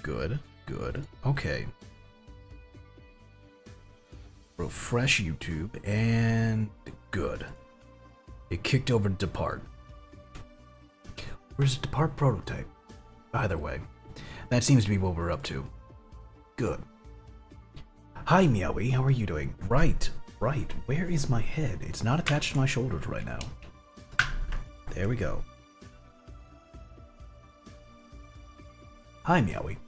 good, good. Okay. Refresh YouTube, and good. It kicked over to Deppart. Where's the Deppart prototype? Either way, that seems to be what we're up to. Good. Hi, Meowie, how are you doing? Right, right. Where is my head? It's not attached to my shoulders right now. There we go. Hi, Meowie.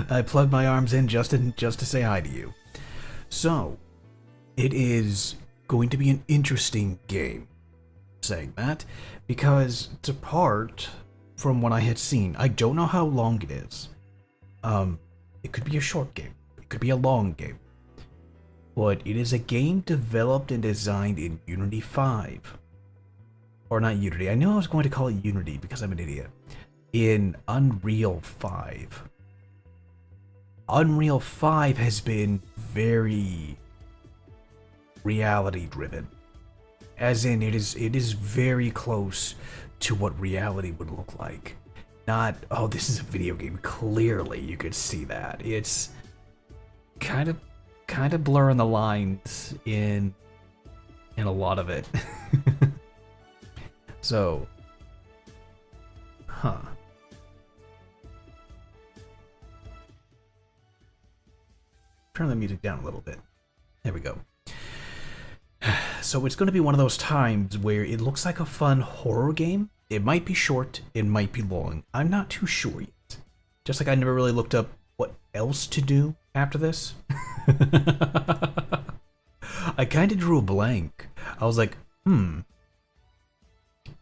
I plugged my arms in just to say hi to you. So, it is going to be an interesting game, saying that, because Deppart, from what I had seen, I don't know how long it is. It could be a short game, it could be a long game, but it is a game developed and designed in Unity 5. Or not Unity, I knew I was going to call it Unity because I'm an idiot. In Unreal 5. Unreal 5 has been very reality driven. As in, it is very close to what reality would look like. Not, oh, this is a video game. Clearly, you could see that. It's kind of blurring the lines in a lot of it. So, huh. Turn the music down a little bit. There we go. So it's going to be one of those times where it looks like a fun horror game. It might be short, it might be long. I'm not too sure yet. Just like I never really looked up what else to do after this. I kind of drew a blank. I was like,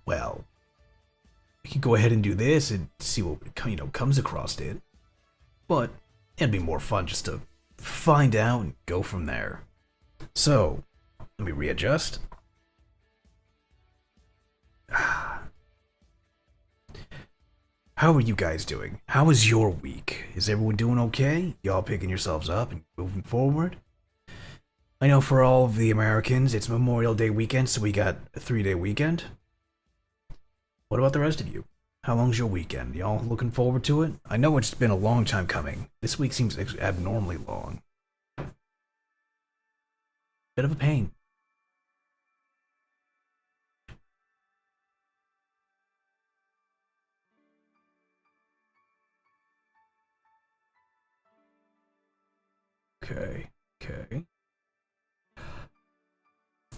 well, we could go ahead and do this and see what, comes across it. But it'd be more fun just to find out and go from there. So, let me readjust. How are you guys doing? How was your week? Is everyone doing okay? Y'all picking yourselves up and moving forward? I know for all of the Americans, it's Memorial Day weekend, so we got a 3-day weekend. What about the rest of you? How long's your weekend? Y'all looking forward to it? I know it's been a long time coming. This week seems abnormally long. Bit of a pain. Okay.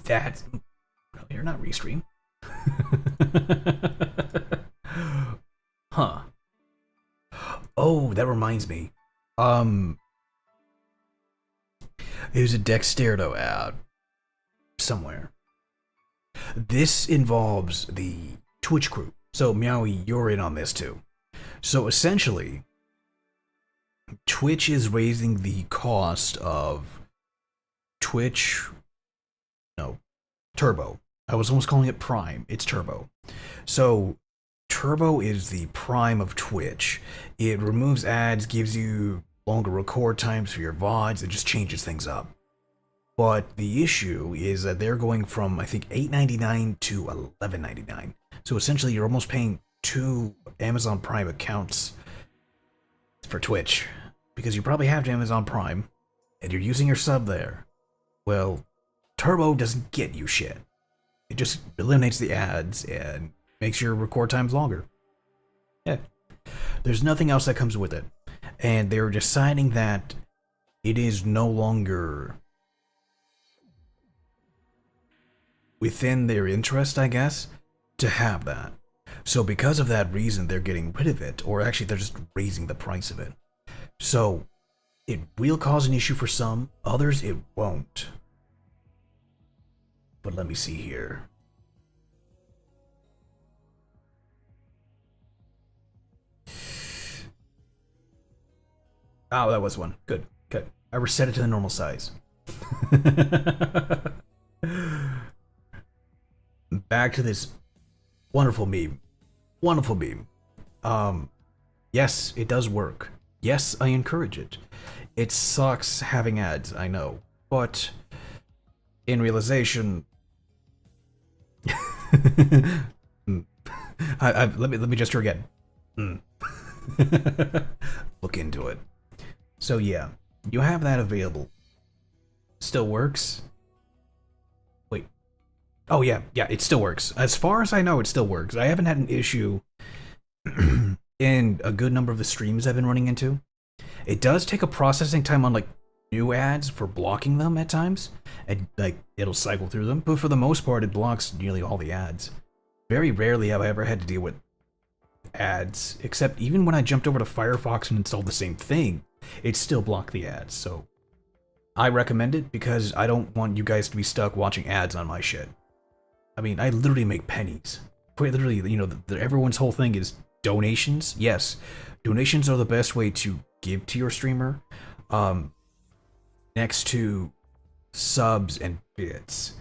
That's... No, you're not restream. Huh. Oh, that reminds me. There's a Dexterdo ad somewhere. This involves the Twitch crew. So, Meowie, you're in on this too. So, essentially, Twitch is raising the cost of Turbo. I was almost calling it Prime. It's Turbo. So, Turbo is the Prime of Twitch. It removes ads, gives you longer record times for your VODs, it just changes things up. But the issue is that they're going from, I think, $8.99 to $11.99. So essentially, you're almost paying 2 Amazon Prime accounts for Twitch. Because you probably have Amazon Prime, and you're using your sub there. Well, Turbo doesn't get you shit. It just eliminates the ads and makes your record times longer. Yeah. There's nothing else that comes with it. And they're deciding that it is no longer within their interest, I guess, to have that. So because of that reason, they're getting rid of it, or actually they're just raising the price of it. So it will cause an issue for some, others it won't. But let me see here. Oh, that was one. Good. I reset it to the normal size. Back to this wonderful meme. Yes, it does work. Yes, I encourage it. It sucks having ads, I know. But in realization... let me gesture again. Look into it. So yeah, you have that available. Still works? Wait. Oh yeah, yeah, it still works. As far as I know, it still works. I haven't had an issue in a good number of the streams I've been running into. It does take a processing time on like new ads for blocking them at times, and like it'll cycle through them, but for the most part it blocks nearly all the ads. Very rarely have I ever had to deal with ads, except even when I jumped over to Firefox and installed the same thing, it still blocked the ads. So I recommend it because I don't want you guys to be stuck watching ads on my shit. I mean, I literally make pennies. Quite literally, you know, everyone's whole thing is donations. Yes, donations are the best way to give to your streamer. Next to subs and bits.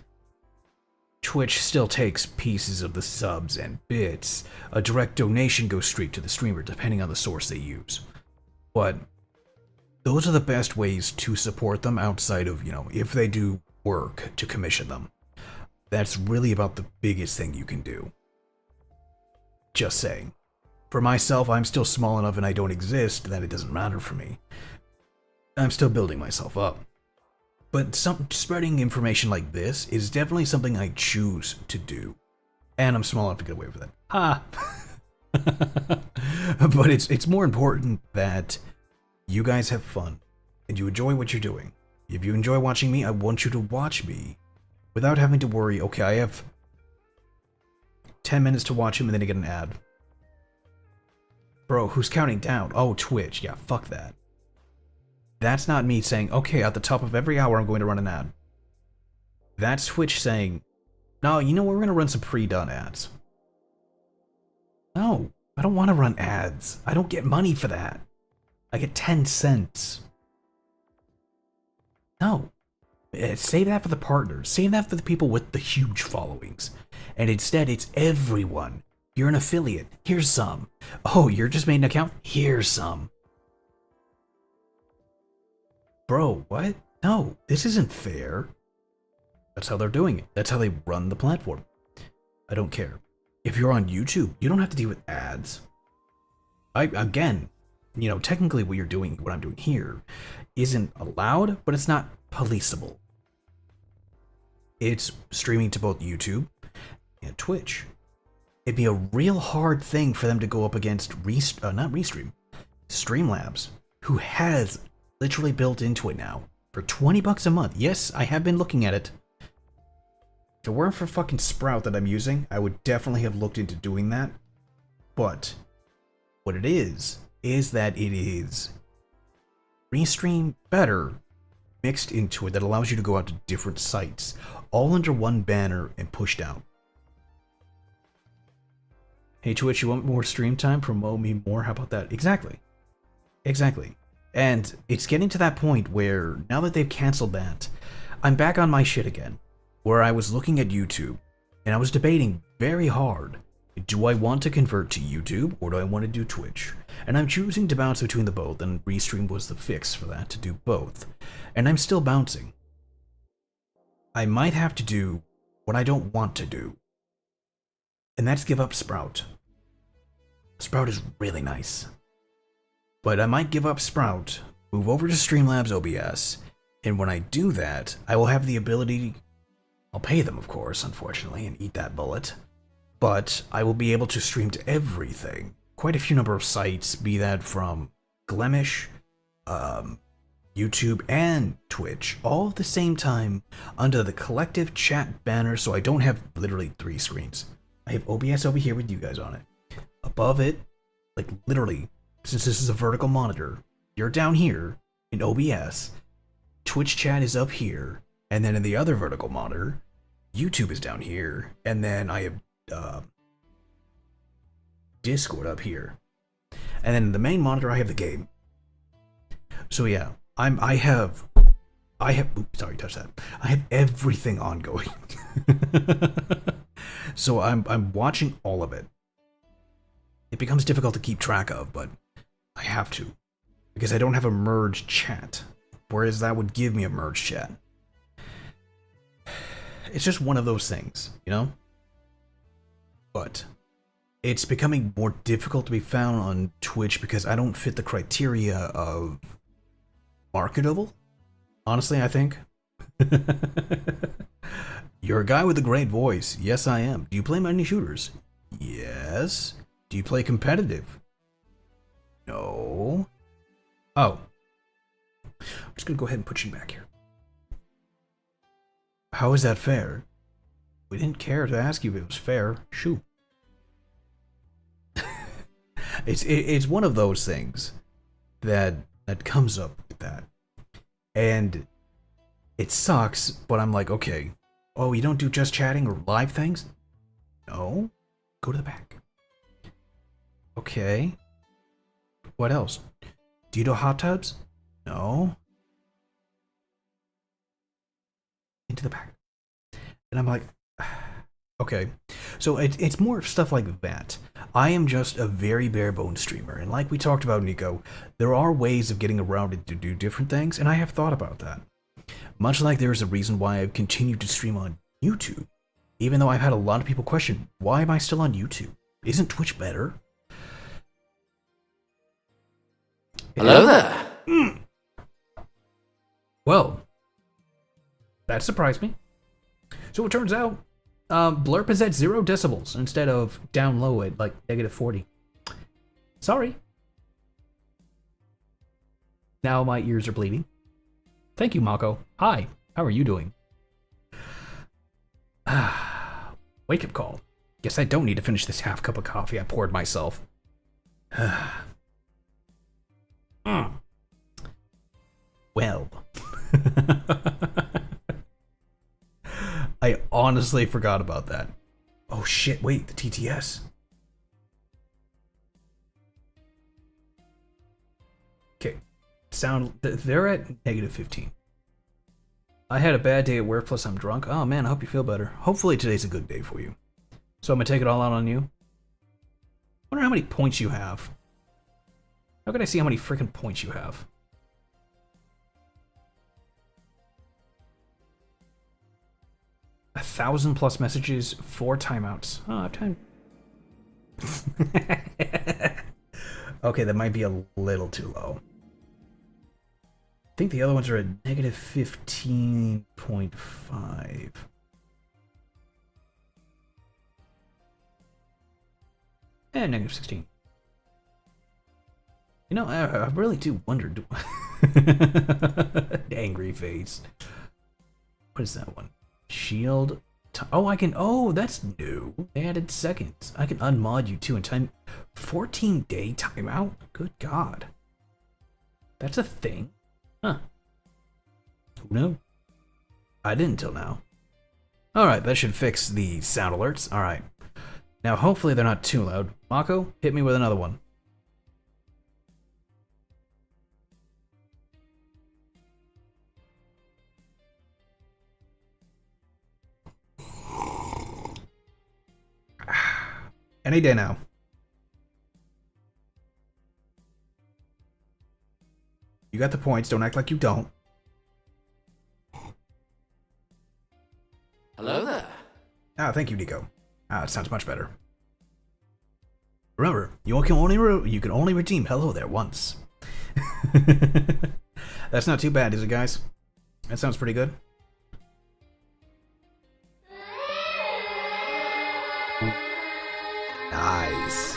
Twitch still takes pieces of the subs and bits. A direct donation goes straight to the streamer, depending on the source they use. But those are the best ways to support them outside of, you know, if they do work to commission them. That's really about the biggest thing you can do. Just saying. For myself, I'm still small enough and I don't exist that it doesn't matter for me. I'm still building myself up. But spreading information like this is definitely something I choose to do. And I'm small enough to get away with it. Ha! But it's more important that you guys have fun and you enjoy what you're doing. If you enjoy watching me, I want you to watch me without having to worry, okay, I have 10 minutes to watch him and then I get an ad. Bro, who's counting down? Oh, Twitch. Yeah, fuck that. That's not me saying, okay, at the top of every hour I'm going to run an ad. That's Twitch saying, no, you know what, we're going to run some pre-done ads. No, I don't want to run ads. I don't get money for that. I get 10 cents. No. Save that for the partners. Save that for the people with the huge followings. And instead, it's everyone. You're an affiliate. Here's some. Oh, you're just made an account? Here's some. Bro, what? No, this isn't fair. That's how they're doing it. That's how they run the platform. I don't care. If you're on YouTube, you don't have to deal with ads. Again, you know, technically what you're doing, what I'm doing here, isn't allowed, but it's not policeable. It's streaming to both YouTube and Twitch. It'd be a real hard thing for them to go up against Streamlabs, who has literally built into it now for 20 bucks a month. Yes, I have been looking at it. If it weren't for fucking Sprout that I'm using, I would definitely have looked into doing that. But what it is that it is Restream better mixed into it that allows you to go out to different sites, all under one banner and pushed out. Hey Twitch, you want more stream time? Promote me more? How about that? Exactly. Exactly. And it's getting to that point where, now that they've canceled that, I'm back on my shit again, where I was looking at YouTube, and I was debating very hard, do I want to convert to YouTube, or do I want to do Twitch? And I'm choosing to bounce between the both, and Restream was the fix for that, to do both. And I'm still bouncing. I might have to do what I don't want to do, and that's give up Sprout. Sprout is really nice. But I might give up Sprout, move over to Streamlabs OBS, and when I do that, I will have the ability, I'll pay them of course, unfortunately, and eat that bullet, but I will be able to stream to everything. Quite a few number of sites, be that from Glemish, YouTube, and Twitch, all at the same time under the collective chat banner, so I don't have literally 3 screens. I have OBS over here with you guys on it. Above it, like literally, since this is a vertical monitor, you're down here in OBS, Twitch chat is up here, and then in the other vertical monitor, YouTube is down here, and then I have Discord up here. And then in the main monitor I have the game. So yeah, I have oops, sorry, touch that. I have everything ongoing. So I'm watching all of it. It becomes difficult to keep track of, but I have to, because I don't have a merged chat, whereas that would give me a merged chat. It's just one of those things, you know? But it's becoming more difficult to be found on Twitch because I don't fit the criteria of marketable. Honestly, I think. You're a guy with a great voice. Yes, I am. Do you play many shooters? Yes. Do you play competitive? No. Oh. I'm just gonna go ahead and put you back here. How is that fair? We didn't care to ask you if it was fair. Shoot. It's one of those things that comes up with that. And it sucks, but I'm like, okay. Oh, you don't do just chatting or live things? No. Go to the back. Okay. What else? Do you do hot tubs? No. Into the back. And I'm like, okay. So it's more stuff like that. I am just a very bare bones streamer. And like we talked about, Nico, there are ways of getting around it to do different things. And I have thought about that. Much like there is a reason why I've continued to stream on YouTube. Even though I've had a lot of people question, why am I still on YouTube? Isn't Twitch better? Hello there. Mm. Well, that surprised me. So it turns out, Blurp is at 0 decibels instead of down low at like -40. Sorry. Now my ears are bleeding. Thank you, Mako. Hi, how are you doing? Wake up call. Guess I don't need to finish this half cup of coffee I poured myself. Well. I honestly forgot about that. Oh shit, wait, the TTS. Okay, they're at -15. I had a bad day at work, plus I'm drunk. Oh man, I hope you feel better. Hopefully today's a good day for you. So I'm gonna take it all out on you. Wonder how many points you have. How can I see how many freaking points you have? A 1,000+ messages, 4 timeouts. Oh, I have time. Okay, that might be a little too low. I think the other ones are at -15.5. And -16. You know, I really do wonder. Angry face. What is that one? Shield. Oh, I can. Oh, that's new. They added seconds. I can unmod you too in time. 14-day timeout? Good God. That's a thing? Huh. Who knew? I didn't till now. Alright, that should fix the sound alerts. Alright. Now, hopefully they're not too loud. Mako, hit me with another one. Any day now. You got the points. Don't act like you don't. Hello there. Ah, thank you, Nico. Ah, it sounds much better. Remember, you can only redeem hello there once. That's not too bad, is it, guys? That sounds pretty good. Nice.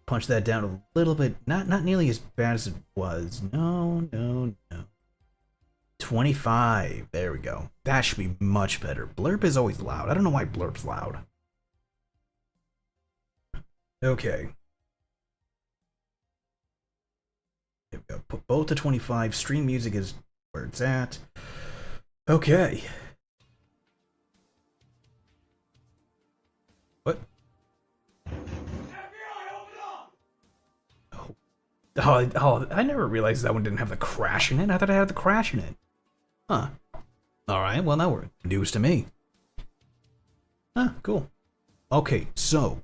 Punch that down a little bit. Not nearly as bad as it was. No. 25. There we go. That should be much better. Blurp is always loud. I don't know why Blurp's loud. Okay. Here we go. Put both to 25. Stream music is where it's at. Okay. What? Oh, I never realized that one didn't have the crash in it. I thought I had the crash in it. Huh. Alright, well, that were news to me. Huh, cool. Okay, so.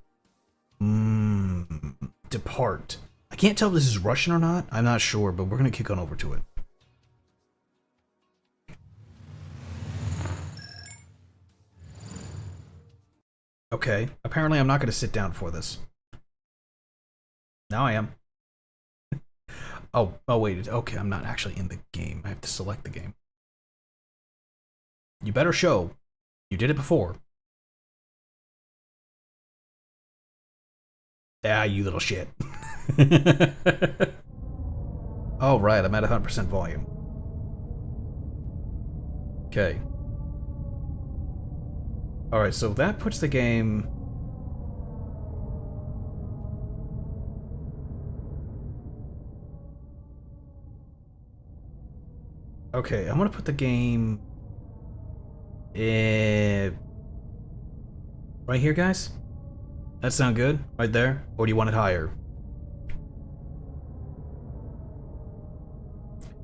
Deppart. I can't tell if this is Russian or not. I'm not sure, but we're going to kick on over to it. Okay. Apparently I'm not going to sit down for this. Now I am. Oh wait. Okay, I'm not actually in the game. I have to select the game. You better show. You did it before. Ah, you little shit. Oh, right. I'm at 100% volume. Okay. Alright, so that puts the game... Okay, I'm gonna put the game... right here, guys? That sound good? Right there? Or do you want it higher?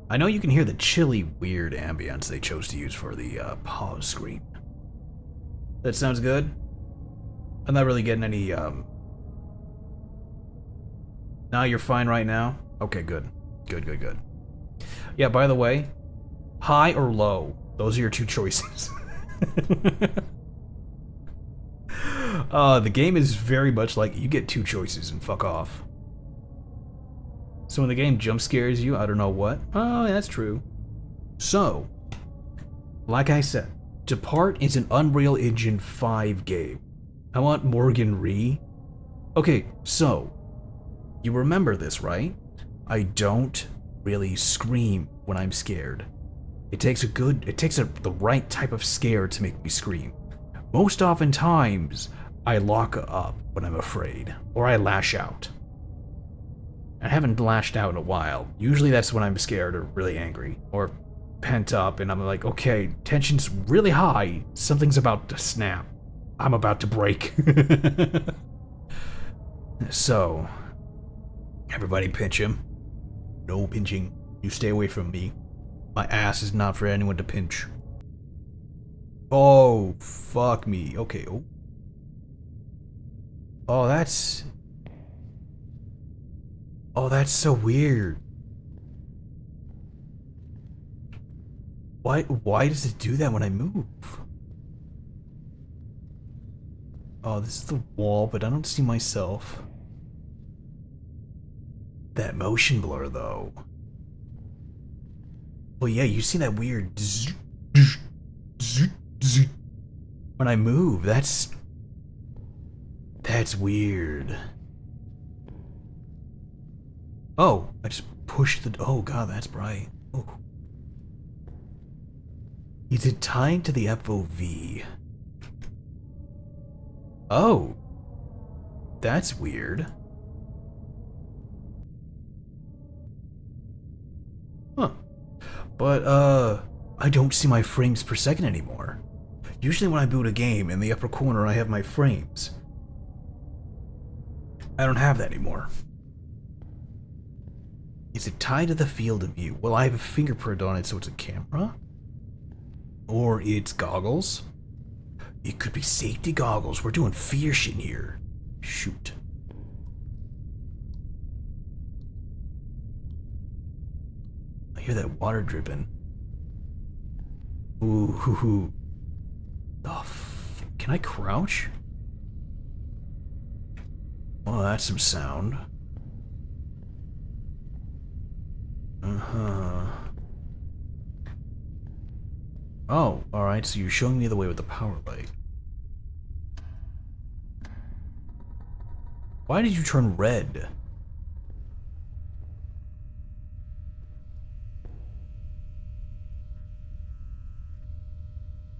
I know you can hear the chilly, weird ambience they chose to use for the pause screen. That sounds good? I'm not really getting any, Now you're fine right now? Okay, good. Good. Yeah, by the way, high or low? Those are your two choices. The game is very much like you get two choices and fuck off. So when the game jump scares you, I don't know what. Oh, that's true. So, like I said, Deppart is an Unreal Engine 5 game. I want Morgan Rhee. Okay, so, you remember this, right? I don't really scream when I'm scared. It takes the right type of scare to make me scream. Most oftentimes, I lock up when I'm afraid, or I lash out. I haven't lashed out in a while. Usually that's when I'm scared or really angry, or pent up, and I'm like, okay, tension's really high. Something's about to snap. I'm about to break. So, everybody pinch him. No pinching. You stay away from me. My ass is not for anyone to pinch. Oh, fuck me. Okay. Oh, that's... Oh, that's so weird. Why does it do that when I move? Oh, this is the wall, but I don't see myself. That motion blur, though. Well, yeah, you see that weird zzz, zzz, zzz, zzz. When I move. That's weird. Oh, I just pushed the... Oh, God, that's bright. Oh. Is it tied to the FOV? Oh. That's weird. Huh. But, I don't see my frames per second anymore. Usually when I boot a game, in the upper corner I have my frames. I don't have that anymore. Is it tied to the field of view? Well, I have a fingerprint on it, so it's a camera? Or it's goggles? It could be safety goggles. We're doing fear shit here. Shoot. I hear that water dripping. Ooh, hoo, hoo. Oh, can I crouch? Well, that's some sound. Uh-huh. Oh, alright, so you're showing me the way with the power light. Why did you turn red?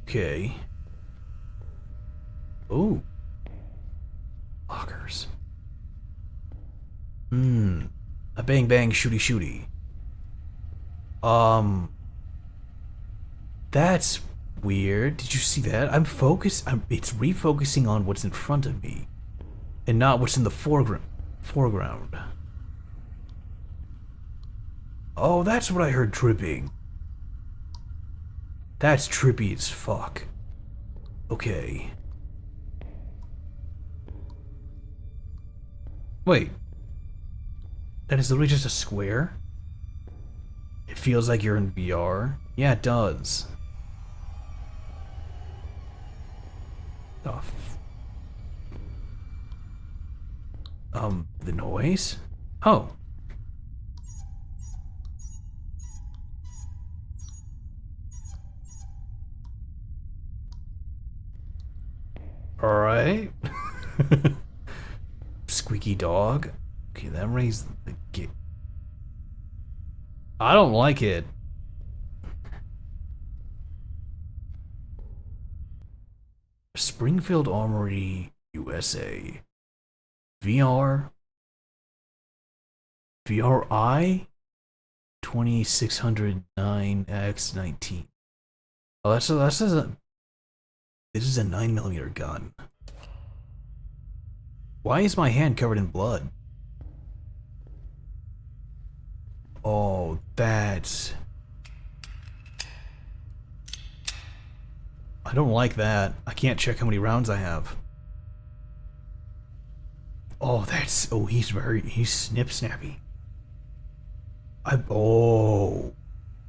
Okay. Ooh. Lockers. A bang bang shooty shooty. That's weird. Did you see that? I'm focused. It's refocusing on what's in front of me, and not what's in the foreground. Oh, that's what I heard tripping. That's trippy as fuck. Okay. Wait. That is literally just a square? It feels like you're in VR. Yeah, it does. The noise? Oh. Alright. Squeaky dog. Okay, that raised the gate. I don't like it. Springfield Armory, USA. VRI 2609X19. Oh, this is a 9mm gun. Why is my hand covered in blood? Oh, that's... I don't like that. I can't check how many rounds I have. Oh, that's... Oh, he's snip snappy. Oh.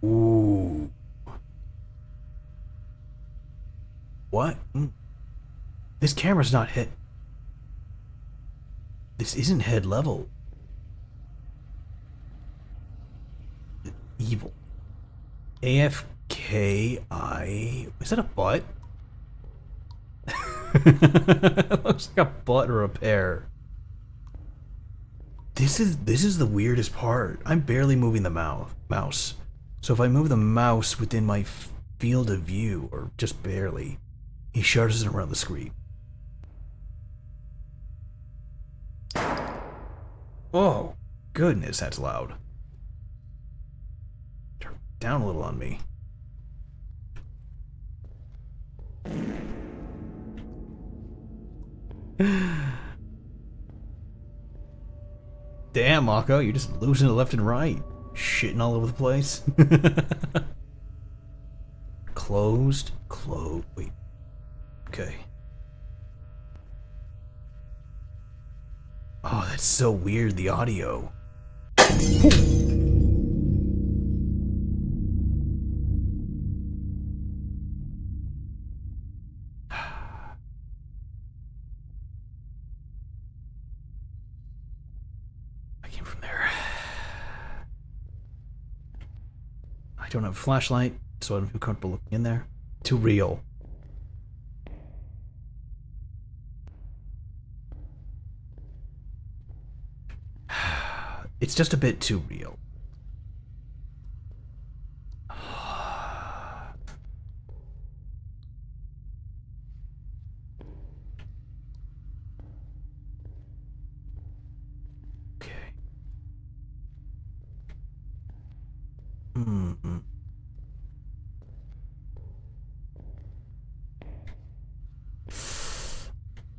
Ooh. What? This camera's not hit. This isn't head level. Evil. AFKI. Is that a butt? It looks like a butt or a pear. This is the weirdest part. I'm barely moving the mouse. So if I move the mouse within my field of view, or just barely, he shudders around the screen. Oh, goodness, that's loud. Turn down a little on me. Damn, Mako, you're just losing it left and right. Shitting all over the place. Closed. Wait. Okay. Oh, that's so weird, the audio. I came from there. I don't have a flashlight, so I don't feel comfortable looking in there. Too real. It's just a bit too real. Okay.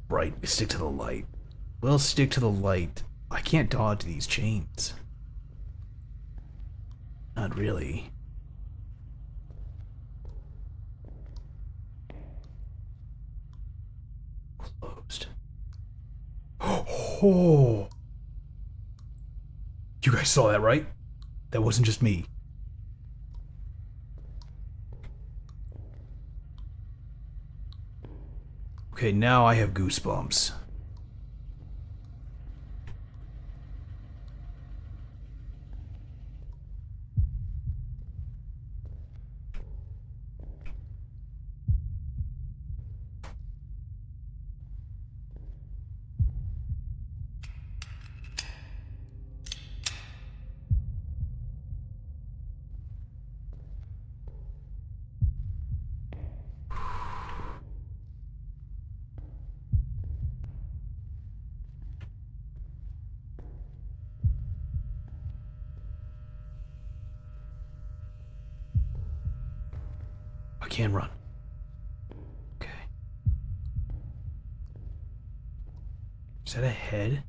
Right, we stick to the light. We'll stick to the light. I can't dodge these chains. Not really. Closed. Oh! You guys saw that, right? That wasn't just me. Okay, now I have goosebumps. I can't run. Okay. Is that a head?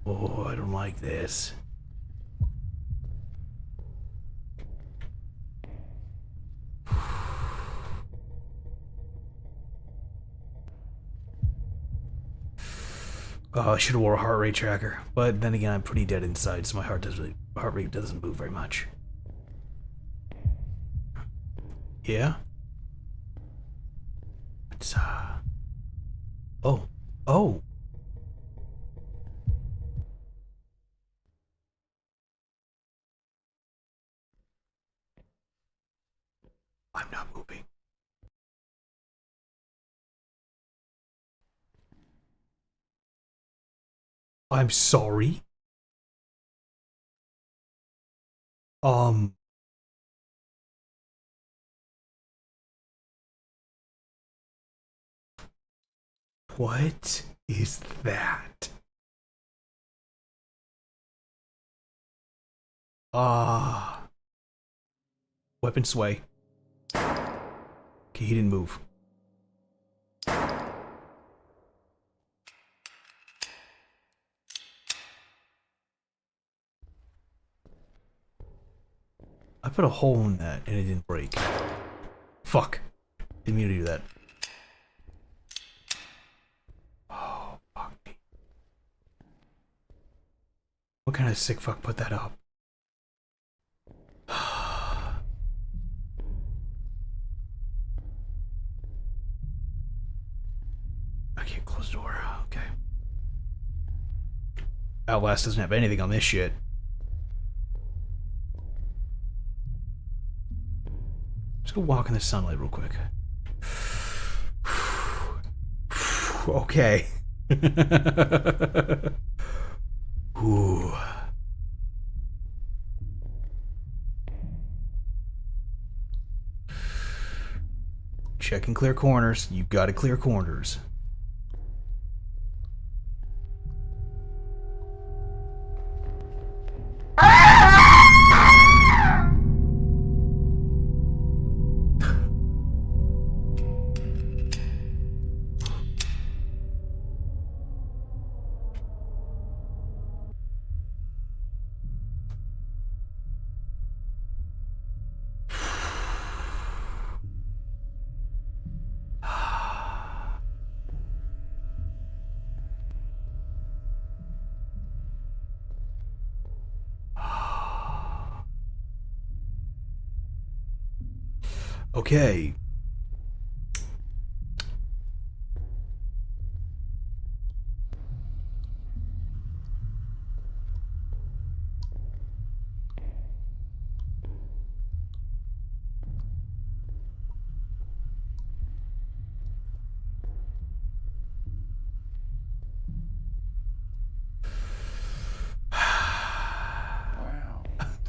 Oh, I don't like this. Oh, I should have wore a heart rate tracker, but then again, I'm pretty dead inside, so my heart rate doesn't move very much. Yeah. It's oh, I'm sorry. Um. What is that? Ah. Weapon sway. Okay, he didn't move. I put a hole in that and it didn't break. Fuck. Didn't mean to do that. Oh, fuck me. What kind of sick fuck put that up? I can't close the door. Okay. Outlast doesn't have anything on this shit. Let's go walk in the sunlight real quick. Okay. Ooh. Check and clear corners. You gotta clear corners. Okay.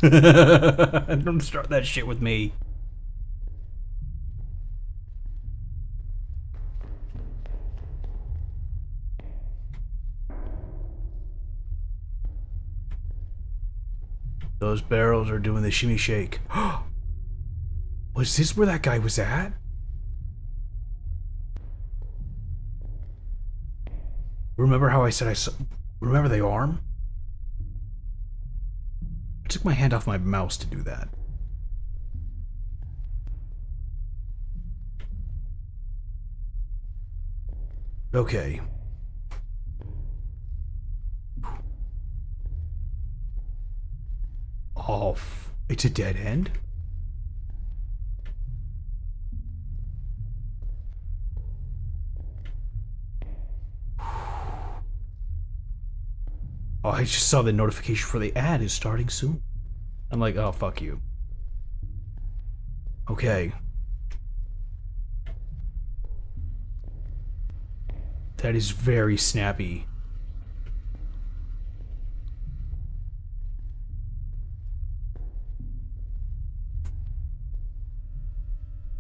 Don't start that shit with me. Those barrels are doing the shimmy shake. Was this where that guy was at? Remember how I said I saw... Remember the arm? I took my hand off my mouse to do that. Okay. Oh, it's a dead end? Oh, I just saw the notification for the ad is starting soon. I'm like, oh, fuck you. Okay. That is very snappy.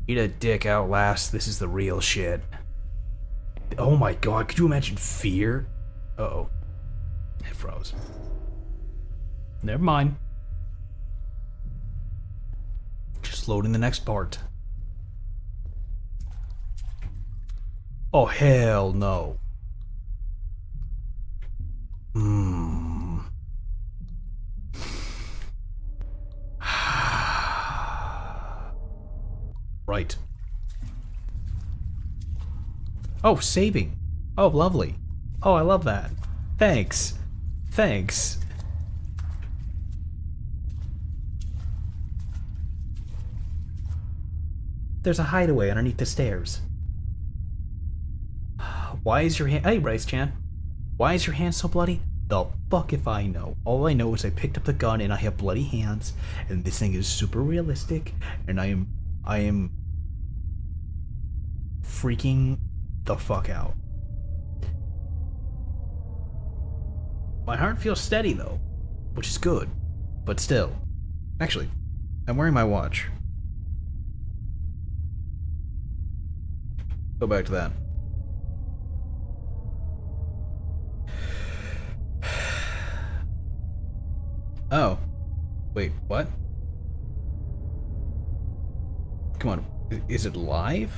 Eat a dick, Outlast. This is the real shit. Oh my god, could you imagine fear? Uh-oh. It froze. Never mind. Just loading the next part. Oh, hell no. Right. Oh, saving. Oh, lovely. Oh, I love that. Thanks. Thanks. There's a hideaway underneath the stairs. Why is your hand... Hey, Rice-chan. Why is your hand so bloody? The fuck if I know. All I know is I picked up the gun and I have bloody hands, and this thing is super realistic, and I am freaking the fuck out. My heart feels steady though, which is good, but still. Actually, I'm wearing my watch. Go back to that. Oh. Wait, what? Come on, is it live?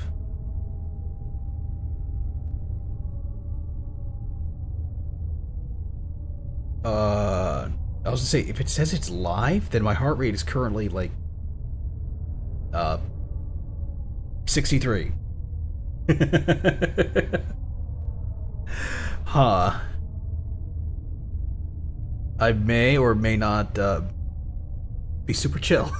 I was gonna say, if it says it's live, then my heart rate is currently like, 63. Huh. I may or may not, be super chill.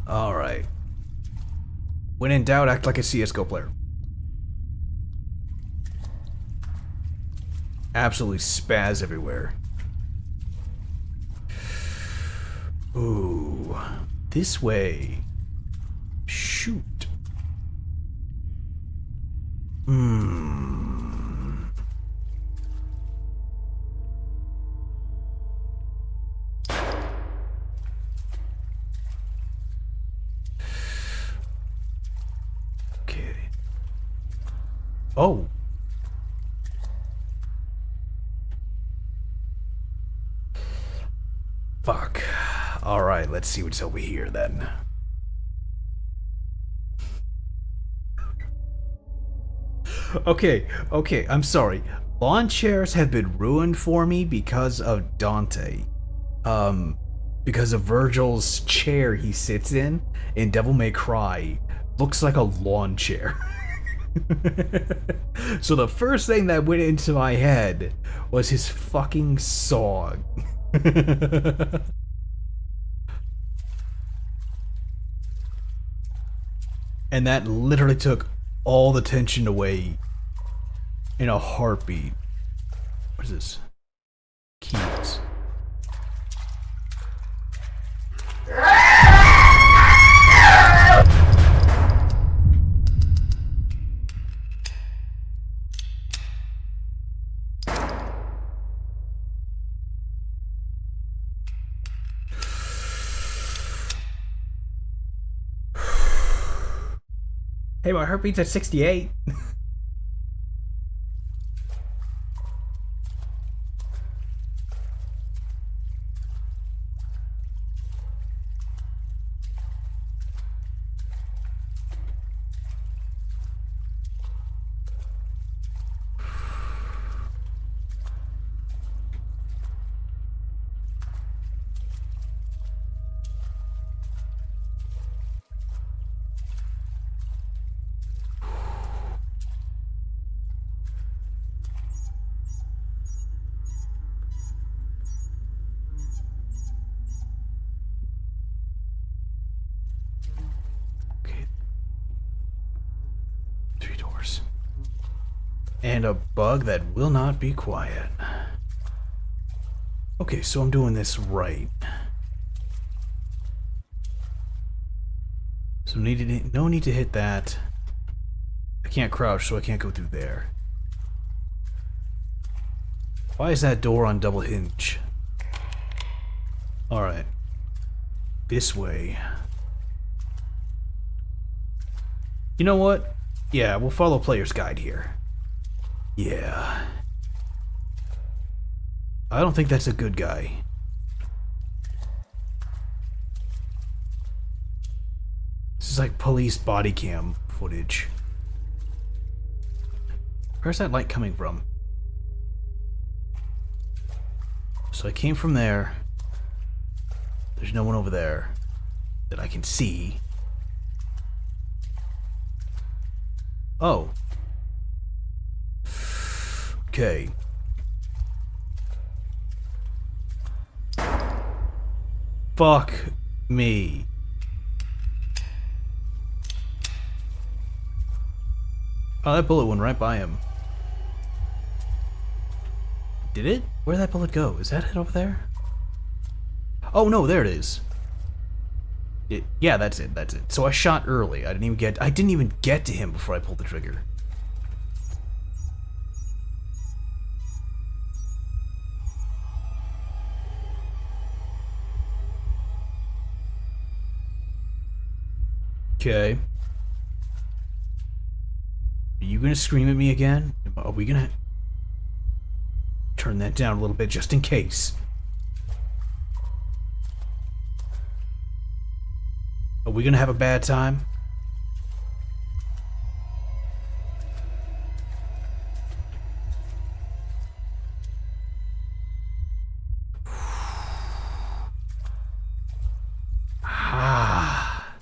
Alright. When in doubt, act like a CSGO player. Absolutely spaz everywhere. Ooh. This way. Shoot. Okay. Oh. Fuck. Alright, let's see what's over here then. Okay, I'm sorry. Lawn chairs have been ruined for me because of Dante. Because of Virgil's chair he sits in Devil May Cry looks like a lawn chair. So the first thing that went into my head was his fucking song. And that literally took all the tension away in a heartbeat. What is this? Keys. Hey, my heartbeat's at 68. And a bug that will not be quiet. Okay, so I'm doing this right. So no need to hit that. I can't crouch, so I can't go through there. Why is that door on double hinge? Alright. This way. You know what? Yeah, we'll follow player's guide here. Yeah. I don't think that's a good guy. This is like police body cam footage. Where's that light coming from? So I came from there. There's no one over there that I can see. Oh. Okay. Fuck me. Oh, that bullet went right by him. Did it? Where'd that bullet go? Is that it over there? Oh no, there it is. Yeah, that's it. That's it. So I shot early. I didn't even get to him before I pulled the trigger. Okay. Are you gonna scream at me again? Are we gonna turn that down a little bit just in case? Are we gonna have a bad time? Ah.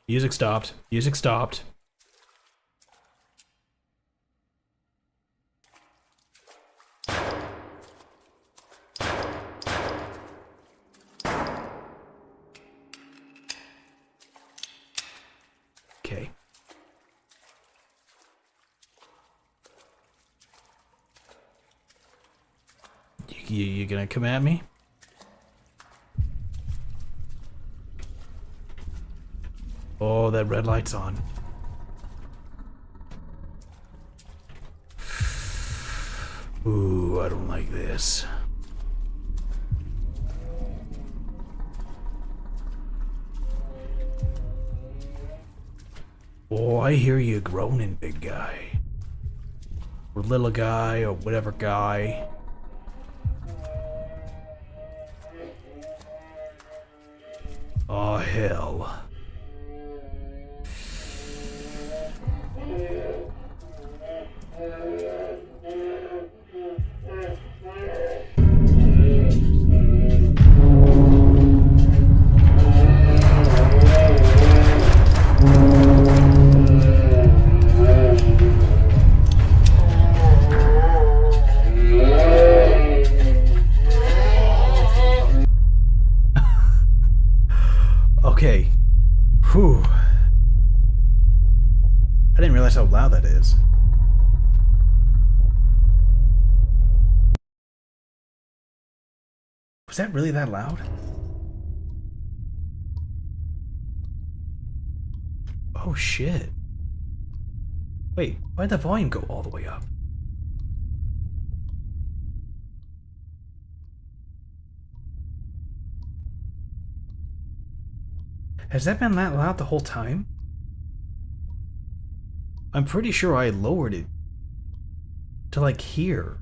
Music stopped. Music stopped. Okay. You gonna come at me? Oh, that red light's on. Ooh, I don't like this. Oh, I hear you groaning, big guy. Or little guy, or whatever guy. Oh, hell. Okay. Whew. I didn't realize how loud that is. Was that really that loud? Oh shit. Wait, why'd the volume go all the way up? Has that been that loud the whole time? I'm pretty sure I lowered it to like here.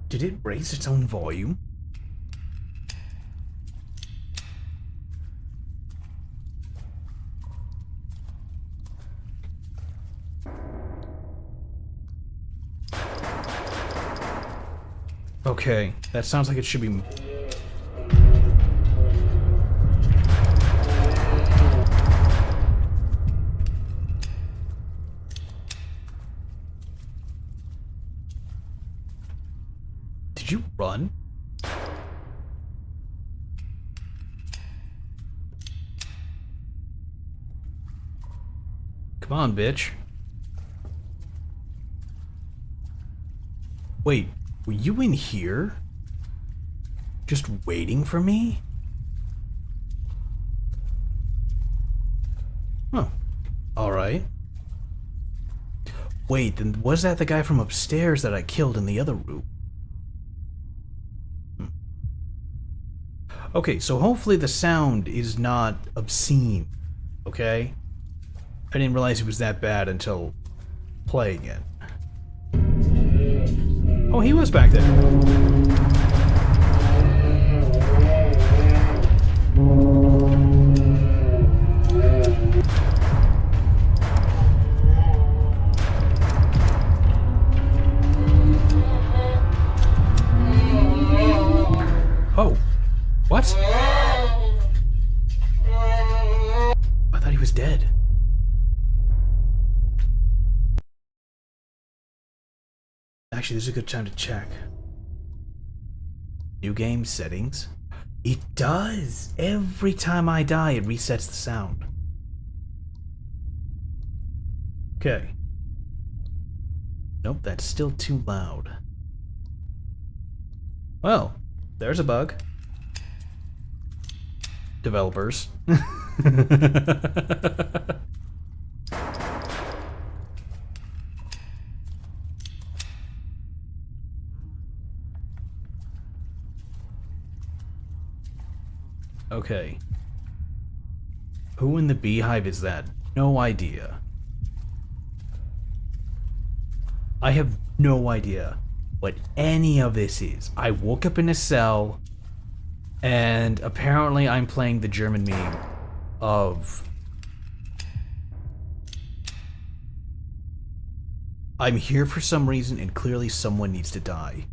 Did it raise its own volume? Okay, that sounds like it should be... Did you run? Come on, bitch. Wait, were you in here? Just waiting for me? Huh. Alright. Wait, then was that the guy from upstairs that I killed in the other room? Okay, so hopefully the sound is not obscene, okay? I didn't realize it was that bad until playing it. Oh, he was back there. Oh, what? I thought he was dead. Actually, this is a good time to check. New game settings. It does! Every time I die, it resets the sound. Okay. Nope, that's still too loud. Well, there's a bug. Developers. Okay. Who in the beehive is that? No idea. I have no idea what any of this is. I woke up in a cell, and apparently I'm playing the German meme of I'm here for some reason and clearly someone needs to die.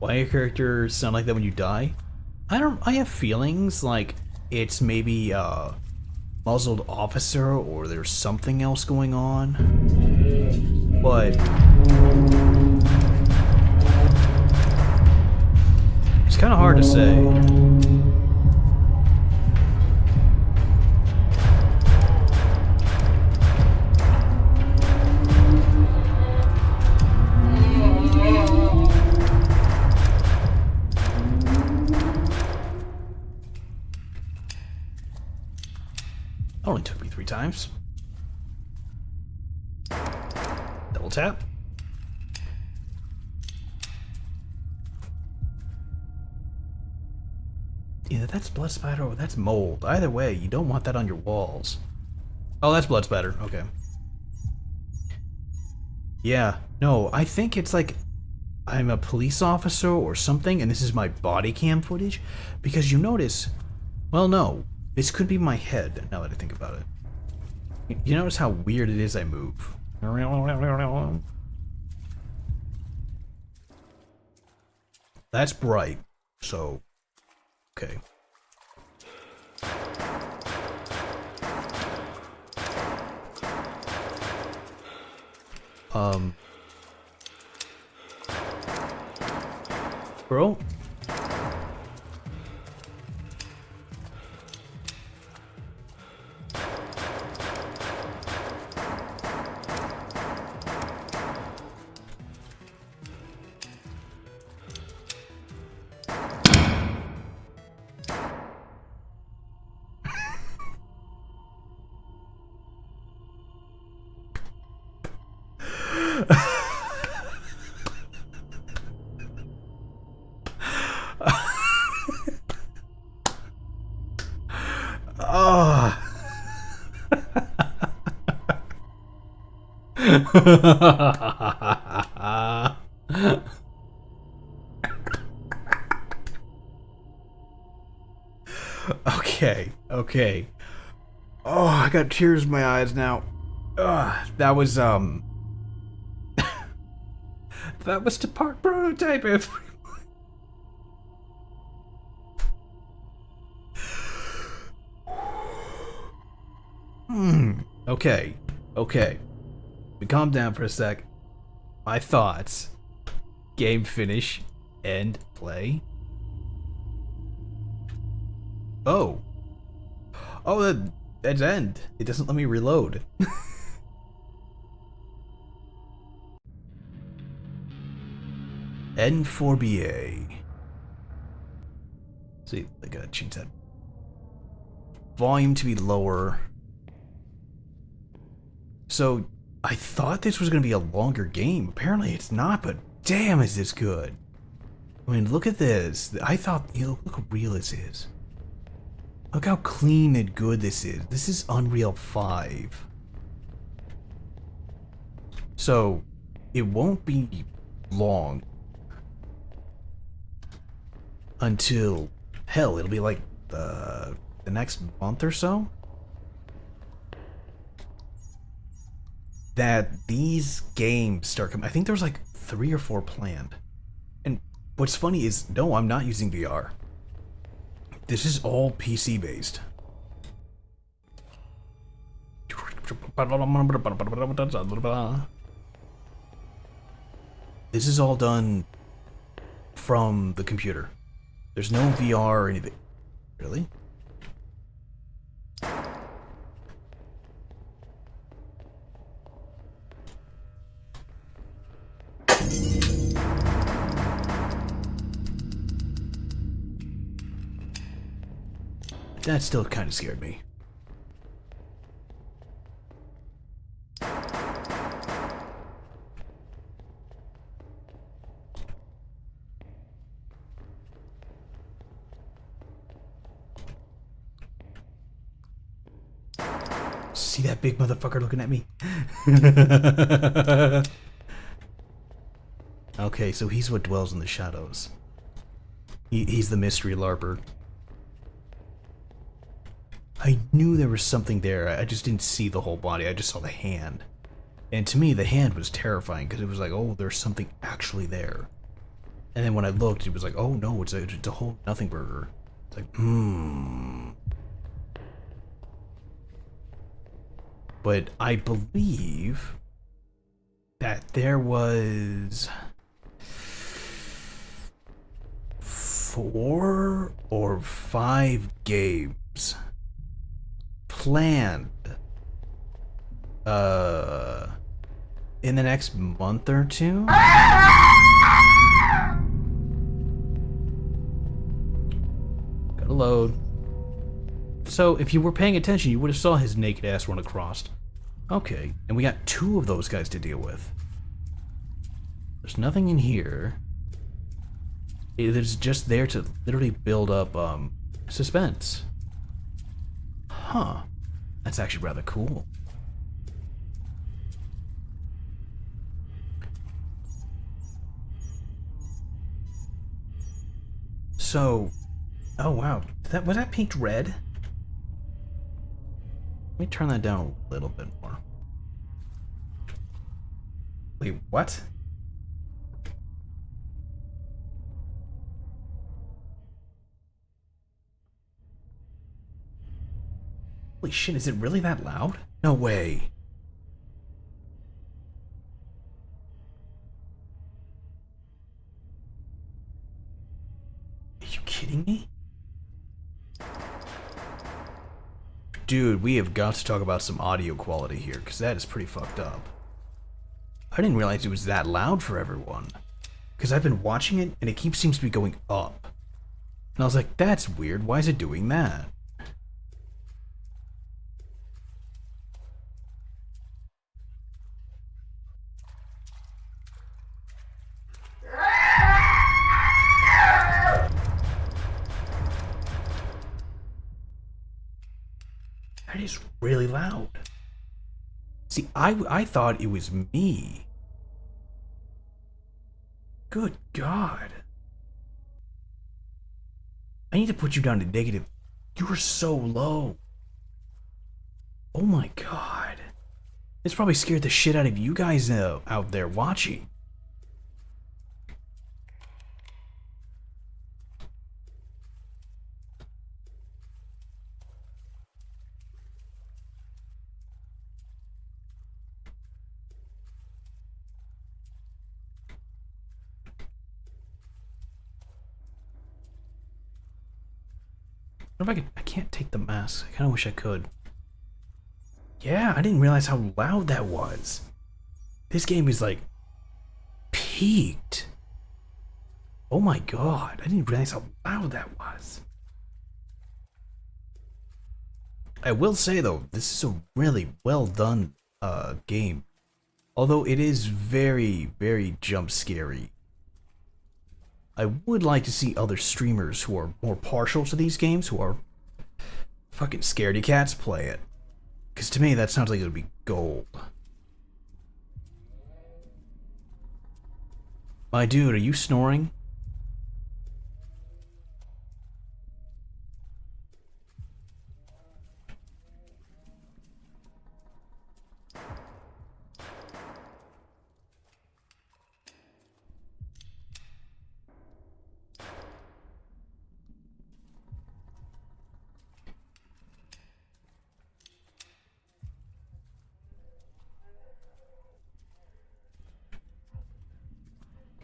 Why your character sound like that when you die? I have feelings like it's maybe a muzzled officer or there's something else going on. But it's kind of hard to say. Only took me 3 times. Double tap. Either that's blood spatter or that's mold. Either way, you don't want that on your walls. Oh, that's blood spatter. Okay. Yeah. No, I think it's like I'm a police officer or something, and this is my body cam footage. Because you notice... Well, no. This could be my head, now that I think about it. You notice how weird it is I move. That's bright, so... Okay. Bro? Oh. Okay, okay. Oh, I got tears in my eyes now. That was that was Deppart prototype. Okay, okay. We calm down for a sec. My thoughts. Game finish. End play. Oh. Oh, that's end. It doesn't let me reload. N4BA. See, I gotta change that. Volume to be lower. So, I thought this was gonna be a longer game. Apparently it's not, but damn is this good. I mean, look at this. I thought, you know, look how real this is. Look how clean and good this is. This is Unreal 5. So, it won't be long until, hell, it'll be like the next month or so that these games start coming. I think there's like 3 or 4 planned. And what's funny is, no, I'm not using VR. This is all PC based. This is all done from the computer. There's no VR or anything. Really? That still kind of scared me. See that big motherfucker looking at me? Okay, so he's what dwells in the shadows. He's the mystery LARPer. I knew there was something there. I just didn't see the whole body. I just saw the hand. And to me, the hand was terrifying because it was like, oh, there's something actually there. And then when I looked, it was like, oh no, it's a whole nothing burger. It's like, But I believe that there was 4 or 5 games planned in the next month or 2. Gotta load. So if you were paying attention, you would have saw his naked ass run across. Okay, and we got 2 of those guys to deal with. There's nothing in here. It is just there to literally build up suspense. Huh. That's actually rather cool. So, oh wow, was that paint red? Let me turn that down a little bit more. Wait, what? Holy shit, is it really that loud? No way. Are you kidding me? Dude, we have got to talk about some audio quality here, because that is pretty fucked up. I didn't realize it was that loud for everyone. Because I've been watching it, and it seems to be going up. And I was like, that's weird, why is it doing that? That is really loud. See, I thought it was me. Good God. I need to put you down to negative. You were so low. Oh my God. This probably scared the shit out of you guys out there watching. What if I can't take the mask. I kind of wish I could. Yeah, I didn't realize how loud that was. This game is like peaked. Oh my God, I didn't realize how loud that was. I will say though, this is a really well done game. Although it is very, very jump scary. I would like to see other streamers who are more partial to these games, who are fucking scaredy cats, play it. Because to me, that sounds like it would be gold. My dude, are you snoring?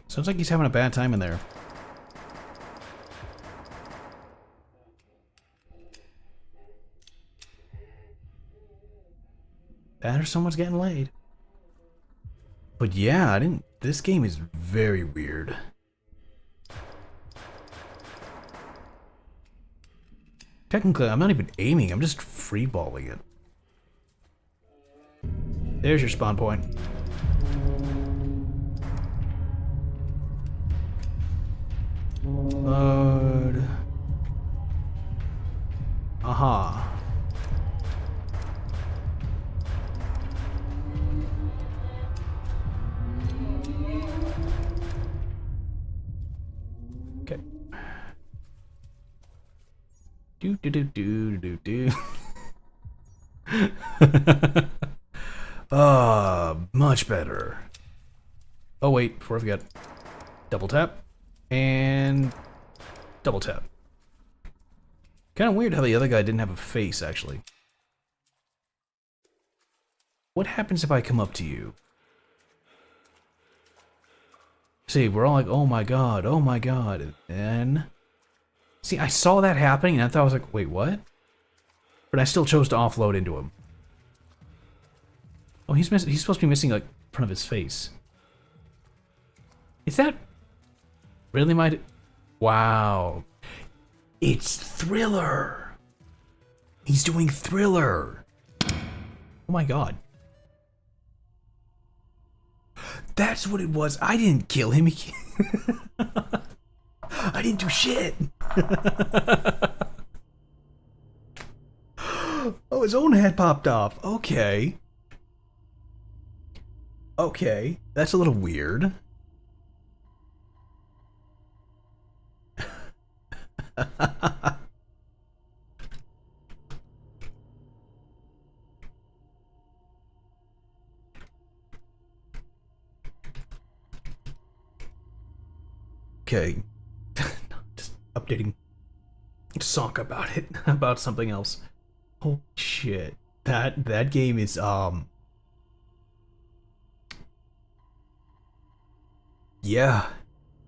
Sounds like he's having a bad time in there. That or someone's getting laid. But yeah, this game is very weird. Technically, I'm not even aiming, I'm just freeballing it. There's your spawn point. Mode. Aha. Okay. Do do do do do do. Much better. Oh wait, before I forget. Double tap. And double tap. Kind of weird how the other guy didn't have a face, actually. What happens if I come up to you? See, we're all like, oh my god, oh my god. And then... See, I saw that happening and I thought I was like, wait, what? But I still chose to offload into him. Oh, he's supposed to be missing, like, front of his face. Is that really my... Wow. It's Thriller. He's doing Thriller. Oh my god. That's what it was. I didn't kill him. I didn't do shit. Oh, his own head popped off. Okay. Okay. That's a little weird. Okay. Just updating Sock about it. About something else. Holy shit. That game is yeah.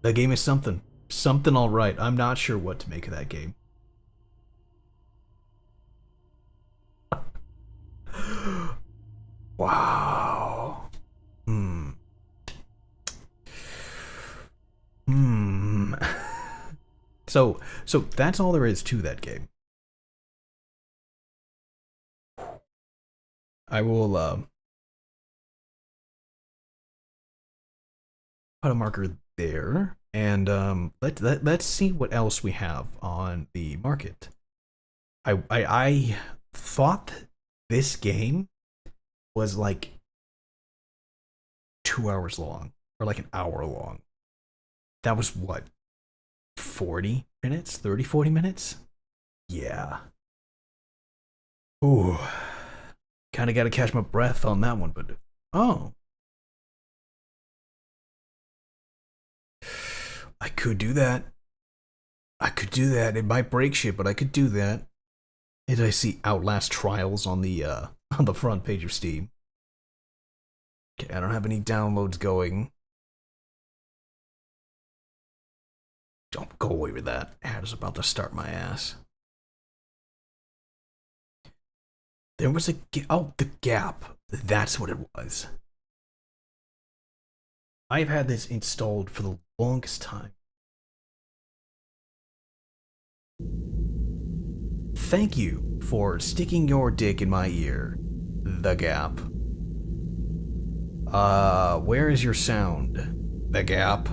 That game is something. Something alright. I'm not sure what to make of that game. Wow. Hmm. Hmm. So that's all there is to that game. I will put a marker there, and let's see what else we have on the market. I thought this game was like 2 hours long, or like an hour long. That was what, 40 minutes, 30, 40 minutes? Yeah. Ooh. Kind of got to catch my breath on that one, but oh. I could do that. I could do that. It might break shit, but I could do that. And I see Outlast Trials on the front page of Steam. Okay, I don't have any downloads going. Don't go away with that. Ad is about to start my ass. There was a... Oh, The Gap. That's what it was. I've had this installed for the longest time. Thank you for sticking your dick in my ear. The Gap. Where is your sound? The Gap.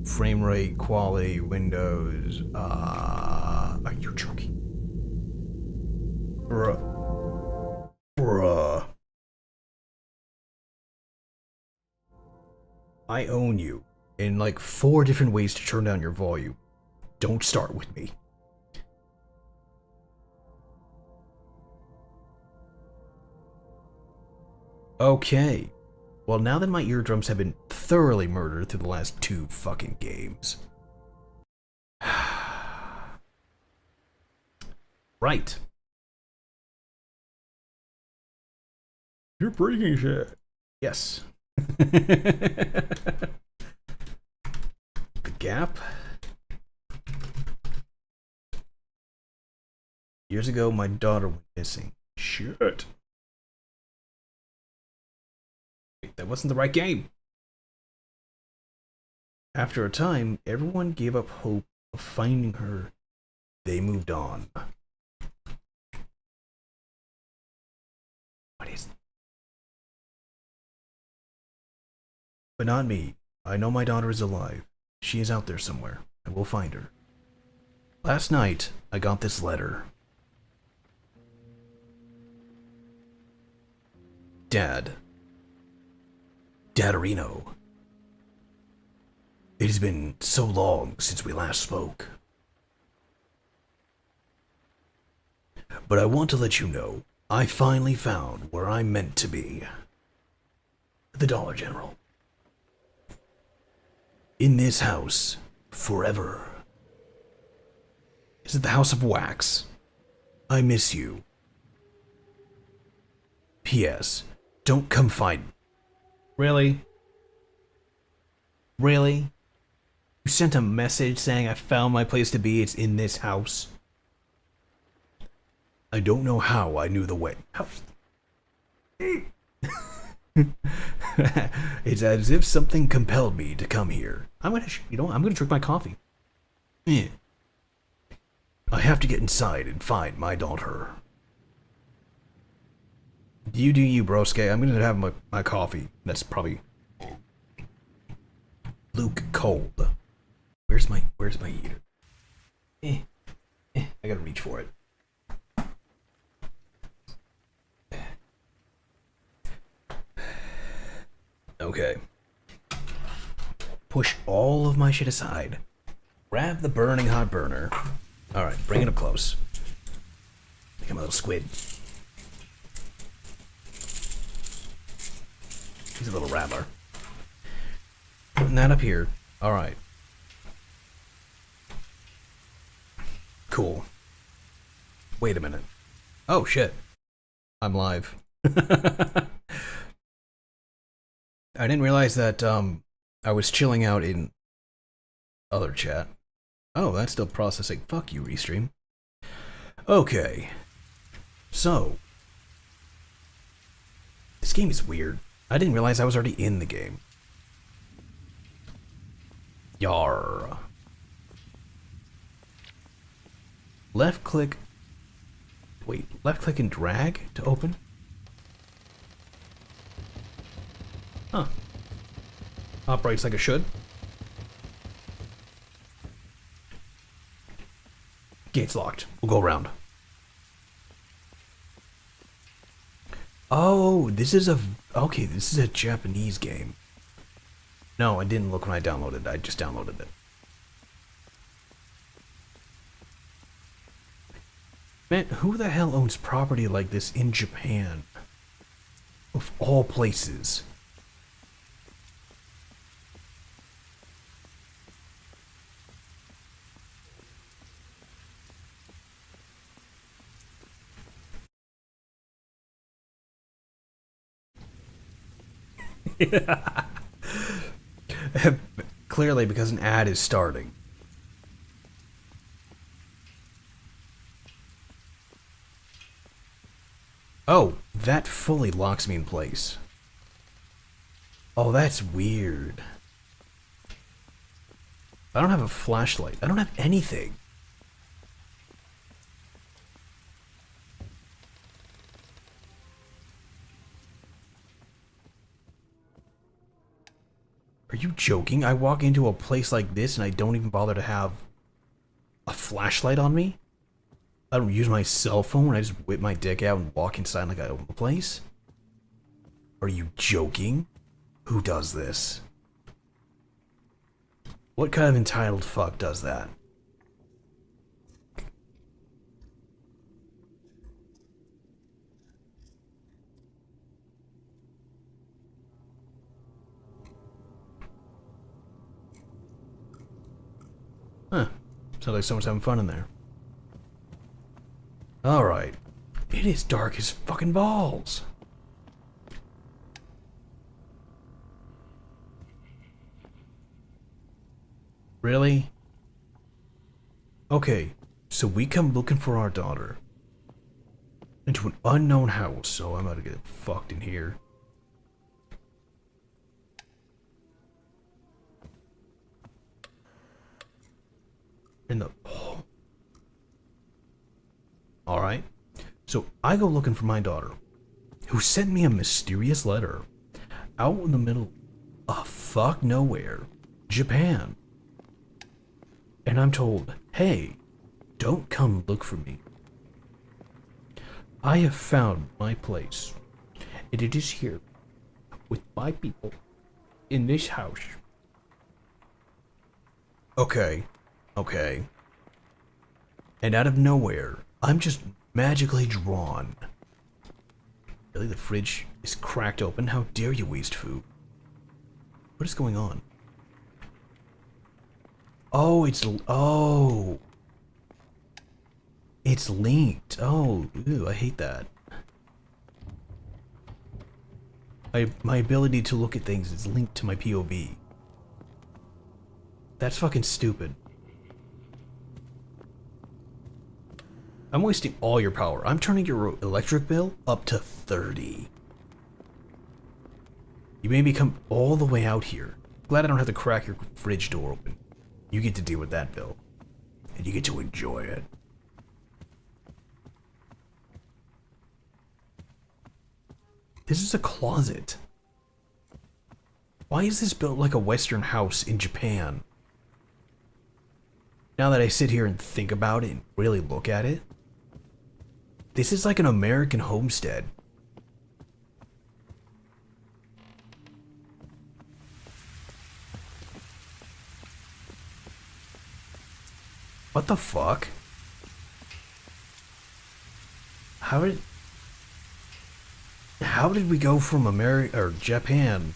Frame rate, quality, Windows. Are you joking? Bruh. I own you in like 4 different ways to turn down your volume. Don't start with me. Okay. Well, now that my eardrums have been thoroughly murdered through the last 2 fucking games. Right. You're breaking shit. Yes. The Gap. Years ago, my daughter went missing. Shit. Wait, that wasn't the right game. After a time, everyone gave up hope of finding her. They moved on. What is... But not me. I know my daughter is alive. She is out there somewhere. I will find her. Last night, I got this letter. Dad. Dadarino. It has been so long since we last spoke. But I want to let you know, I finally found where I'm meant to be. The Dollar General. In this house, forever. Is it the House of Wax? I miss you. P.S. Don't come find me. Really? Really? You sent a message saying I found my place to be, it's in this house? I don't know how I knew the way. It's as if something compelled me to come here. I'm gonna drink my coffee. I have to get inside and find my daughter. You do you, broske. I'm gonna have my coffee. That's probably Luke cold. Where's my eater? I gotta reach for it. Okay. Push all of my shit aside. Grab the burning hot burner. Alright, bring it up close. Like I'm a little squid. He's a little rattler. Putting that up here. Alright. Cool. Wait a minute. Oh shit. I'm live. I didn't realize that I was chilling out in other chat. Oh, that's still processing. Fuck you, Restream. Okay. So. This game is weird. I didn't realize I was already in the game. Yar. Left click. Wait, left click and drag to open? Huh. Operates like it should. Gate's locked. We'll go around. Oh, this is a... Okay, this is a Japanese game. No, I didn't look when I downloaded it. I just downloaded it. Man, who the hell owns property like this in Japan? Of all places. Clearly, because an ad is starting. Oh, that fully locks me in place. Oh, that's weird. I don't have a flashlight. I don't have anything. Are you joking? I walk into a place like this and I don't even bother to have a flashlight on me? I don't use my cell phone. I just whip my dick out and walk inside like I own the place? Are you joking? Who does this? What kind of entitled fuck does that? Huh. Sounds like someone's having fun in there. Alright. It is dark as fucking balls. Really? Okay, so we come looking for our daughter. Into an unknown house, so I'm about to get fucked in here. In the... Oh. Alright. So I go looking for my daughter, who sent me a mysterious letter out in the middle of fuck nowhere, Japan. And I'm told, hey, don't come look for me. I have found my place, and it is here, with my people, in this house. Okay, okay. And out of nowhere, I'm just magically drawn. Really, the fridge is cracked open? How dare you waste food? What is going on? Oh, it's linked. Oh, ew, I hate that. My ability to look at things is linked to my POV. That's fucking stupid. I'm wasting all your power. I'm turning your electric bill up to 30. You made me come all the way out here. Glad I don't have to crack your fridge door open. You get to deal with that bill. And you get to enjoy it. This is a closet. Why is this built like a Western house in Japan? Now that I sit here and think about it and really look at it, this is like an American homestead. What the fuck? How did we go from America or Japan,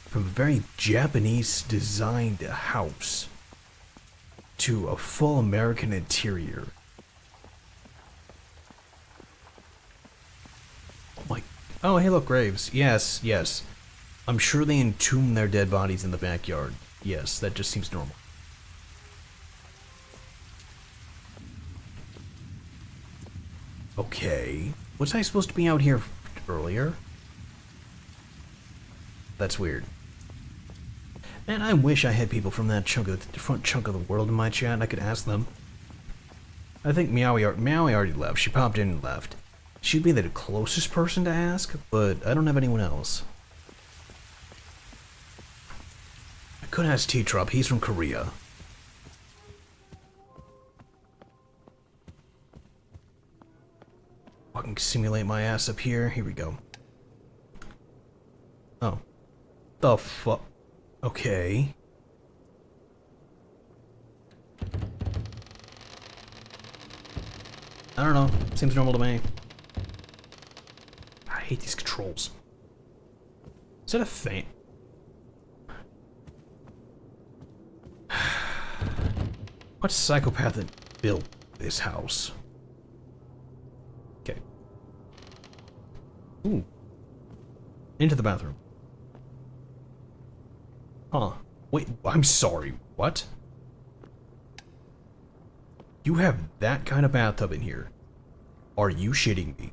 from a very Japanese designed house to a full American interior? Oh my, oh hey look, graves. Yes, yes. I'm sure they entomb their dead bodies in the backyard. Yes, that just seems normal. Okay. Was I supposed to be out here earlier? That's weird. Man, I wish I had people from that chunk of the front chunk of the world in my chat and I could ask them. I think Meowie already left. She popped in and left. She'd be the closest person to ask, but I don't have anyone else. I could ask T-Trop. He's from Korea. I can simulate my ass up here. Here we go. Oh. The fuck? Okay. I don't know. Seems normal to me. I hate these controls. Is that a fan? What psychopath that built this house? Okay. Ooh. Into the bathroom. Huh. Wait, I'm sorry. What? You have that kind of bathtub in here. Are you shitting me?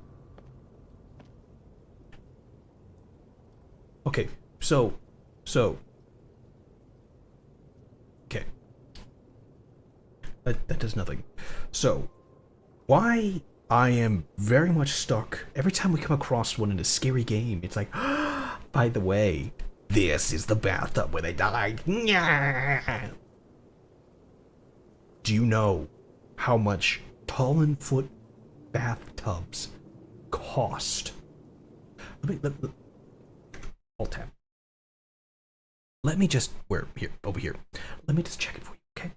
Okay, so. Okay. That does nothing. So, why I am very much stuck every time we come across one in a scary game. It's like, by the way, this is the bathtub where they died. Do you know how much Tollenfoot bathtubs cost? Let Alt tab. Let me just over here. Let me just check it for you, okay?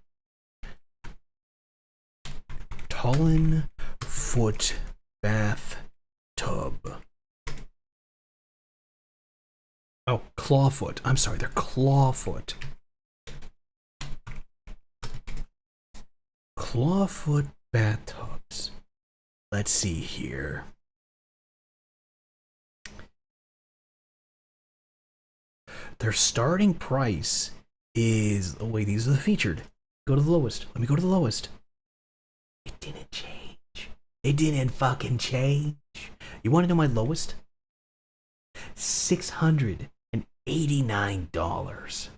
Tollenfoot bathtub. Oh, clawfoot. I'm sorry, they're clawfoot. Clawfoot bathtubs. Let's see here. Their starting price is... Oh, wait, these are the featured. Go to the lowest. Let me go to the lowest. It didn't change. It didn't fucking change. You want to know my lowest? $689.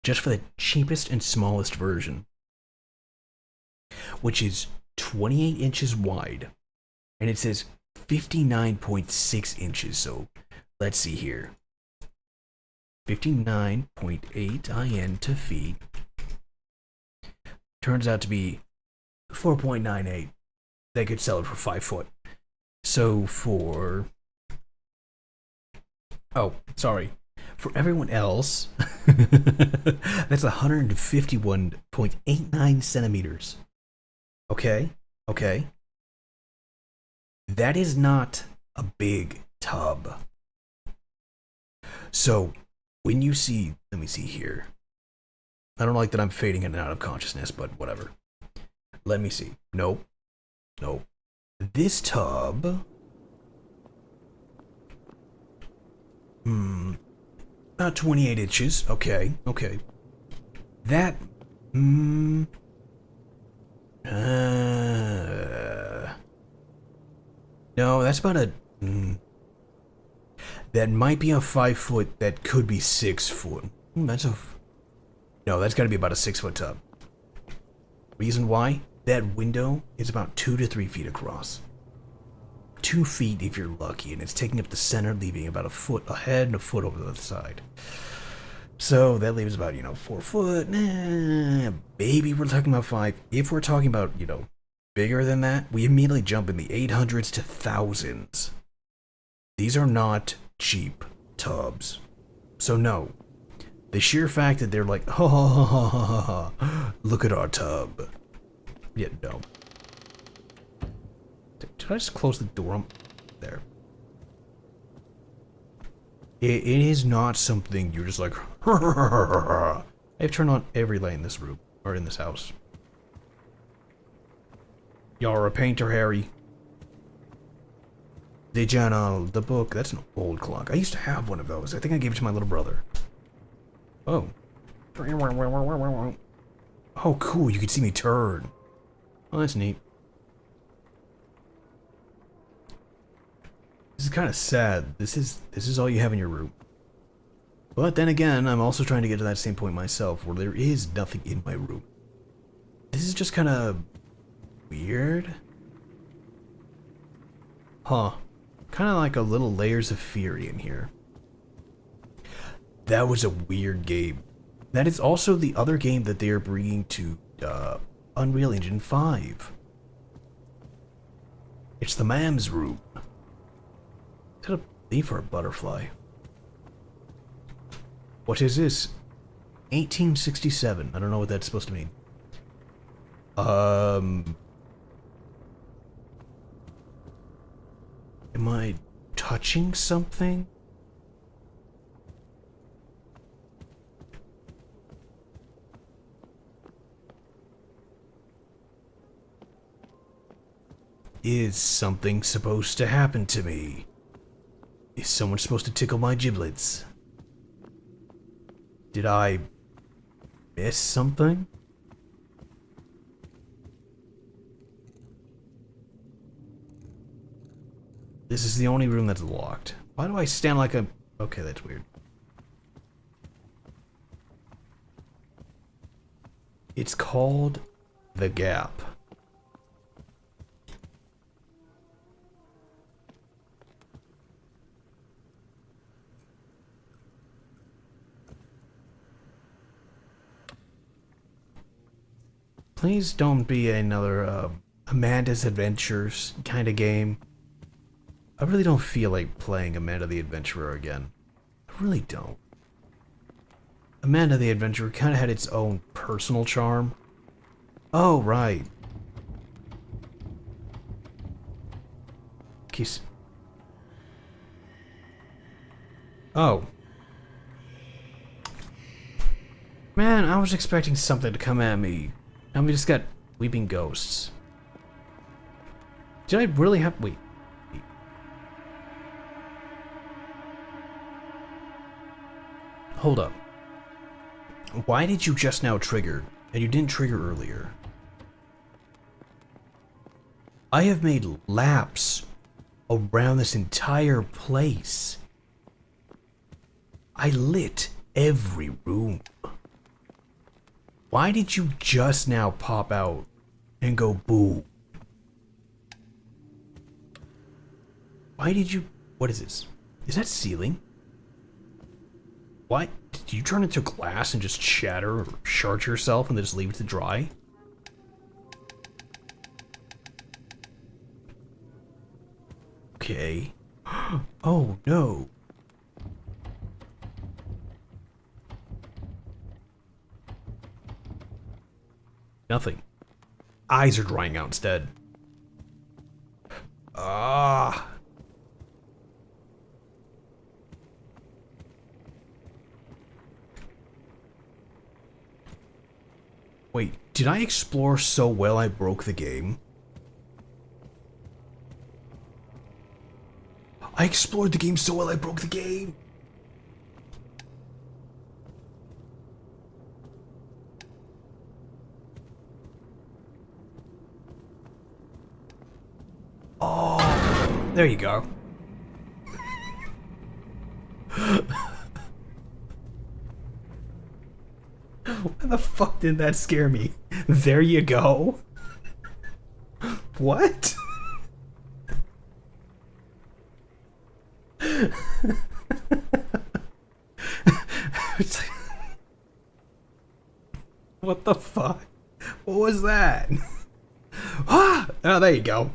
Just for the cheapest and smallest version. Which is 28 inches wide. And it says 59.6 inches. So let's see here. 59.8 IN to feet. Turns out to be 4.98. They could sell it for 5 foot. So for... Oh, sorry. For everyone else, that's 151.89 centimeters. Okay? Okay. That is not a big tub. So, when you see... Let me see here. I don't like that I'm fading in and out of consciousness, but whatever. Let me see. Nope. Nope. This tub... About 28 inches. Okay, okay. That... No, that's about a... That might be a 5 foot, that could be 6 foot. That's a... No, that's gotta be about a 6 foot tub. Reason why? That window is about 2 to 3 feet across. 2 feet if you're lucky, and it's taking up the center, leaving about a foot ahead and a foot over the other side. So that leaves about, 4 foot. Maybe we're talking about 5. If we're talking about, bigger than that, we immediately jump in the 800s to thousands. These are not cheap tubs. So no. The sheer fact that they're like, look at our tub. Yeah, no. Did I just close the door? There. It is not something you're just like, I've turned on every light in this room, or in this house. You're a painter, Harry. The journal, the book, that's an old clock. I used to have one of those. I think I gave it to my little brother. Oh. Oh, cool, you can see me turn. Oh, that's neat. This is kind of sad. This is all you have in your room. But then again, I'm also trying to get to that same point myself, where there is nothing in my room. This is just kind of weird. Huh. Kind of like a little layers of fury in here. That was a weird game. That is also the other game that they are bringing to Unreal Engine 5. It's the Mam's Room. Is that a leaf or a butterfly? What is this? 1867. I don't know what that's supposed to mean. Am I touching something? Is something supposed to happen to me? Is someone supposed to tickle my giblets? Did I miss something? This is the only room that's locked. Why do I stand like a... Okay, that's weird. It's called The Gap. Please don't be another Amanda's Adventures kind of game. I really don't feel like playing Amanda the Adventurer again. I really don't. Amanda the Adventurer kind of had its own personal charm. Oh, right. Kiss. Oh. Man, I was expecting something to come at me. And we just got weeping ghosts. Did I really have... Wait. Hold up. Why did you just now trigger, and you didn't trigger earlier? I have made laps around this entire place. I lit every room. Why did you just now pop out and go boo? Why did you... What is this? Is that ceiling? What? Did you turn into glass and just shatter or shard yourself and then just leave it to dry? Okay. Oh no. Nothing. Eyes are drying out instead. Ah. Wait, did I explore so well I broke the game? I explored the game so well I broke the game! Oh, there you go. Why the fuck did that scare me? There you go. What? It's like, what the fuck? What was that? Ah! Oh, there you go.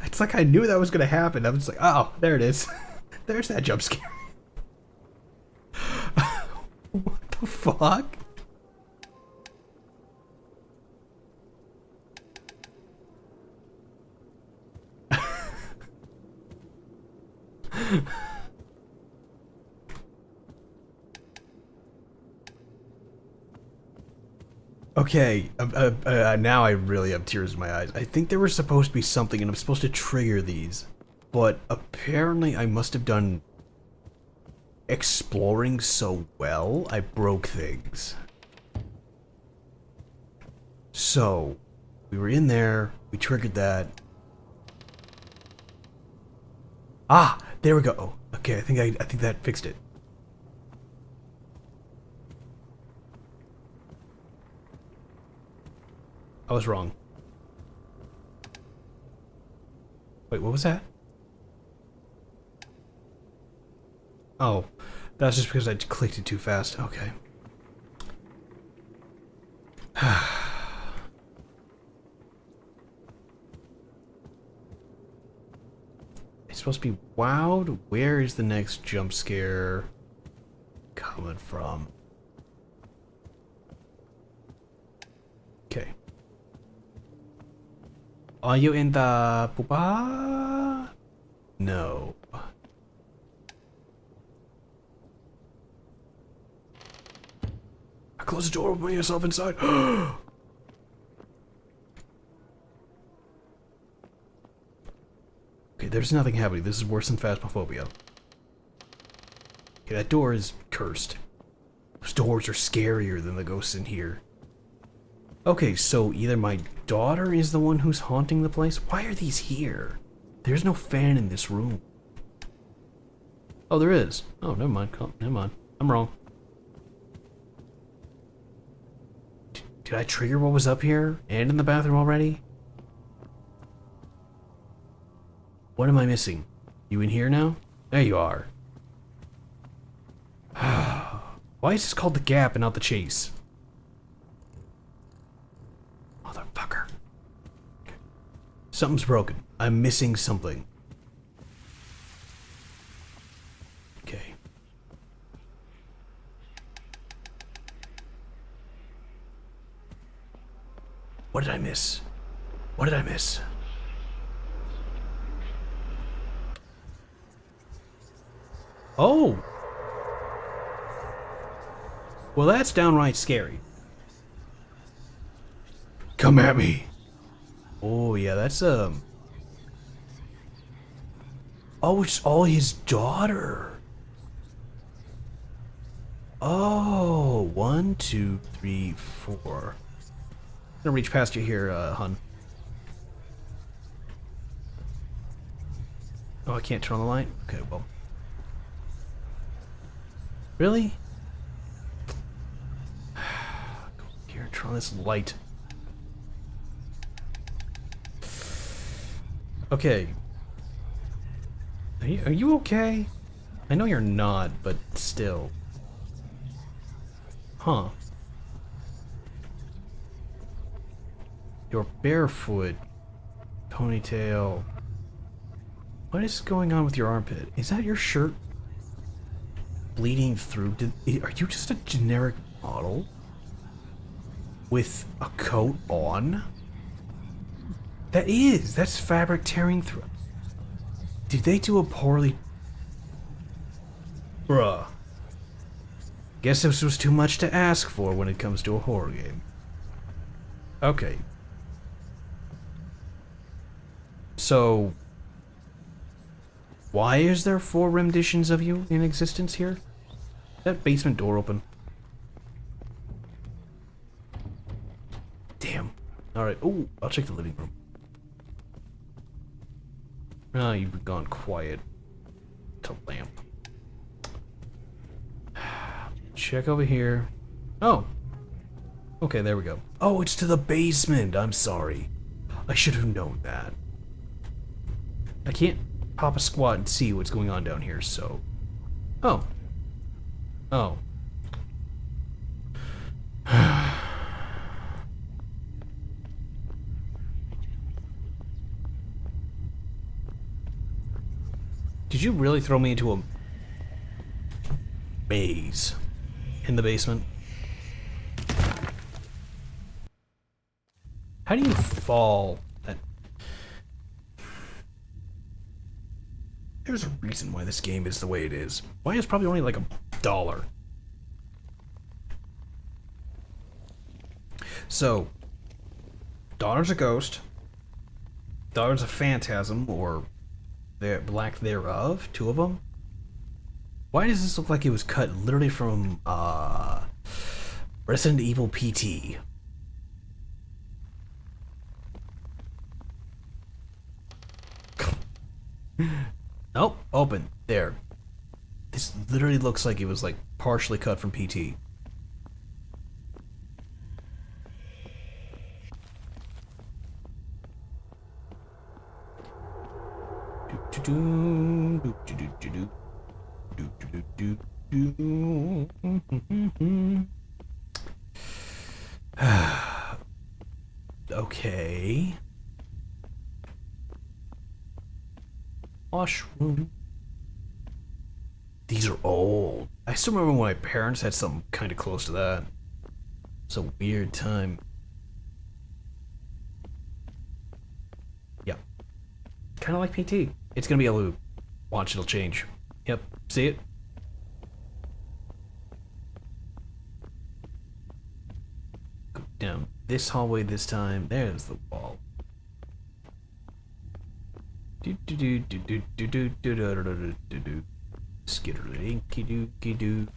It's like I knew that was gonna happen. I was like, oh, there it is. There's that jump scare. What the fuck? Okay, now I really have tears in my eyes. I think there was supposed to be something and I'm supposed to trigger these. But apparently I must have done exploring so well, I broke things. So, we were in there, we triggered that. Ah, there we go. Oh, okay, I think that fixed it. I was wrong. Wait, what was that? Oh, that's just because I clicked it too fast. Okay. It's supposed to be wowed. Where is the next jump scare coming from? Okay. Are you in the pupa? No. I closed the door, putting yourself inside. Okay, there's nothing happening. This is worse than Phasmophobia. Okay, that door is cursed. Those doors are scarier than the ghosts in here. Okay, so either my daughter is the one who's haunting the place. Why are these here? There's no fan in this room. Oh, there is. Oh, never mind. Oh, never mind. I'm wrong. Did I trigger what was up here and in the bathroom already? What am I missing? You in here now? There you are. Why is this called the Gap and not the Chase? Motherfucker. Okay. Something's broken. I'm missing something. Okay. What did I miss? What did I miss? Oh! Well, that's downright scary. Come at me. Oh, yeah, that's, Oh, it's all his daughter. Oh, 1, 2, 3, 4. I'm gonna reach past you here, hun. Oh, I can't turn on the light? Okay, well. Really? Go here, turn on this light. Okay. Are you okay? I know you're not, but still. Huh. You're barefoot. Ponytail. What is going on with your armpit? Is that your shirt bleeding through? Are you just a generic model with a coat on? That's fabric tearing through. Did they do a poorly... Bruh. Guess this was too much to ask for when it comes to a horror game. Okay. So... why is there 4 renditions of you in existence here? Is that basement door open? Damn. Alright. Oh, I'll check the living room. Oh, you've gone quiet. To lamp. Check over here. Oh. Okay, there we go. Oh, it's to the basement. I'm sorry. I should have known that. I can't pop a squat and see what's going on down here, so... Oh. Oh. Did you really throw me into a maze in the basement? How do you fall? There's a reason why this game is the way it is. Why is probably only like $1? So, daughter's a ghost. Daughter's a phantasm, or the lack thereof. 2 of them. Why does this look like it was cut literally from Resident Evil PT? Nope, open. There. This literally looks like it was like partially cut from PT. Okay. Washroom. These are old. I still remember when my parents had something kind of close to that. It's a weird time. Yeah. Kind of like PT. It's gonna be a loop. Watch, it'll change. Yep. See it? Go down this hallway this time. There's the wall. Skiddly dookie doo.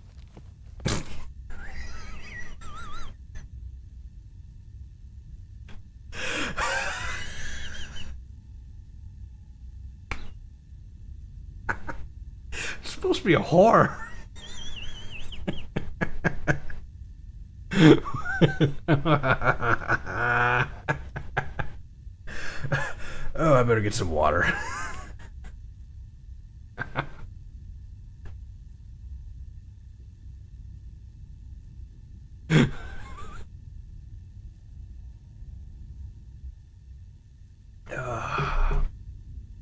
It's supposed to be a horror. Oh, I better get some water.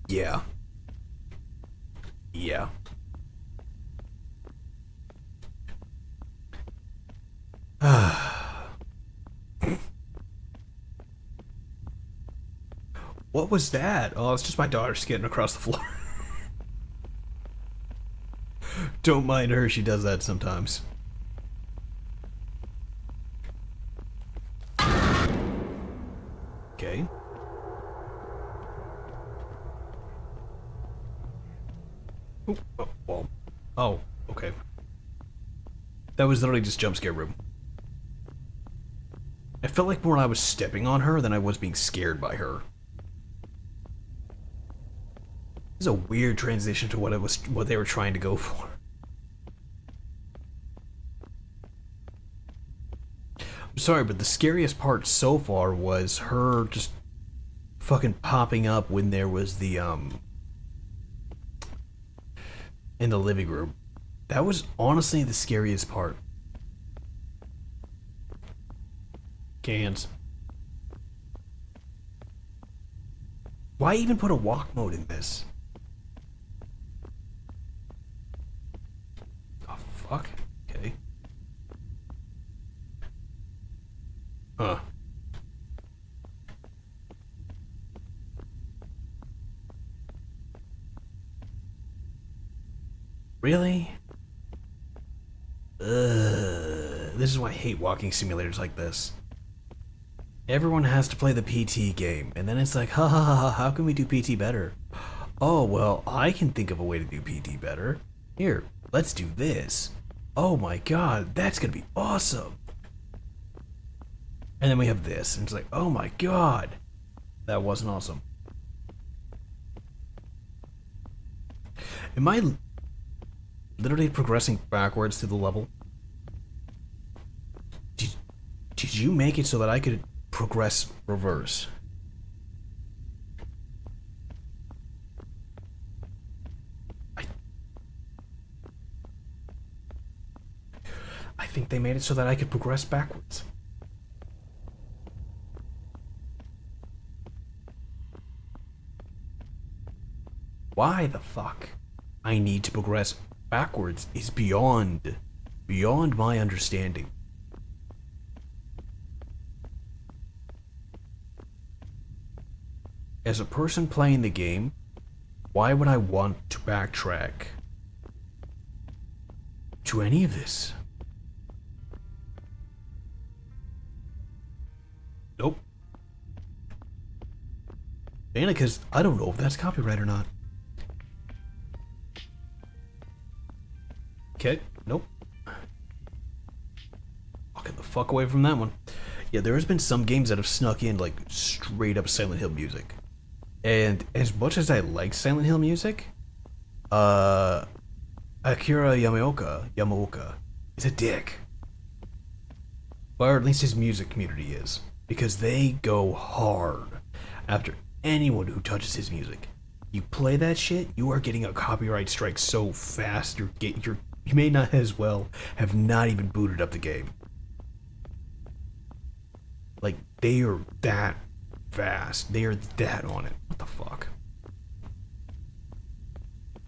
Yeah. Yeah. What was that? Oh, it's just my daughter skidding across the floor. Don't mind her, she does that sometimes. Okay. Ooh, oh, well. Oh, okay. That was literally just jump scare room. I felt like more I was stepping on her than I was being scared by her. This is a weird transition to what they were trying to go for. I'm sorry, but the scariest part so far was her just fucking popping up when there was the in the living room. That was honestly the scariest part. Cans. Why even put a walk mode in this? Oh fuck. Okay. Huh. Really? This is why I hate walking simulators like this. Everyone has to play the PT game, and then it's like, ha ha ha ha, how can we do PT better? Oh, well, I can think of a way to do PT better. Here, let's do this. Oh my god, that's gonna be awesome. And then we have this, and it's like, oh my god, that wasn't awesome. Am I literally progressing backwards through the level? Did you make it so that I could progress reverse? I think they made it so that I could progress backwards. Why the fuck I need to progress backwards is beyond my understanding. As a person playing the game, why would I want to backtrack to any of this? Nope. Mainly because I don't know if that's copyright or not. Okay, nope. I'll get the fuck away from that one. Yeah, there has been some games that have snuck in like straight up Silent Hill music. And as much as I like Silent Hill music, Akira Yamaoka is a dick. Or at least his music community is. Because they go hard after anyone who touches his music. You play that shit, you are getting a copyright strike so fast, you may not as well have not even booted up the game. Like, they are that fast. They are that on it. What the fuck?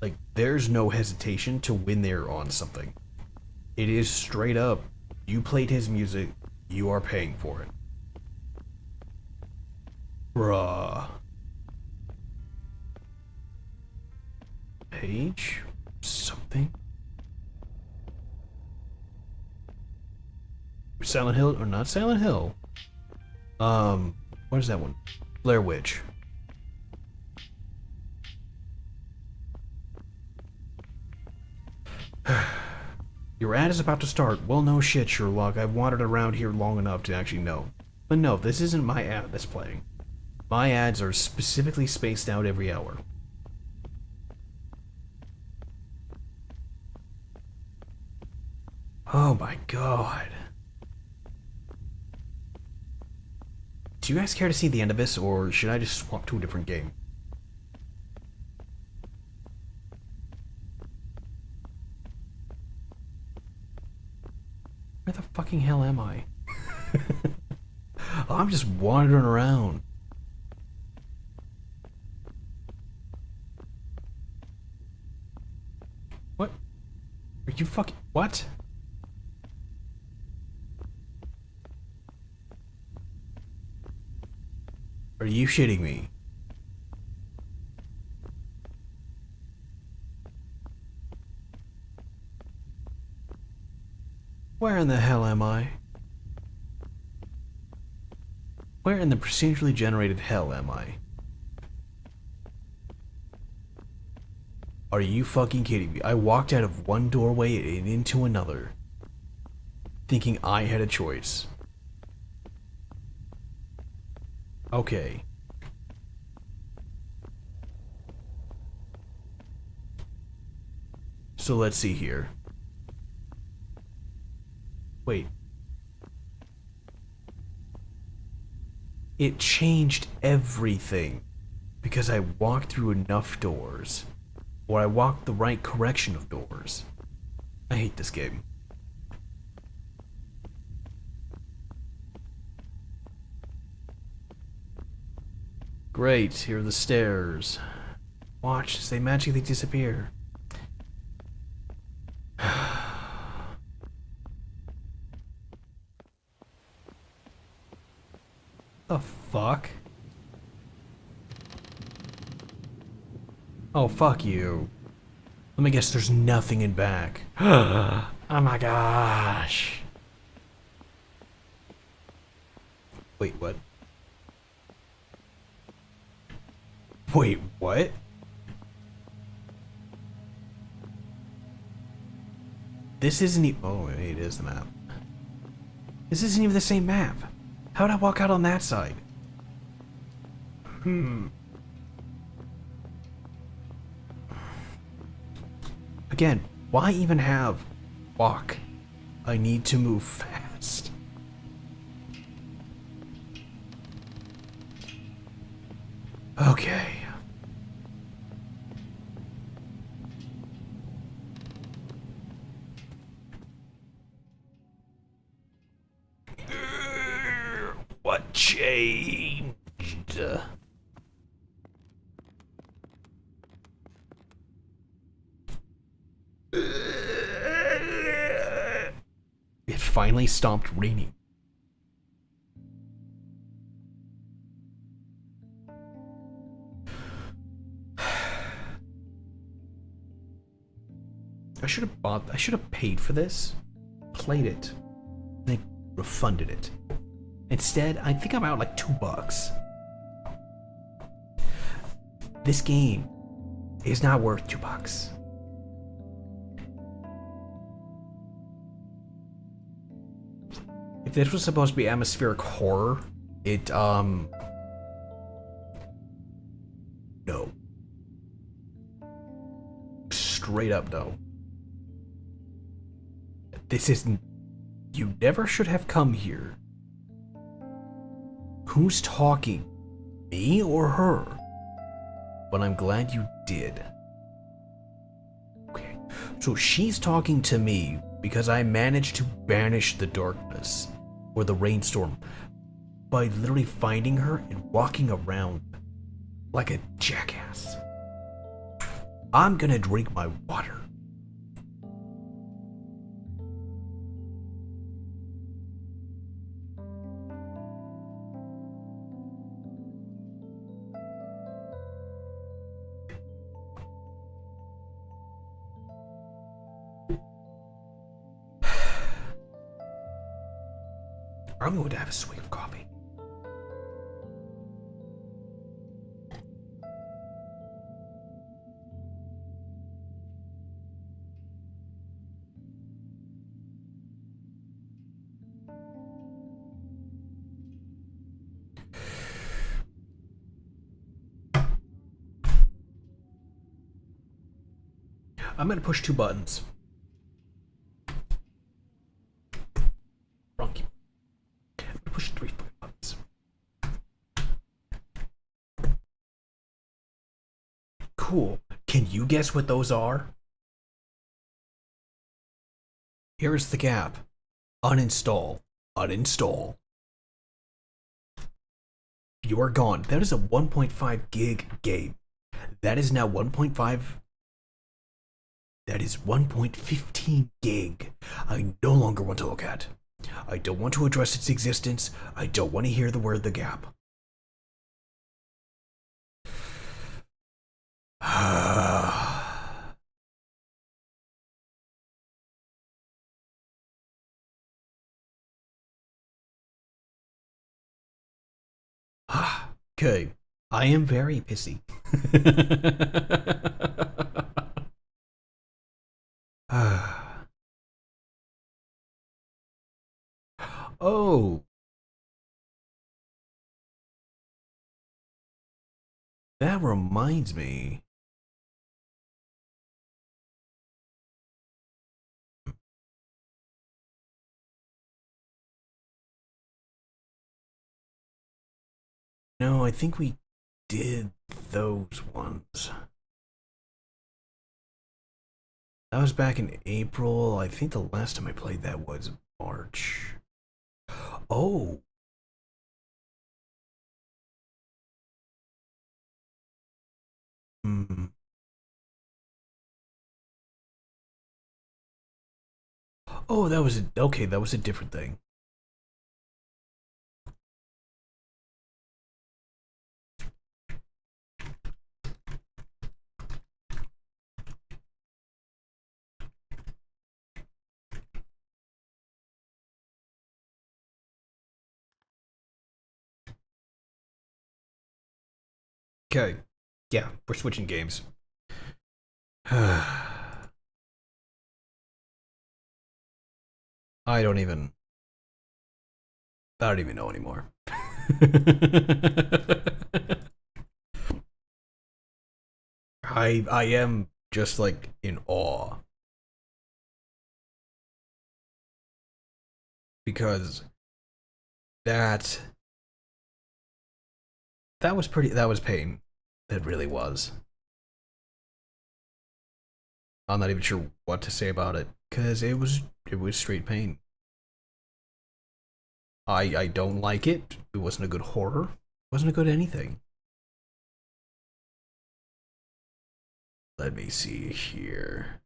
Like, there's no hesitation to when they're on something. It is straight up, you played his music, you are paying for it. Bruh. Page? Something? Silent Hill, or not Silent Hill. What is that one? Blair Witch. Your ad is about to start. Well, no shit, Sherlock. I've wandered around here long enough to actually know. But no, this isn't my ad that's playing. My ads are specifically spaced out every hour. Oh my god. Do you guys care to see the end of this, or should I just swap to a different game? Where the fucking hell am I? I'm just wandering around. What? Are you fucking... What? Are you shitting me? Where in the hell am I? Where in the procedurally generated hell am I? Are you fucking kidding me? I walked out of one doorway and into another, thinking I had a choice. Okay. So let's see here. Wait. It changed everything because I walked through enough doors. Or I walked the right correction of doors. I hate this game. Great, here are the stairs. Watch as they magically disappear. The fuck? Oh, fuck you. Let me guess, there's nothing in back. Oh my gosh. Wait, what? Wait, what? This isn't even... Oh, it is the map. This isn't even the same map. How would I walk out on that side? Again, why even have walk? I need to move fast. Okay. What changed? It finally stopped raining. I should have paid for this, played it, and they refunded it. Instead, I think I'm out like $2. This game is not worth $2. If this was supposed to be atmospheric horror, no. Straight up no. This isn't... You never should have come here. Who's talking? Me or her? But I'm glad you did. Okay, so she's talking to me because I managed to banish the darkness, or the rainstorm, by literally finding her and walking around like a jackass. I'm gonna drink my water. I'm going to have a swig of coffee. I'm going to push 2 buttons. Wrong key. I'm going to push 3 buttons. Cool. Can you guess what those are? Here's the gap. Uninstall. Uninstall. You are gone. That is a 1.5 gig game. That is now 1.5... That is 1.15 gig. I no longer want to look at. I don't want to address its existence. I don't want to hear the word the gap. Okay. I am very pissy. Oh. That reminds me. No, I think we did those ones. That was back in April. I think the last time I played that was March. Oh. Hmm. Oh, that was okay. That was a different thing. Okay. Yeah, we're switching games. I don't even. I don't even know anymore. I am just like in awe because that that was pain. That really was. I'm not even sure what to say about it because it was straight pain. I don't like it. It wasn't a good horror. It wasn't a good anything. Let me see here.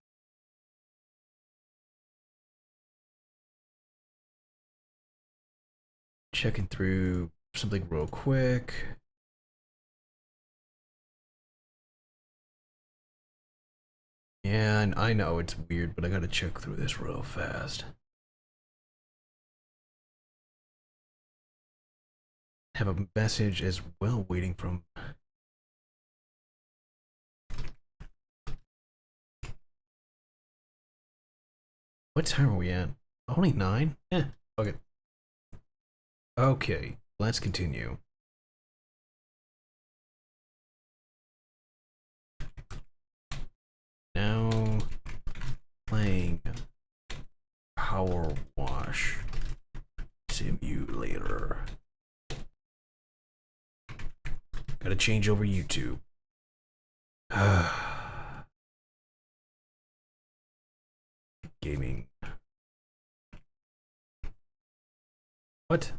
Checking through something real quick. Yeah, and I know it's weird, but I gotta check through this real fast. Have a message as well waiting from. What time are we at? Only 9? Eh, okay. Okay, let's continue. Now, playing Power Wash Simulator. Gotta change over YouTube. Gaming. What?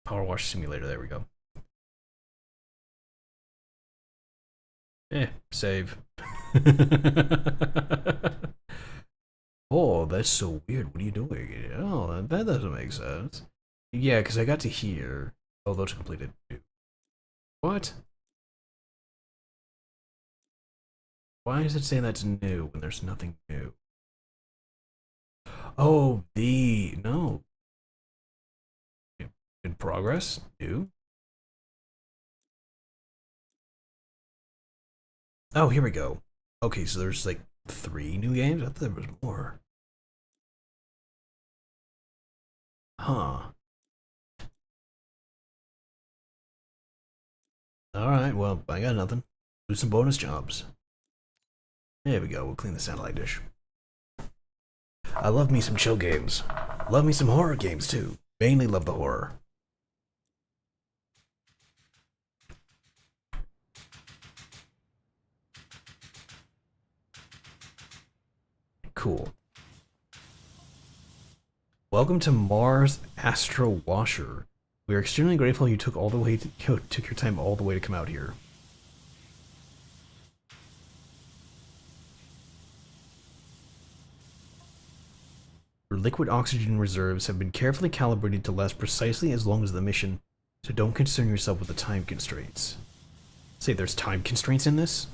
Power Wash Simulator, there we go. Save. Oh, that's so weird. What are you doing? Oh, that doesn't make sense. Yeah, because I got to here. Oh, those are completed. What? Why is it saying that's new when there's nothing new? Oh, the no. In progress? New? Oh, here we go. Okay, so there's like 3 new games? I thought there was more. Huh. Alright, well, I got nothing. Do some bonus jobs. There we go, we'll clean the satellite dish. I love me some chill games. Love me some horror games too. Mainly love the horror. Cool. Welcome to Mars Astro Washer. We are extremely grateful you took took your time all the way to come out here. Your liquid oxygen reserves have been carefully calibrated to last precisely as long as the mission, so don't concern yourself with the time constraints. Say there's time constraints in this?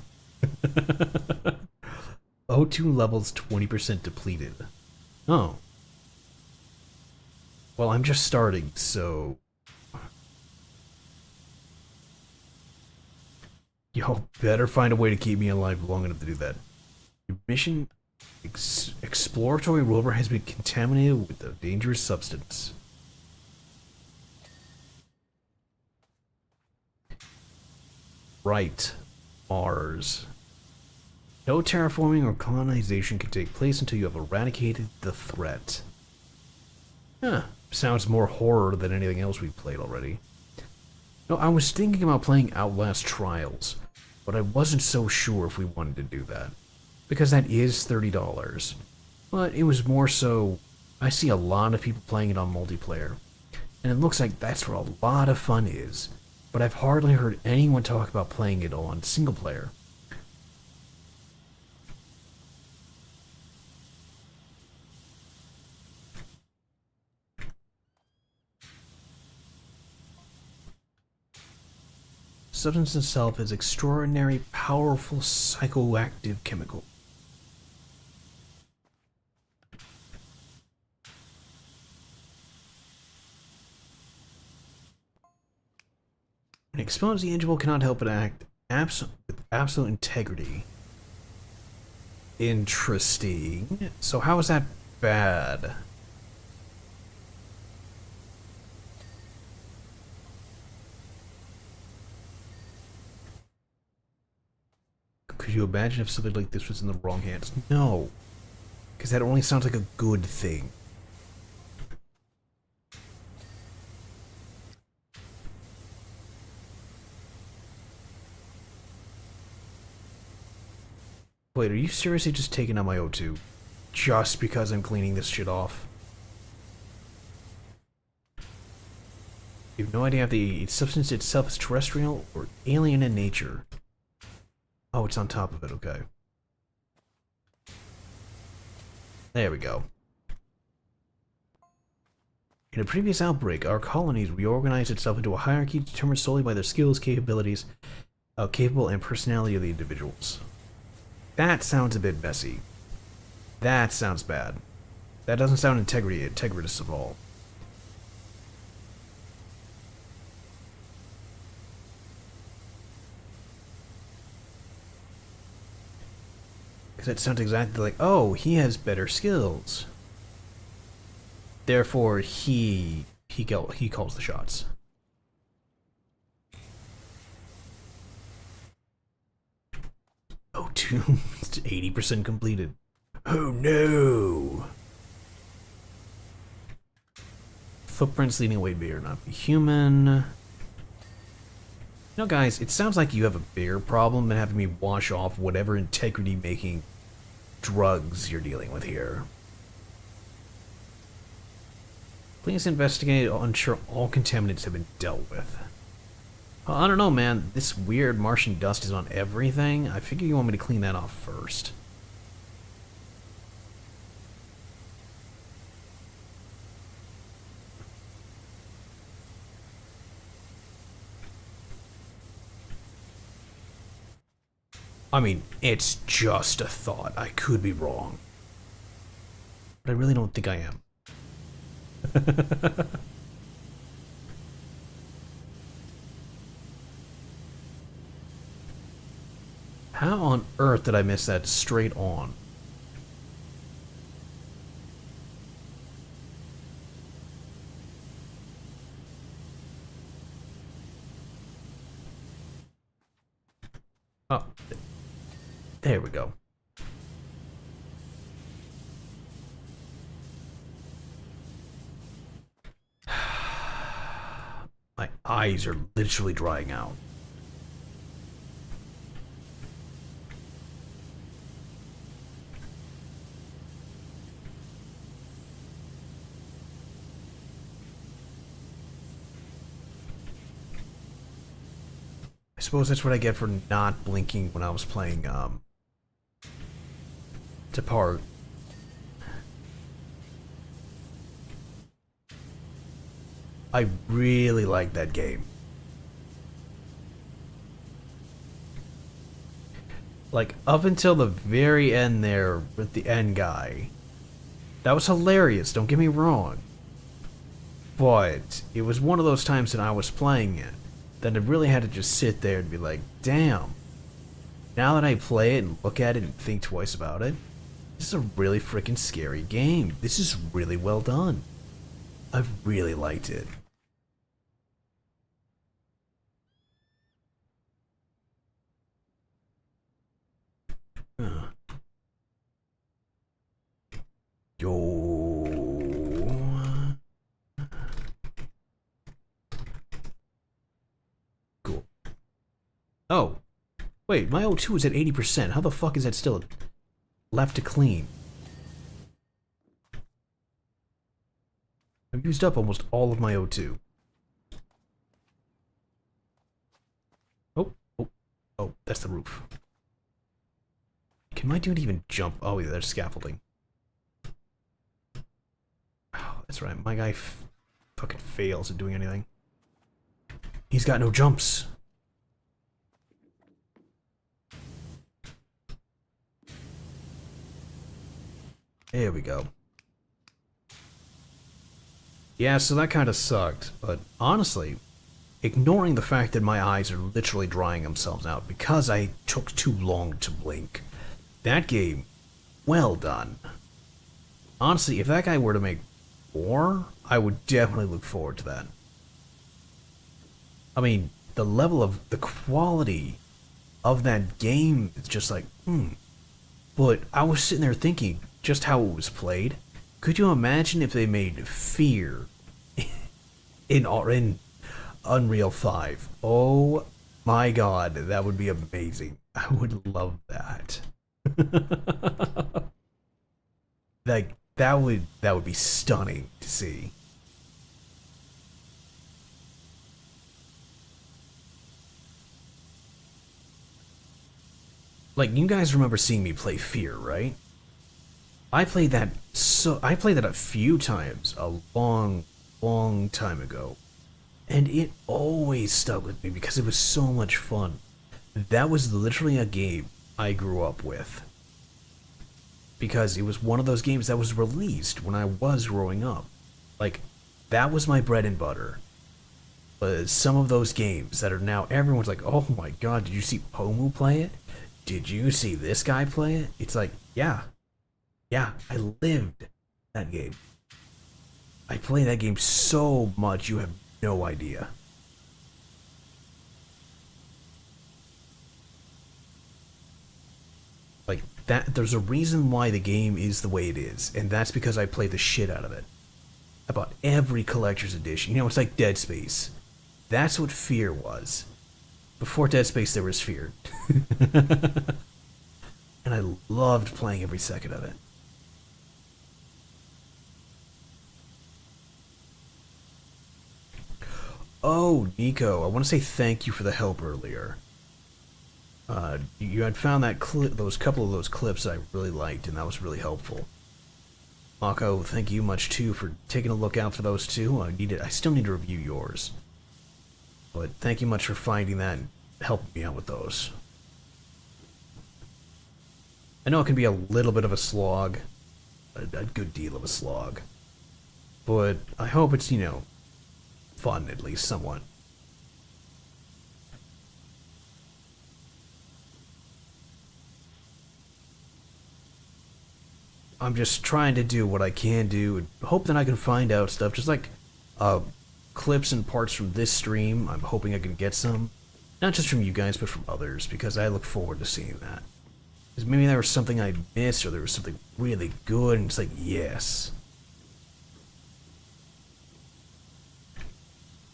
O2 levels 20% depleted. Oh. Well, I'm just starting, so... Y'all better find a way to keep me alive long enough to do that. Your mission exploratory rover has been contaminated with a dangerous substance. Right. Mars. No terraforming or colonization can take place until you have eradicated the threat. Huh. Sounds more horror than anything else we've played already. No, I was thinking about playing Outlast Trials, but I wasn't so sure if we wanted to do that. Because that is $30. But it was more so, I see a lot of people playing it on multiplayer, and it looks like that's where a lot of fun is. But I've hardly heard anyone talk about playing it on single player. Substance itself is extraordinary, powerful, psychoactive chemical. When exposed, the individual cannot help but act with absolute integrity. Interesting. So how is that bad? Could you imagine if something like this was in the wrong hands? No. Because that only sounds like a good thing. Wait, are you seriously just taking out my O2? Just because I'm cleaning this shit off? You have no idea if the substance itself is terrestrial or alien in nature. Oh, it's on top of it, okay. There we go. In a previous outbreak, our colonies reorganized itself into a hierarchy determined solely by their skills, capabilities, capable, and personality of the individuals. That sounds a bit messy. That sounds bad. That doesn't sound integritous at all. Because it sounds exactly like, oh, he has better skills. Therefore, he calls the shots. Oh, two, it's 80% completed. Oh no! Footprints leading away may or not be human. No, guys, it sounds like you have a bigger problem than having me wash off whatever integrity-making drugs you're dealing with here. Please investigate to ensure all contaminants have been dealt with. Well, I don't know, man. This weird Martian dust is on everything. I figure you want me to clean that off first. I mean, it's just a thought. I could be wrong. But I really don't think I am. How on earth did I miss that straight on? Oh, there we go. My eyes are literally drying out. I suppose that's what I get for not blinking when I was playing Deppart. I really like that game. Like, up until the very end there with the end guy. That was hilarious, don't get me wrong. But it was one of those times that I was playing it that I really had to just sit there and be like, damn. Now that I play it and look at it and think twice about it, this is a really freaking scary game. This is really well done. I really liked it. Yo. Oh, wait, my O2 is at 80%. How the fuck is that still left to clean? I've used up almost all of my O2. Oh, oh, oh, that's the roof. Can my dude even jump? Oh, yeah, there's scaffolding. Oh, that's right, my guy fucking fails at doing anything. He's got no jumps. There we go. Yeah, so that kind of sucked, but honestly, ignoring the fact that my eyes are literally drying themselves out because I took too long to blink, that game, well done. Honestly, if that guy were to make more, I would definitely look forward to that. I mean, the level of the quality of that game is just like, But I was sitting there thinking just how it was played. Could you imagine if they made Fear in Unreal 5? Oh my god, that would be amazing. I would love that. Like that would be stunning to see. Like you guys remember seeing me play Fear, right? I played that a few times a long time ago. And it always stuck with me because it was so much fun. That was literally a game I grew up with. Because it was one of those games that was released when I was growing up. Like, that was my bread and butter. But some of those games that are now, everyone's like, oh my god, did you see Pomu play it? Did you see this guy play it? It's like, yeah. Yeah, I lived that game. I played that game so much, you have no idea. Like, that, there's a reason why the game is the way it is, and that's because I played the shit out of it. I bought every collector's edition. You know, it's like Dead Space. That's what Fear was. Before Dead Space, there was Fear. And I loved playing every second of it. Oh, Nico, I want to say thank you for the help earlier. You had found that those couple of those clips I really liked, and that was really helpful. Mako, thank you much too for taking a look out for those too. I still need to review yours, but thank you much for finding that and helping me out with those. I know it can be a little bit of a slog, a good deal of a slog, but I hope it's, you know, fun at least somewhat. I'm just trying to do what I can do and hope that I can find out stuff, just like clips and parts from this stream. I'm hoping I can get some, not just from you guys, but from others, because I look forward to seeing that. Because maybe there was something I missed, or there was something really good, and it's like, yes.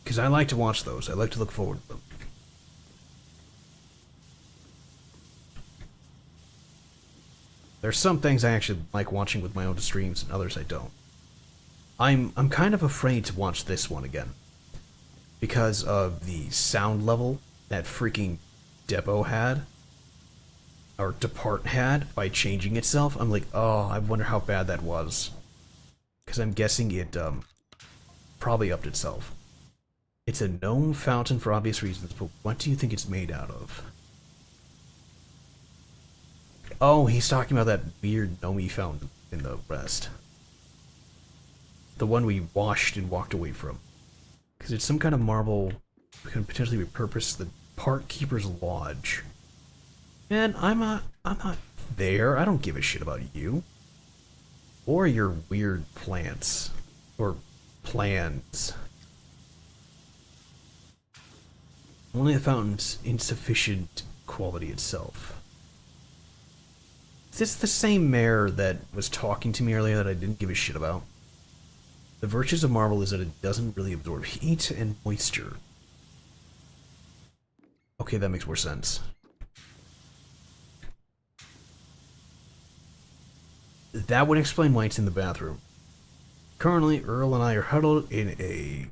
Because I like to watch those. I like to look forward to them. There's some things I actually like watching with my own streams, and others I don't. I'm kind of afraid to watch this one again. Because of the sound level that freaking Deppart had. Or Deppart had, by changing itself. I'm like, oh, I wonder how bad that was. Because I'm guessing it probably upped itself. It's a gnome fountain for obvious reasons, but what do you think it's made out of? Oh, he's talking about that weird gnome fountain in the rest. The one we washed and walked away from. Because it's some kind of marble that can potentially repurpose the Park Keeper's Lodge. Man, I'm not there. I don't give a shit about you. Or your weird plants. Or plans. Only the fountain's insufficient quality itself. Is this the same mayor that was talking to me earlier that I didn't give a shit about? The virtues of marble is that it doesn't really absorb heat and moisture. Okay, that makes more sense. That would explain why it's in the bathroom. Currently, Earl and I are huddled in a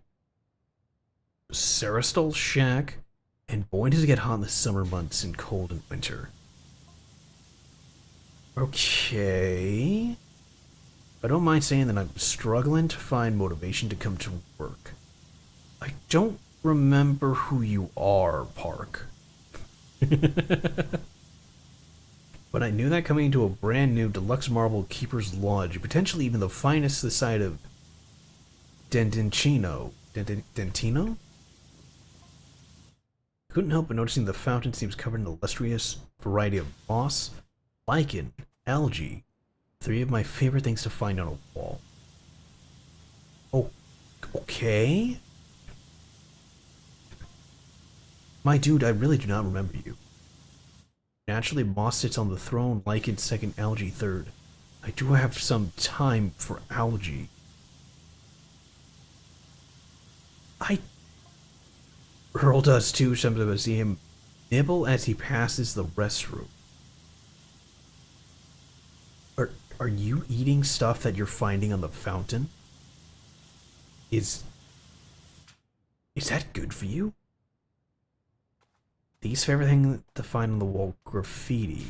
Serostal shack, and boy does it get hot in the summer months and cold in winter. Okay. I don't mind saying that I'm struggling to find motivation to come to work. I don't remember who you are, Park. But I knew that coming into a brand new deluxe marble keeper's lodge, potentially even the finest this side of Dentino. Dentino? Couldn't help but noticing the fountain seems covered in a lustrous variety of moss, lichen, algae. Three of my favorite things to find on a wall. Oh, okay. My dude, I really do not remember you. Naturally, moss sits on the throne, lichen second, algae third. I do have some time for algae. Earl does too. Sometimes I see him nibble as he passes the restroom. Are you eating stuff that you're finding on the fountain? Is that good for you? Least favorite thing to find on the wall, graffiti.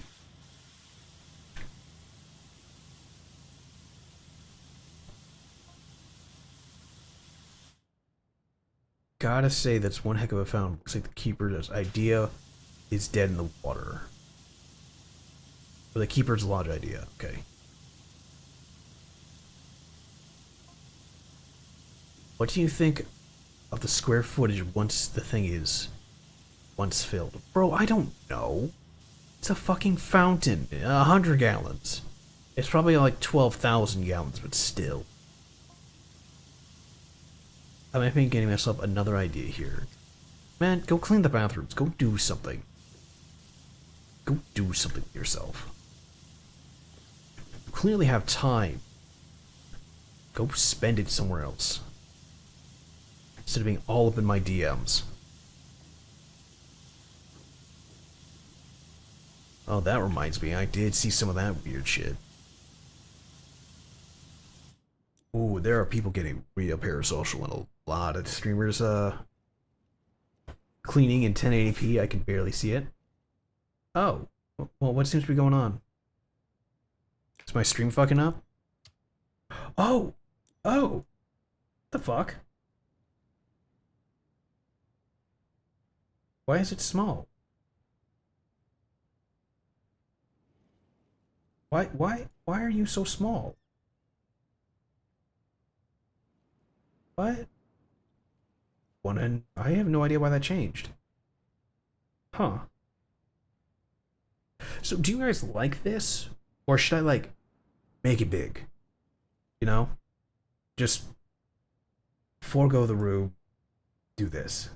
Gotta say, that's one heck of a fountain. Looks like the keeper's idea is dead in the water. Or the keeper's lodge idea, okay. What do you think of the square footage once the thing is once filled? Bro, I don't know. It's a fucking fountain. 100 gallons. It's probably like 12,000 gallons, but still. I might be getting myself another idea here. Man, go clean the bathrooms. Go do something. Go do something with yourself. You clearly have time. Go spend it somewhere else. Instead of being all up in my DMs. Oh, that reminds me. I did see some of that weird shit. Ooh, there are people getting real parasocial and a lot of streamers cleaning in 1080p. I can barely see it. Oh, well, what seems to be going on? Is my stream fucking up? Oh, the fuck? Why is it small? Why are you so small? What? I have no idea why that changed. Huh. So do you guys like this? Or should I, like, make it big? You know? Just forego the room, do this.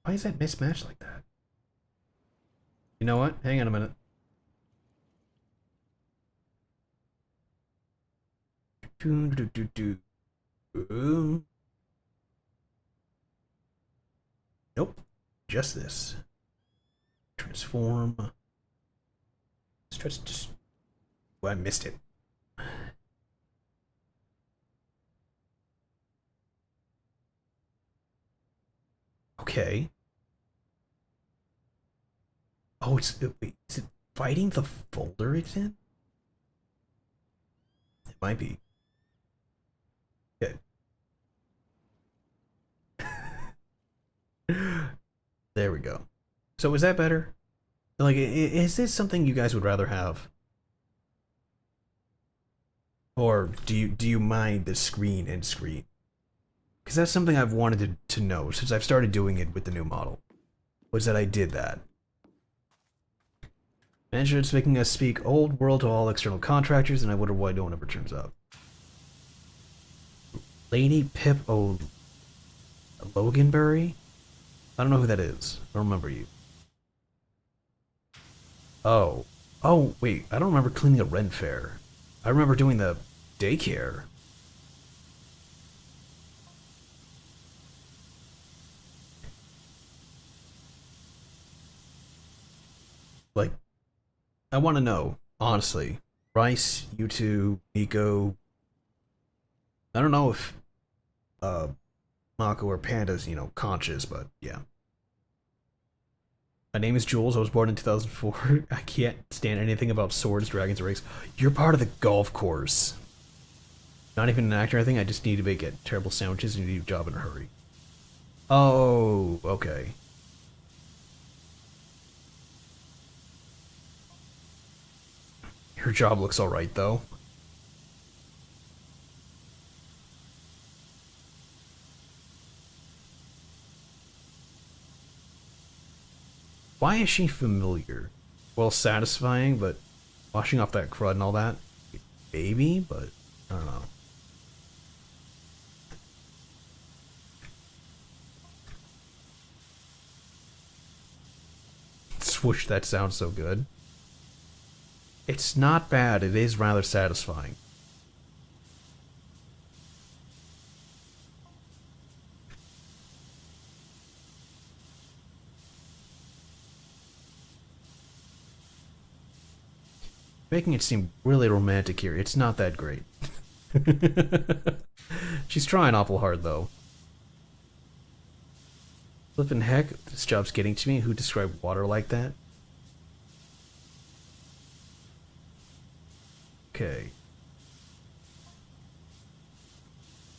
Why is that mismatched like that? You know what? Hang on a minute. Nope. Just this. Transform. Let's try to just... Well, I missed it. Okay. Oh, wait, is it fighting the folder it's in? It might be. Okay. There we go. So is that better? Like, is this something you guys would rather have? Or do you mind the screen and screen? Because that's something I've wanted to know since I've started doing it with the new model. Was that I did that. Management's making us speak old world to all external contractors, and I wonder why no one ever turns up. Lady Pip Loganberry? I don't know who that is. I don't remember you. Oh. Oh, wait. I don't remember cleaning a Ren Fair. I remember doing the daycare. Like, I want to know, honestly. Rice, you two, Nico. I don't know if uh, Mako or Panda's, conscious, but yeah. My name is Jules. I was born in 2004. I can't stand anything about swords, dragons, or rakes. You're part of the golf course. Not even an actor or anything. I just need to make it terrible sandwiches and you need a job in a hurry. Oh, okay. Her job looks alright, though. Why is she familiar? Well, satisfying, but washing off that crud and all that? Maybe, but I don't know. Swoosh, that sounds so good. It's not bad, it is rather satisfying. Making it seem really romantic here, it's not that great. She's trying awful hard, though. Flippin' heck, this job's getting to me. Who described water like that? Okay.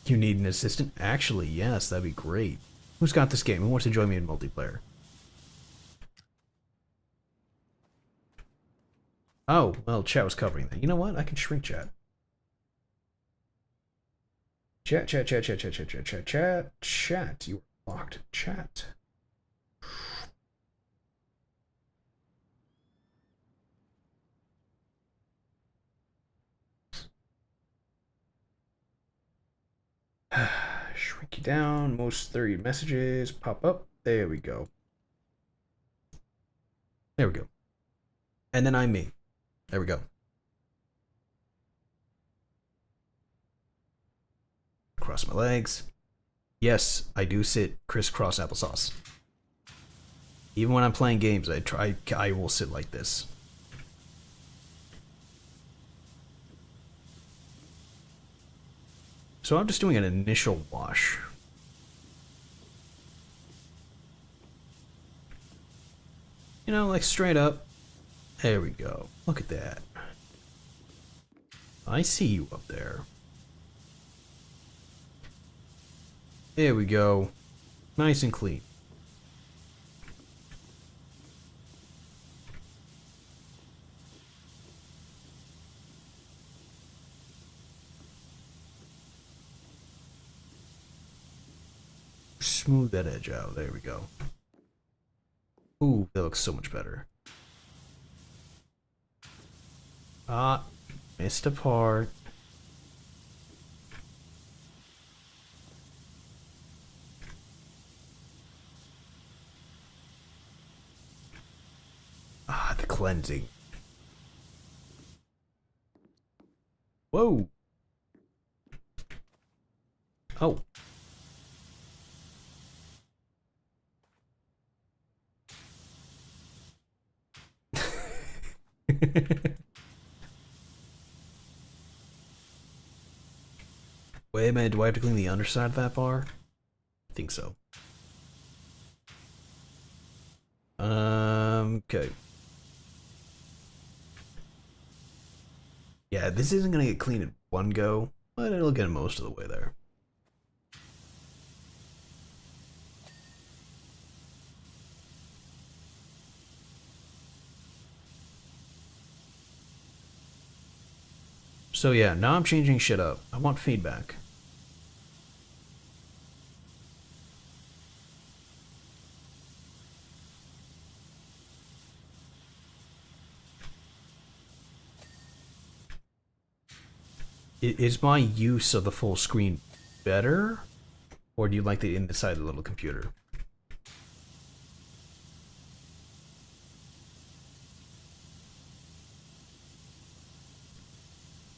You need an assistant? Actually, yes, that'd be great. Who's got this game? Who wants to join me in multiplayer? Oh, well, chat was covering that. You know what? I can shrink chat. Chat. You are locked. Chat. Shrink you down. Most 30 messages pop up. There we go. There we go. And then I'm me. There we go. Cross my legs. Yes, I do sit crisscross applesauce. Even when I'm playing games, I will sit like this. So I'm just doing an initial wash. You know, like straight up. There we go. Look at that. I see you up there. There we go. Nice and clean. Smooth that edge out. There we go. Ooh, that looks so much better. Ah, missed a part. Ah, the cleansing. Whoa. Oh. Wait a minute, do I have to clean the underside of that bar? I think so. Okay. Yeah, this isn't gonna get clean in one go, but it'll get most of the way there. So yeah, now I'm changing shit up. I want feedback. Is my use of the full screen better? Or do you like the inside of the little computer?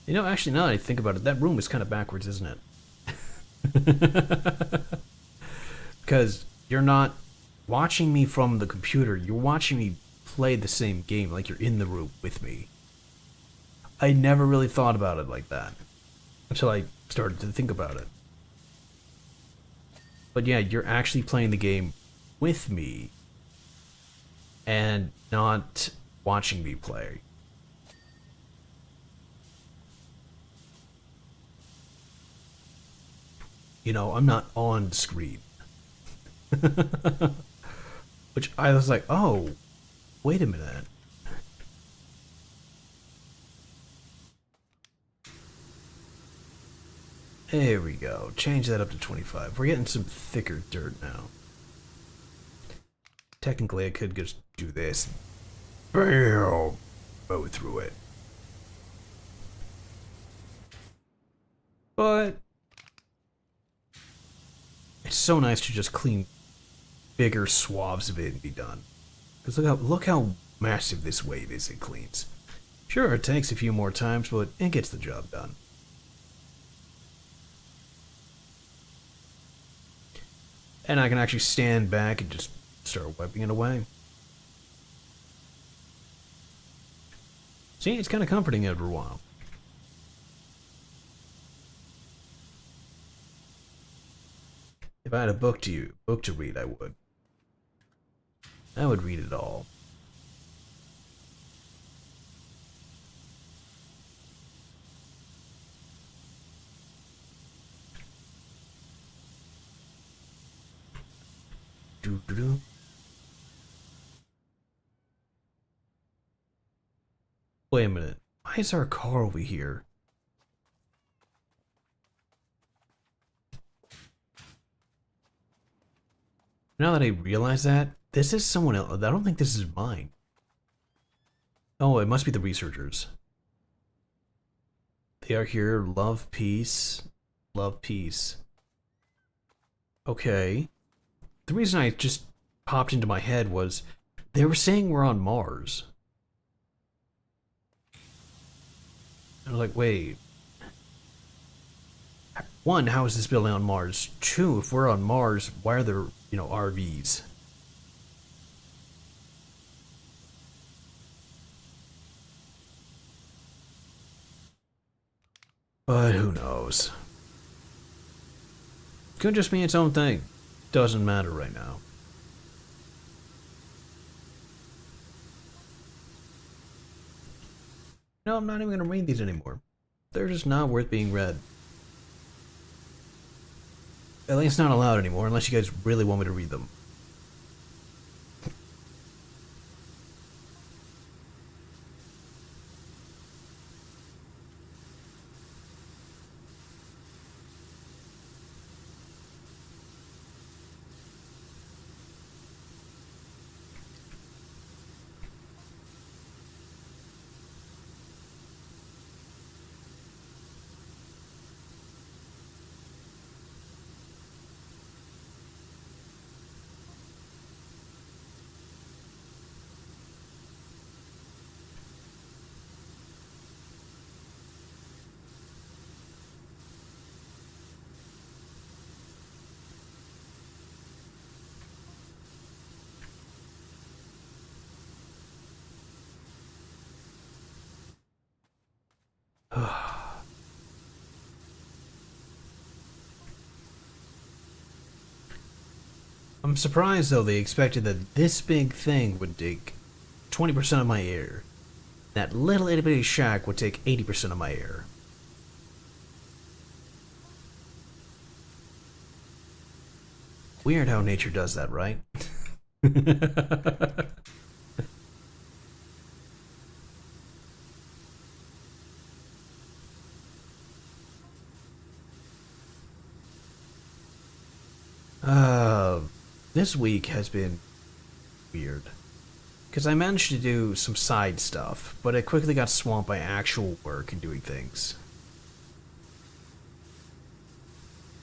You know, actually, now that I think about it, that room is kind of backwards, isn't it? Because you're not watching me from the computer, you're watching me play the same game, like you're in the room with me. I never really thought about it like that until I started to think about it. But yeah, you're actually playing the game with me and not watching me play. You know, I'm not on screen. Which I was like, oh, wait a minute. There we go. Change that up to 25. We're getting some thicker dirt now. Technically, I could just do this. Bam! Mow through it. But it's so nice to just clean bigger swaths of it and be done. Because look how massive this wave is it cleans. Sure, it takes a few more times, but it gets the job done. And I can actually stand back and just start wiping it away. See, it's kind of comforting after a while. If I had a book to read, I would. I would read it all. Doo-doo-doo. Wait a minute. Why is our car over here? Now that I realize that, this is someone else. I don't think this is mine. Oh, it must be the researchers. They are here. Love, peace. Love, peace. Okay. The reason I just popped into my head was they were saying we're on Mars. I was like, wait. One, how is this building on Mars? Two, if we're on Mars, why are there, RVs? But who knows? Could just be its own thing. Doesn't matter right now. No, I'm not even going to read these anymore. They're just not worth being read. At least not allowed anymore, unless you guys really want me to read them. I'm surprised, though, they expected that this big thing would take 20% of my air. That little itty bitty shack would take 80% of my air. Weird how nature does that, right? This week has been weird. Because I managed to do some side stuff, but I quickly got swamped by actual work and doing things.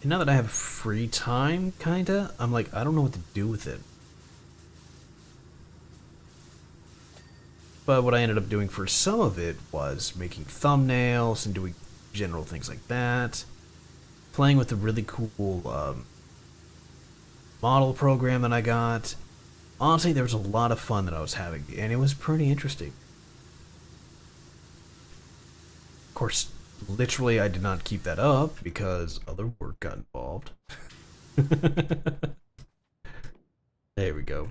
And now that I have free time, kinda, I'm like, I don't know what to do with it. But what I ended up doing for some of it was making thumbnails and doing general things like that. Playing with the really cool model program that I got. honestly, there was a lot of fun that I was having, and it was pretty interesting. Of course, literally, I did not keep that up because other work got involved. There we go.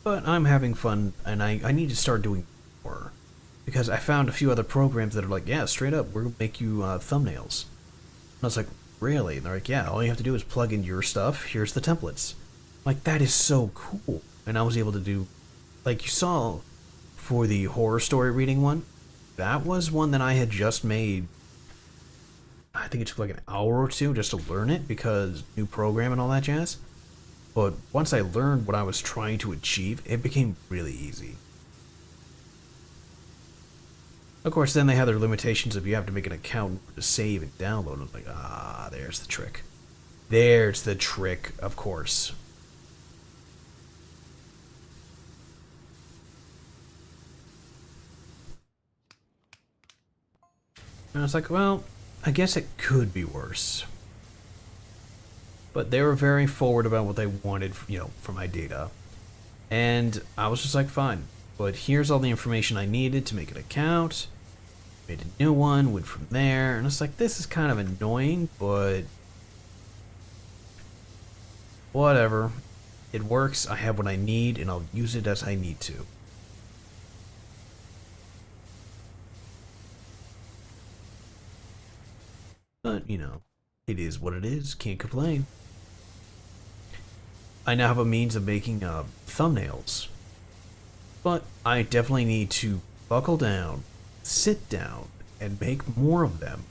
But I'm having fun, and I need to start doing more. Because I found a few other programs that are like, yeah, straight up, we're going to make you thumbnails. And I was like, really? And they're like, yeah, all you have to do is plug in your stuff, here's the templates. Like, that is so cool. And I was able to do, like you saw for the horror story reading one, that was one that I had just made. I think it took like an hour or two just to learn it because new program and all that jazz. But once I learned what I was trying to achieve, it became really easy. Of course, then they have their limitations of you have to make an account to save and download. And I was like, ah, there's the trick. There's the trick, of course. And I was like, well, I guess it could be worse. But they were very forward about what they wanted, for my data. And I was just like, fine. But here's all the information I needed to make an account. Made a new one, went from there. And it's like, this is kind of annoying, but whatever. It works, I have what I need, and I'll use it as I need to. But, it is what it is. Can't complain. I now have a means of making thumbnails. But I definitely need to buckle down, sit down, and make more of them.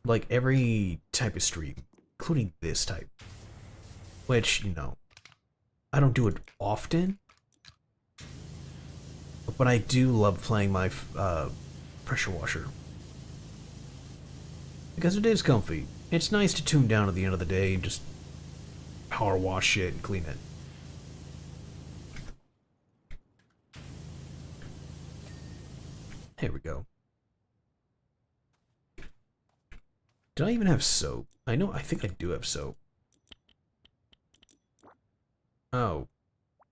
Like every type of stream, including this type. Which, I don't do it often. But I do love playing my pressure washer. Because it is comfy. It's nice to tune down at the end of the day and just power wash shit and clean it. Here we go. Did I even have soap? I think I do have soap. Oh,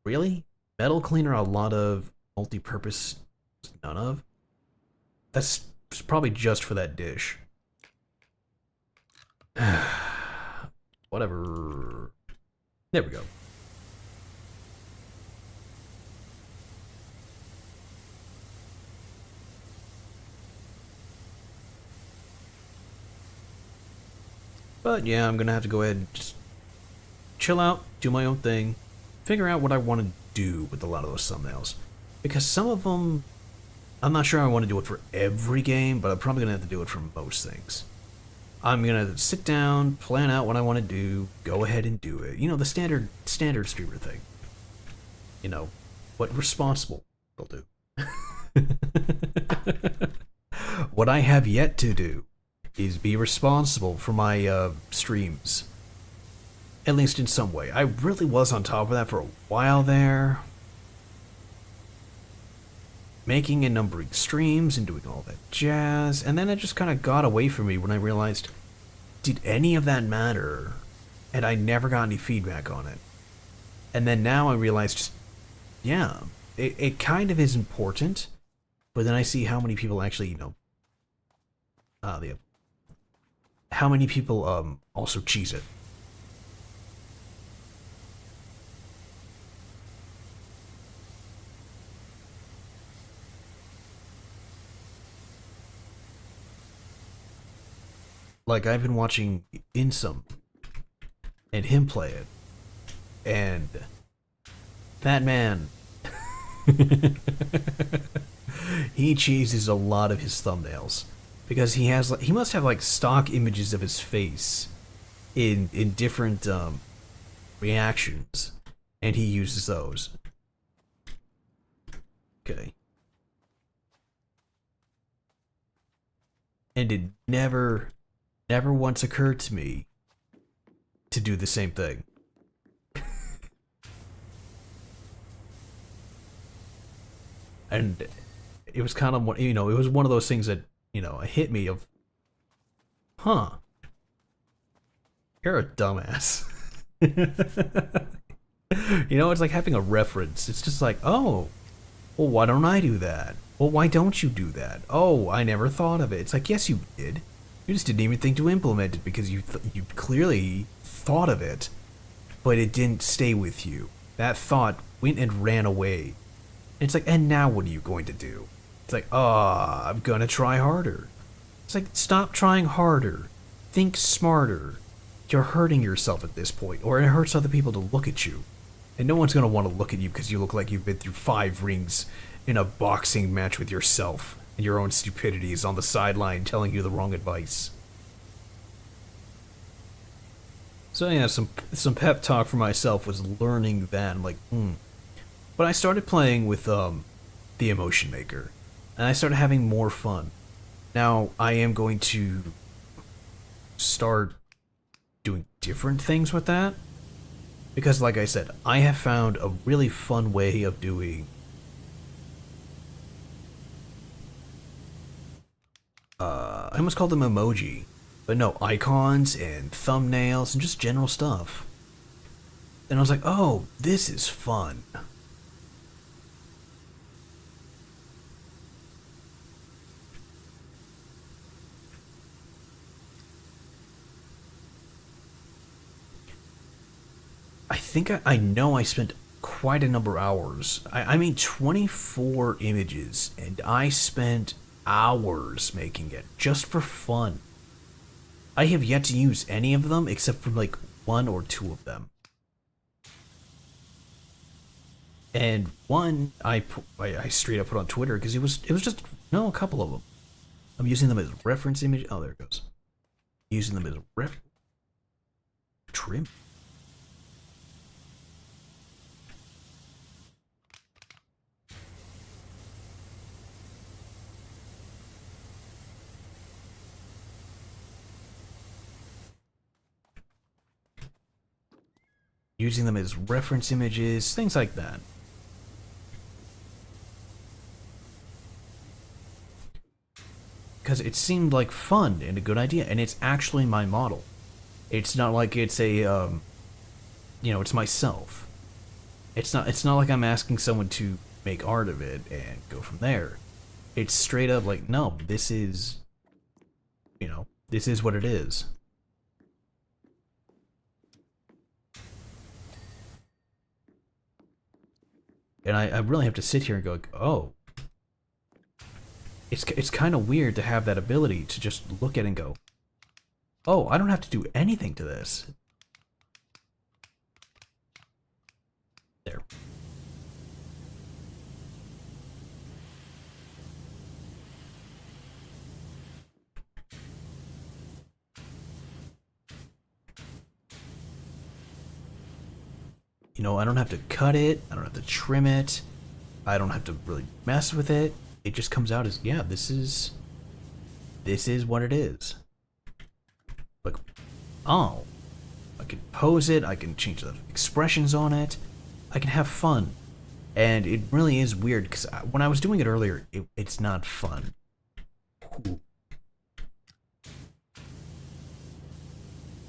really? Metal cleaner, a lot of, multi-purpose, none of? That's probably just for that dish. Whatever. There we go. But yeah, I'm gonna have to go ahead and just chill out, do my own thing, figure out what I want to do with a lot of those thumbnails. Because some of them, I'm not sure I want to do it for every game, but I'm probably gonna have to do it for most things. I'm gonna sit down, plan out what I want to do, go ahead and do it. The standard streamer thing. What responsible will do. What I have yet to do is be responsible for my streams. At least in some way. I really was on top of that for a while there. Making and numbering streams and doing all that jazz. And then it just kind of got away from me when I realized, did any of that matter? And I never got any feedback on it. And then now I realized, yeah, it kind of is important. But then I see how many people actually, how many people also cheese it. Like, I've been watching Insum and him play it, and that man, he cheeses a lot of his thumbnails because he must have like stock images of his face in different reactions, and he uses those. Okay. And it never once occurred to me to do the same thing. And it was kind of, you know, it was one of those things that, you know, hit me of, huh, you're a dumbass. You know, it's like having a reference. It's just like, oh, well, why don't I do that? Well, why don't you do that? Oh, I never thought of it. It's like, yes, you did. You just didn't even think to implement it because you clearly thought of it, but it didn't stay with you. That thought went and ran away. It's like, and now what are you going to do? It's like, I'm gonna try harder. It's like, stop trying harder. Think smarter. You're hurting yourself at this point, or it hurts other people to look at you. And no one's gonna want to look at you because you look like you've been through 5 rings in a boxing match with yourself, and your own stupidity is on the sideline telling you the wrong advice. So yeah, some pep talk for myself was learning that. I'm like, But I started playing with the Emotion Maker, and I started having more fun. Now I am going to start doing different things with that, because like I said, I have found a really fun way of doing I almost called them emoji, but no, icons and thumbnails and just general stuff. And I was like, oh, this is fun. I think I know I spent quite a number of hours. I mean, 24 images, and I spent hours making it just for fun. I have yet to use any of them except for like 1 or 2 of them. And one I straight up put on Twitter because it was just no, a couple of them. I'm using them as reference image. Oh, there it goes. Using them as trim. Using them as reference images, things like that. Because it seemed like fun and a good idea, and it's actually my model. It's not like it's a, it's myself. It's not like I'm asking someone to make art of it and go from there. It's straight up like, no, this is, this is what it is. And I really have to sit here and go, oh, it's kind of weird to have that ability to just look at it and go, oh, I don't have to do anything to this. There. I don't have to cut it. I don't have to trim it. I don't have to really mess with it. It just comes out as, yeah, this is what it is. Like, oh, I can pose it. I can change the expressions on it. I can have fun. And it really is weird because when I was doing it earlier, it's not fun.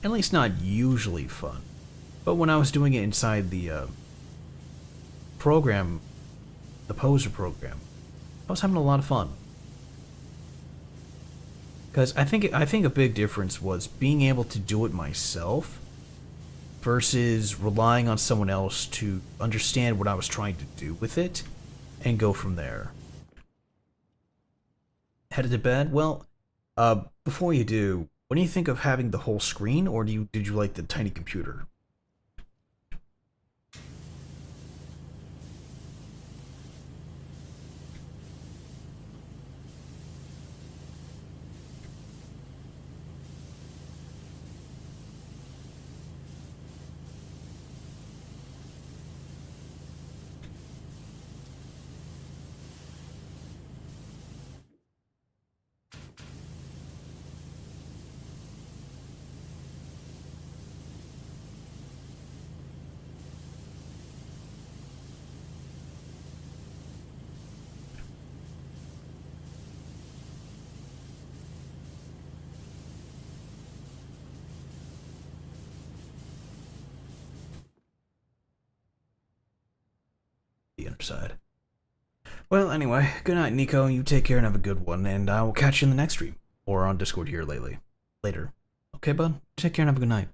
At least not usually fun. But when I was doing it inside the program, the poser program, I was having a lot of fun. Because I think a big difference was being able to do it myself versus relying on someone else to understand what I was trying to do with it and go from there. Headed to bed? Well, before you do, what do you think of having the whole screen, or did you like the tiny computer? the underside. Well, anyway, good night, Nico. You take care and have a good one, and I will catch you in the next stream. Or on Discord here later. Okay, bud? Take care and have a good night.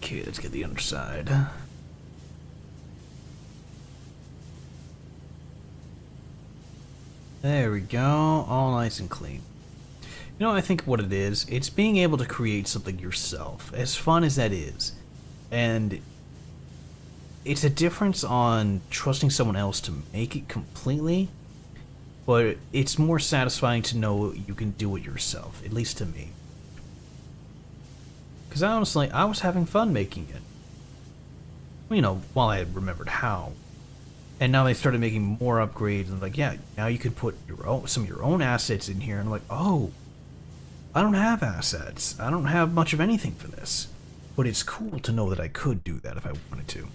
Okay, let's get the underside. There we go, all nice and clean. You know, I think what it is, it's being able to create something yourself, as fun as that is. And it's a difference on trusting someone else to make it completely, but it's more satisfying to know you can do it yourself, at least to me. Because honestly, I was having fun making it. You know, while I had remembered how. And now they started making more upgrades, and like, yeah, now you could put some of your own assets in here, and I'm like, oh, I don't have assets. I don't have much of anything for this. But it's cool to know that I could do that if I wanted to.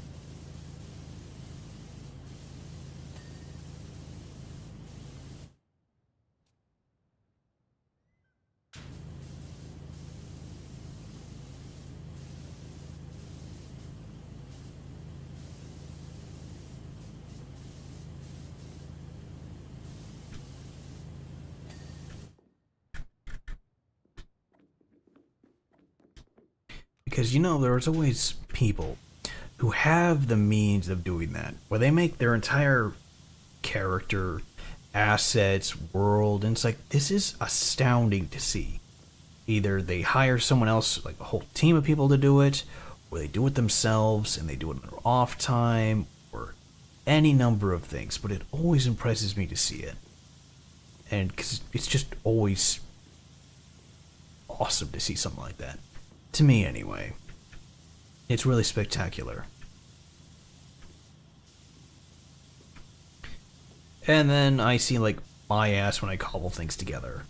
Because, you know, there's always people who have the means of doing that, where they make their entire character, assets, world, and it's like, this is astounding to see. Either they hire someone else, like a whole team of people to do it, or they do it themselves, and they do it in their off time, or any number of things, but it always impresses me to see it. And because it's just always awesome to see something like that. To me, anyway. It's really spectacular. And then I see, like, my ass when I cobble things together.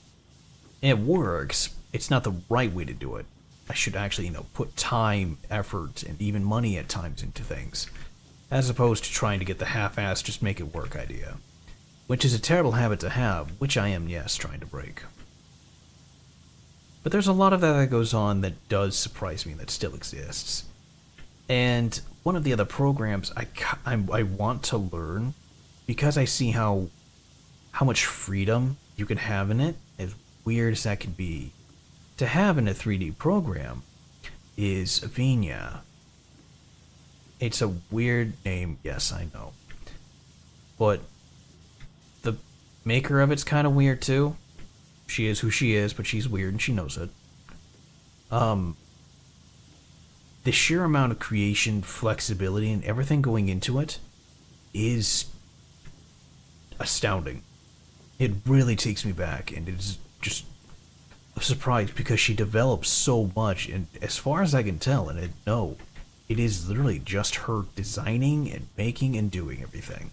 It works. It's not the right way to do it. I should actually, you know, put time, effort, and even money at times into things. As opposed to trying to get the half-ass just make it work idea. Which is a terrible habit to have, which I am, yes, trying to break. But there's a lot of that goes on that does surprise me, that still exists. And one of the other programs I want to learn, because I see how much freedom you can have in it, as weird as that can be, to have in a 3D program, is Venia. It's a weird name, yes, I know. But the maker of it's kind of weird too. She is who she is, but she's weird and she knows it. The sheer amount of creation, flexibility, and everything going into it is astounding. It really takes me back, and it's just a surprise because she develops so much, and as far as I can tell, and it is literally just her designing and making and doing everything.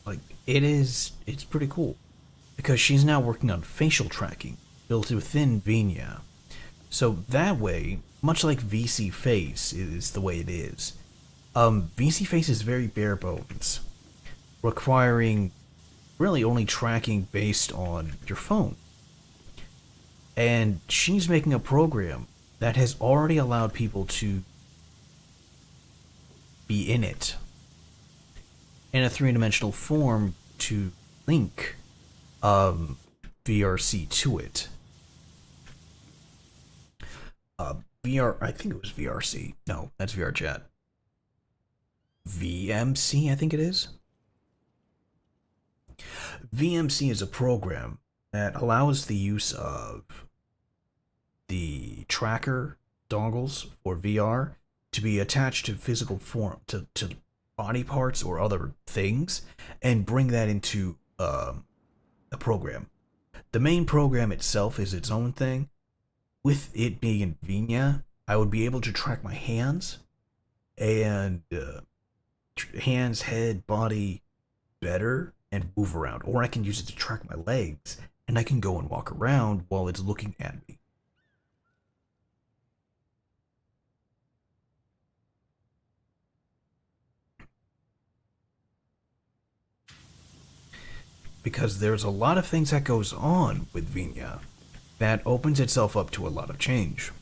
Like, it's pretty cool. Because she's now working on facial tracking built within Venia. So that way, much like VC Face is the way it is, VC Face is very bare bones, requiring really only tracking based on your phone. And she's making a program that has already allowed people to be in it in a three-dimensional form to link VRC to it. I think it was VRC. No, that's VRChat. VMC, I think it is. VMC is a program that allows the use of the tracker dongles for VR to be attached to physical form, to body parts or other things, and bring that into a program. The main program itself is its own thing. With it being in Venia, I would be able to track my hands and hands, head, body better and move around. Or I can use it to track my legs, and I can go and walk around while it's looking at me. Because there's a lot of things that goes on with Venia that opens itself up to a lot of change.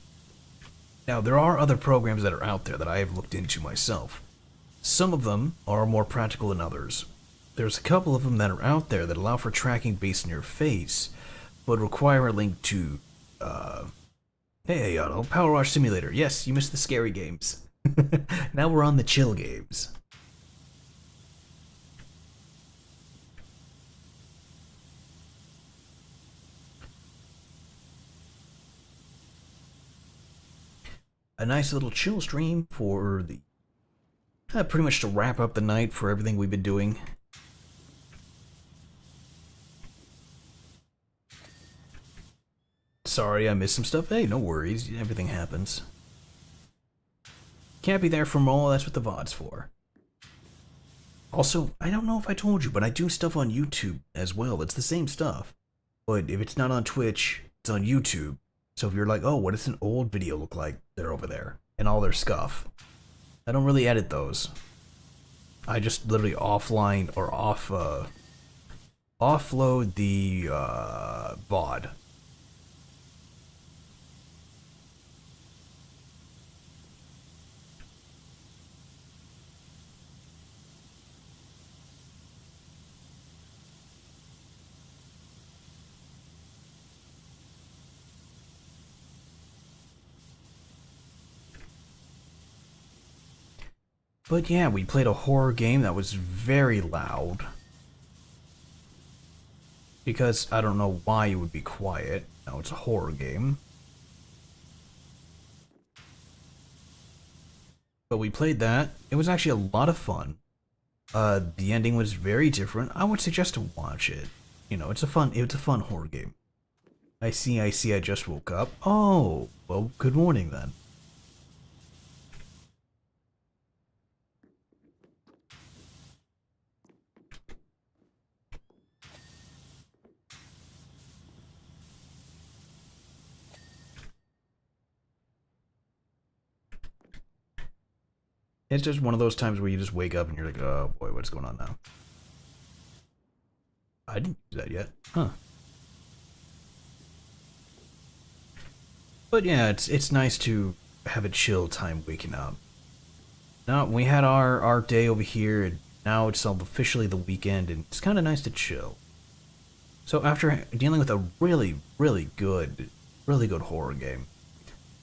Now, there are other programs that are out there that I have looked into myself. Some of them are more practical than others. There's a couple of them that are out there that allow for tracking based on your face, but require a link to, hey, Powerwash Simulator. Yes, you missed the scary games. Now we're on the chill games. A nice little chill stream for the pretty much to wrap up the night for everything we've been doing. Sorry, I missed some stuff. Hey, no worries. Everything happens. Can't be there for all. That's what the VOD's for. Also, I don't know if I told you, but I do stuff on YouTube as well. It's the same stuff. But if it's not on Twitch, it's on YouTube. So if you're like, oh, what does an old video look like? They're over there. And all their stuff. I don't really edit those. I just literally offline or offload the VOD. But yeah, we played a horror game that was very loud. Because I don't know why it would be quiet. No, it's a horror game. But we played that. It was actually a lot of fun. The ending was very different. I would suggest to watch it. You know, it's a fun horror game. I see, I just woke up. Oh, well, good morning then. It's just one of those times where you just wake up and you're like, oh boy, what's going on now? I didn't do that yet. Huh. But yeah, it's nice to have a chill time waking up. Now, we had our day over here, and now it's officially the weekend, and it's kind of nice to chill. So after dealing with a really, really good horror game,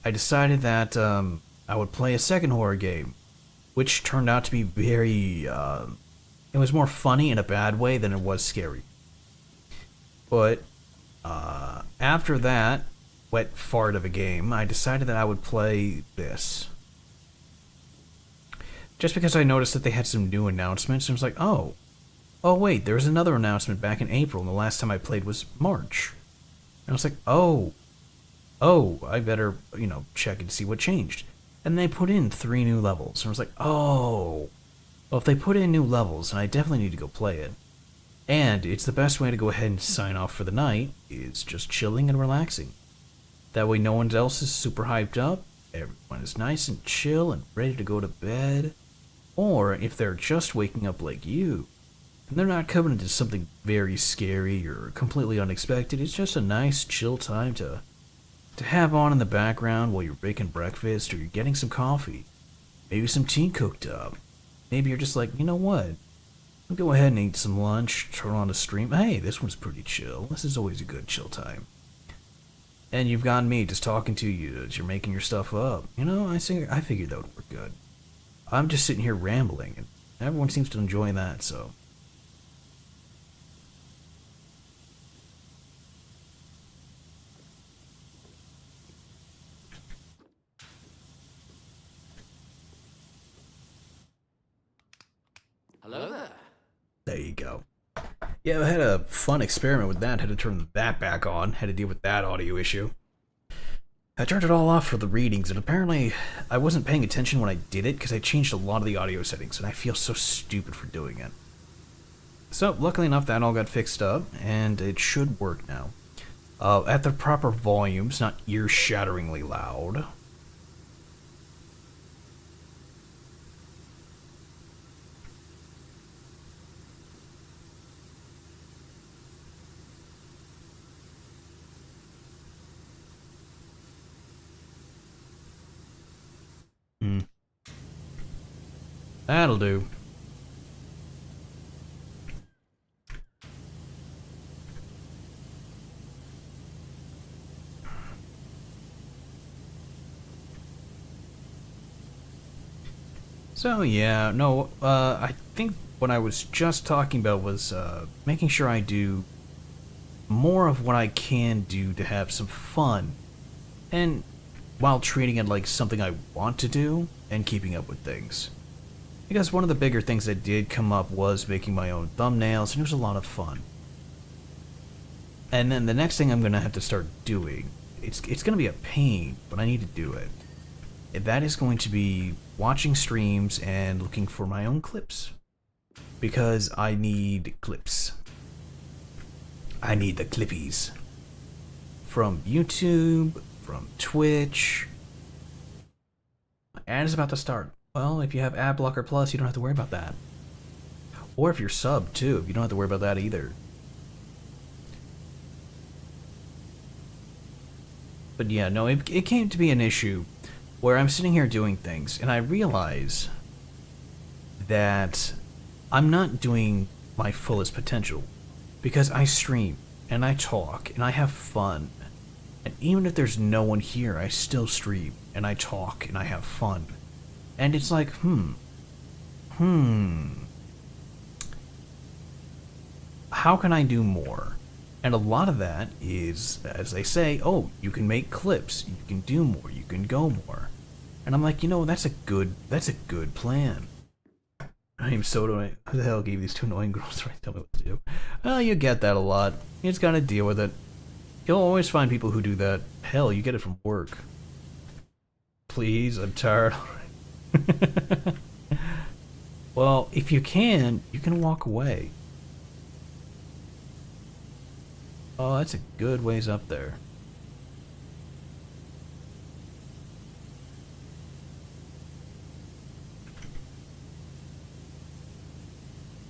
I decided that I would play a second horror game, which turned out to be very, it was more funny in a bad way than it was scary. But after that wet fart of a game, I decided that I would play this. Just because I noticed that they had some new announcements, and I was like, oh wait, there was another announcement back in April, and the last time I played was March. And I was like, oh, I better, check and see what changed. And they put in 3 new levels. And I was like, oh, well, if they put in new levels, then I definitely need to go play it. And it's the best way to go ahead and sign off for the night is just chilling and relaxing. That way no one else is super hyped up, everyone is nice and chill and ready to go to bed. Or if they're just waking up like you, and they're not coming into something very scary or completely unexpected, it's just a nice chill time to have on in the background while you're making breakfast or you're getting some coffee. Maybe some tea cooked up. Maybe you're just like, you know what? I'll go ahead and eat some lunch, turn on a stream. Hey, this one's pretty chill. This is always a good chill time. And you've got me just talking to you as you're making your stuff up. You know, I figured that would work good. I'm just sitting here rambling, and everyone seems to enjoy that, so. Hello there. There you go. Yeah, I had a fun experiment with that. Had to turn that back on. Had to deal with that audio issue. I turned it all off for the readings, and apparently I wasn't paying attention when I did it because I changed a lot of the audio settings, and I feel so stupid for doing it. So, luckily enough, that all got fixed up, and it should work now. At the proper volumes, not ear-shatteringly loud. That'll do. So yeah, no, I think what I was just talking about was making sure I do more of what I can do to have some fun, and while treating it like something I want to do and keeping up with things. Because one of the bigger things that did come up was making my own thumbnails, and it was a lot of fun. And then the next thing I'm going to have to start doing, it's going to be a pain, but I need to do it. And that is going to be watching streams and looking for my own clips. Because I need clips. I need the clippies. From YouTube, from Twitch. My ad is about to start. Well, if you have Ad Blocker Plus, you don't have to worry about that. Or if you're subbed, too, you don't have to worry about that either. But yeah, no, it came to be an issue where I'm sitting here doing things, and I realize that I'm not doing my fullest potential. Because I stream, and I talk, and I have fun. And even if there's no one here, I still stream, and I talk, and I have fun. And it's like, how can I do more? And a lot of that is, as they say, oh, you can make clips, you can do more, you can go more. And I'm like, you know, that's a good plan. I am so annoying. Who the hell gave these two annoying girls trying to tell me what to do? Well, you get that a lot. You just gotta deal with it. You'll always find people who do that. Hell, you get it from work. Please, I'm tired. Well, if you can walk away. Oh, that's a good ways up there.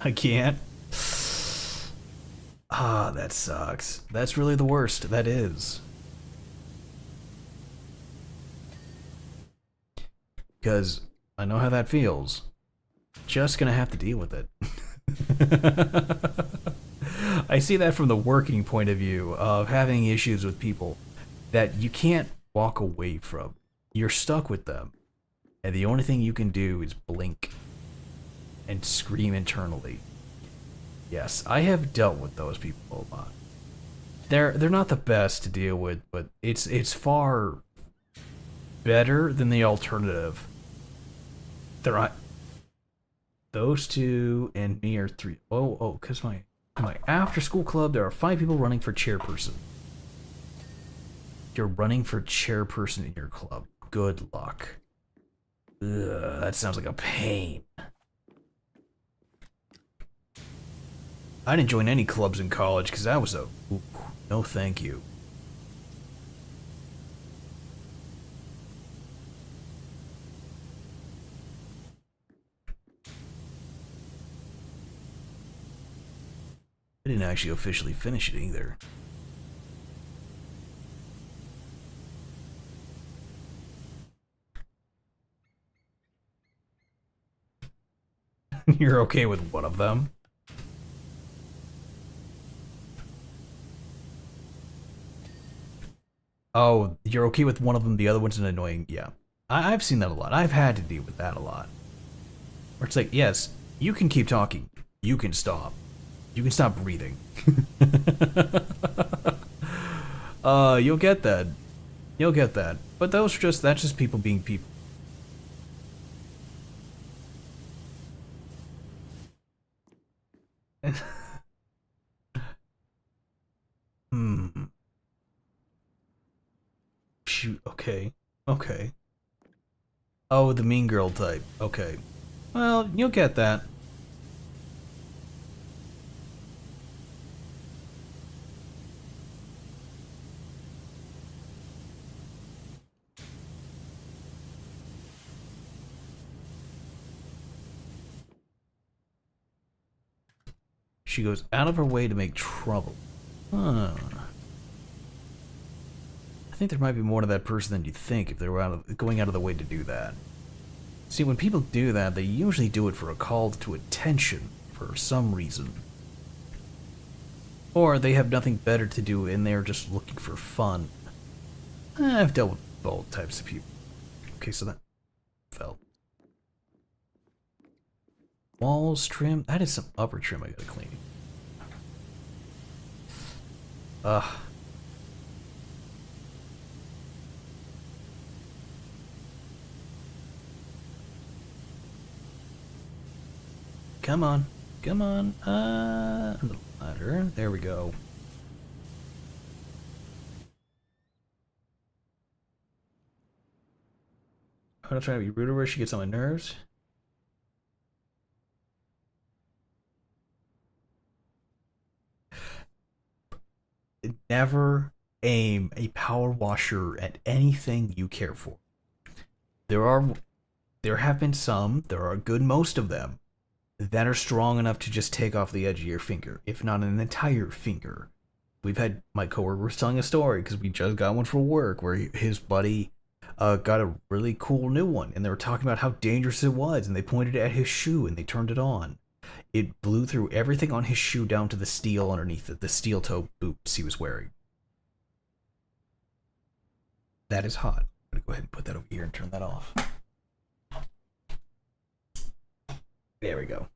I can't. Ah, that sucks. That's really the worst. That is. Because I know how that feels. Just gonna have to deal with it. I see that from the working point of view of having issues with people that you can't walk away from. You're stuck with them. And the only thing you can do is blink and scream internally. Yes, I have dealt with those people a lot. They're not the best to deal with, but it's far better than the alternative. They're not. Those two and me are three. Oh, because my after school club, there are 5 people running for chairperson. You're running for chairperson in your club. Good luck. Ugh, that sounds like a pain. I didn't join any clubs in college because that was ooh, no thank you. I didn't actually officially finish it either. You're okay with one of them? Oh, you're okay with one of them, the other one's an annoying... Yeah. I've seen that a lot. I've had to deal with that a lot. Where it's like, yes, you can keep talking. You can stop. You can stop breathing. You'll get that. You'll get that. But that's just people being people. Hmm. Shoot, okay. Okay. Oh, the mean girl type. Okay. Well, you'll get that. She goes out of her way to make trouble. Huh. I think there might be more to that person than you think if they were going out of the way to do that. See, when people do that, they usually do it for a call to attention for some reason. Or they have nothing better to do and they're just looking for fun. I've dealt with both types of people. Okay, so that fell. Walls trim. That is some upper trim I gotta clean. Ugh. Come on. Come on. A little ladder. There we go. I'm not trying to be rude to her. She gets on my nerves. Never aim a power washer at anything you care for. There have been some, there are a good most of them, that are strong enough to just take off the edge of your finger, if not an entire finger. We've had my coworker was telling a story because we just got one for work where his buddy got a really cool new one, and they were talking about how dangerous it was, and they pointed it at his shoe and they turned it on. It blew through everything on his shoe down to the steel underneath it, the steel toe boots he was wearing. That is hot. I'm gonna go ahead and put that over here and turn that off. There we go.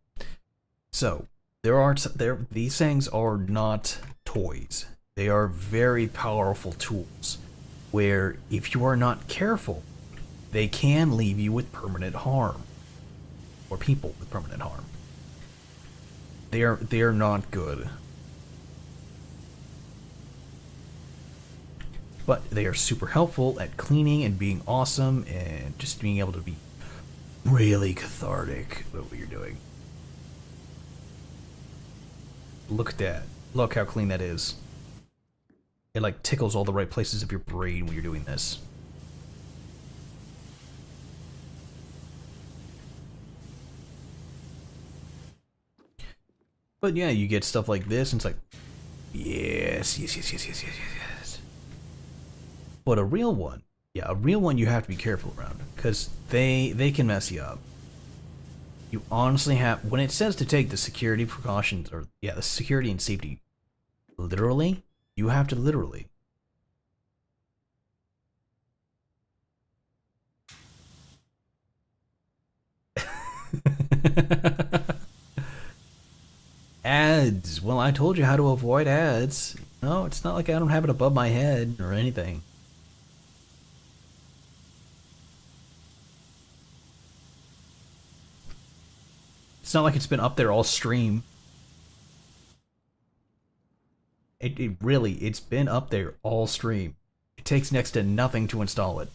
So these things are not toys. They are very powerful tools where if you are not careful, they can leave you with permanent harm. Or people with permanent harm. They are not good. But they are super helpful at cleaning and being awesome and just being able to be really cathartic with what you're doing. Look at that. Look how clean that is. It like tickles all the right places of your brain when you're doing this. But yeah, you get stuff like this, and it's like, yes, yes, yes, yes, yes, yes, yes. But a real one, yeah, a real one you have to be careful around, because they can mess you up. You honestly have, when it says to take the security precautions, or yeah, the security and safety, literally, you have to literally. Ads. Well, I told you how to avoid ads. No, it's not like I don't have it above my head or anything. It's not like it's been up there all stream. It really, it's been up there all stream. It takes next to nothing to install it.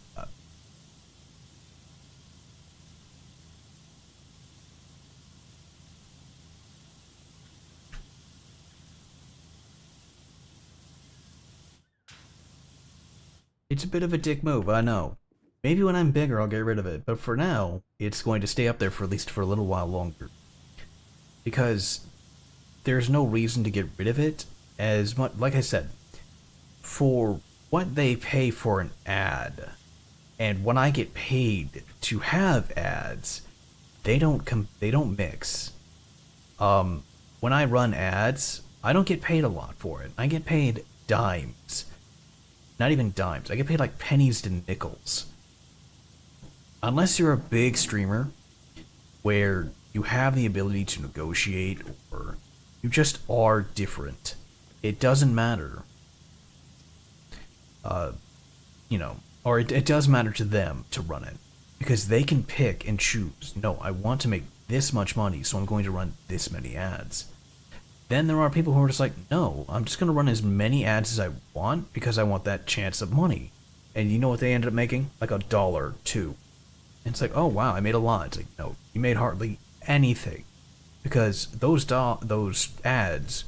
It's a bit of a dick move, I know. Maybe when I'm bigger I'll get rid of it, but for now, it's going to stay up there for at least for a little while longer. Because there's no reason to get rid of it as much, like I said, for what they pay for an ad, and when I get paid to have ads, they don't mix. When I run ads, I don't get paid a lot for it. I get paid dimes. Not even dimes. I get paid like pennies to nickels. Unless you're a big streamer where you have the ability to negotiate or you just are different. It doesn't matter. Or it does matter to them to run it. Because they can pick and choose. No, I want to make this much money, so I'm going to run this many ads. Then there are people who are just like, no, I'm just going to run as many ads as I want because I want that chance of money. And you know what they ended up making? Like $1, $2. And it's like, oh wow, I made a lot. It's like, no, you made hardly anything. Because those ads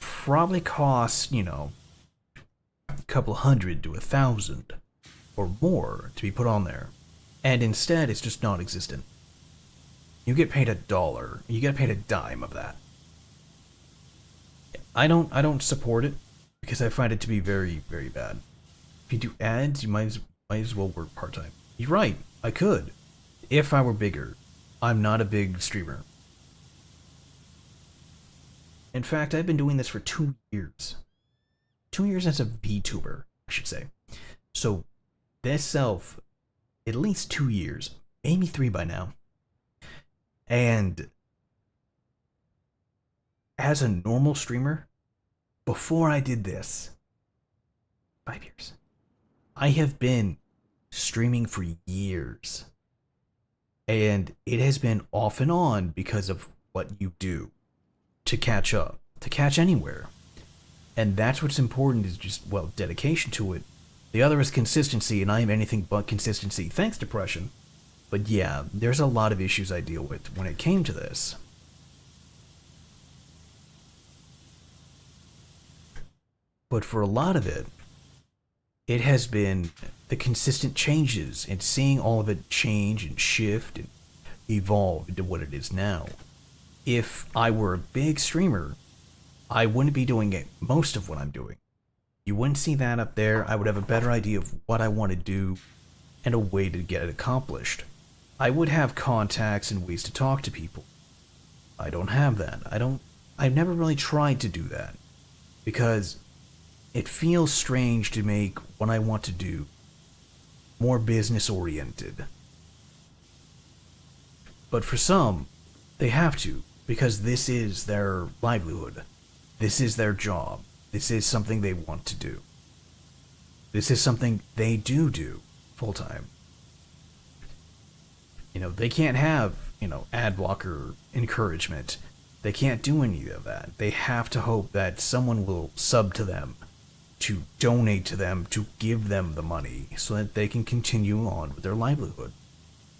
probably cost, a couple hundred to 1,000 or more to be put on there. And instead, it's just non-existent. You get paid $1. You get paid a dime of that. I don't support it because I find it to be very, very bad. If you do ads, you might as well work part-time. You're right, I could. If I were bigger. I'm not a big streamer. In fact, I've been doing this for 2 years. 2 years as a VTuber, I should say. So, this at least 2 years, maybe 3 by now. And as a normal streamer, before I did this, 5 years, I have been streaming for years. And it has been off and on because of what you do to catch up, to catch anywhere. And that's what's important is just, well, dedication to it. The other is consistency, and I am anything but consistency. Thanks, depression. But yeah, there's a lot of issues I deal with when it came to this. But for a lot of it, it has been the consistent changes and seeing all of it change and shift and evolve into what it is now. If I were a big streamer, I wouldn't be doing most of what I'm doing. You wouldn't see that up there. I would have a better idea of what I want to do and a way to get it accomplished. I would have contacts and ways to talk to people. I don't have that. I've never really tried to do that because it feels strange to make what I want to do more business oriented. But for some, they have to because this is their livelihood. This is their job. This is something they want to do. This is something they do full time. They can't have, ad blocker encouragement. They can't do any of that. They have to hope that someone will sub to them, to donate to them, to give them the money so that they can continue on with their livelihood.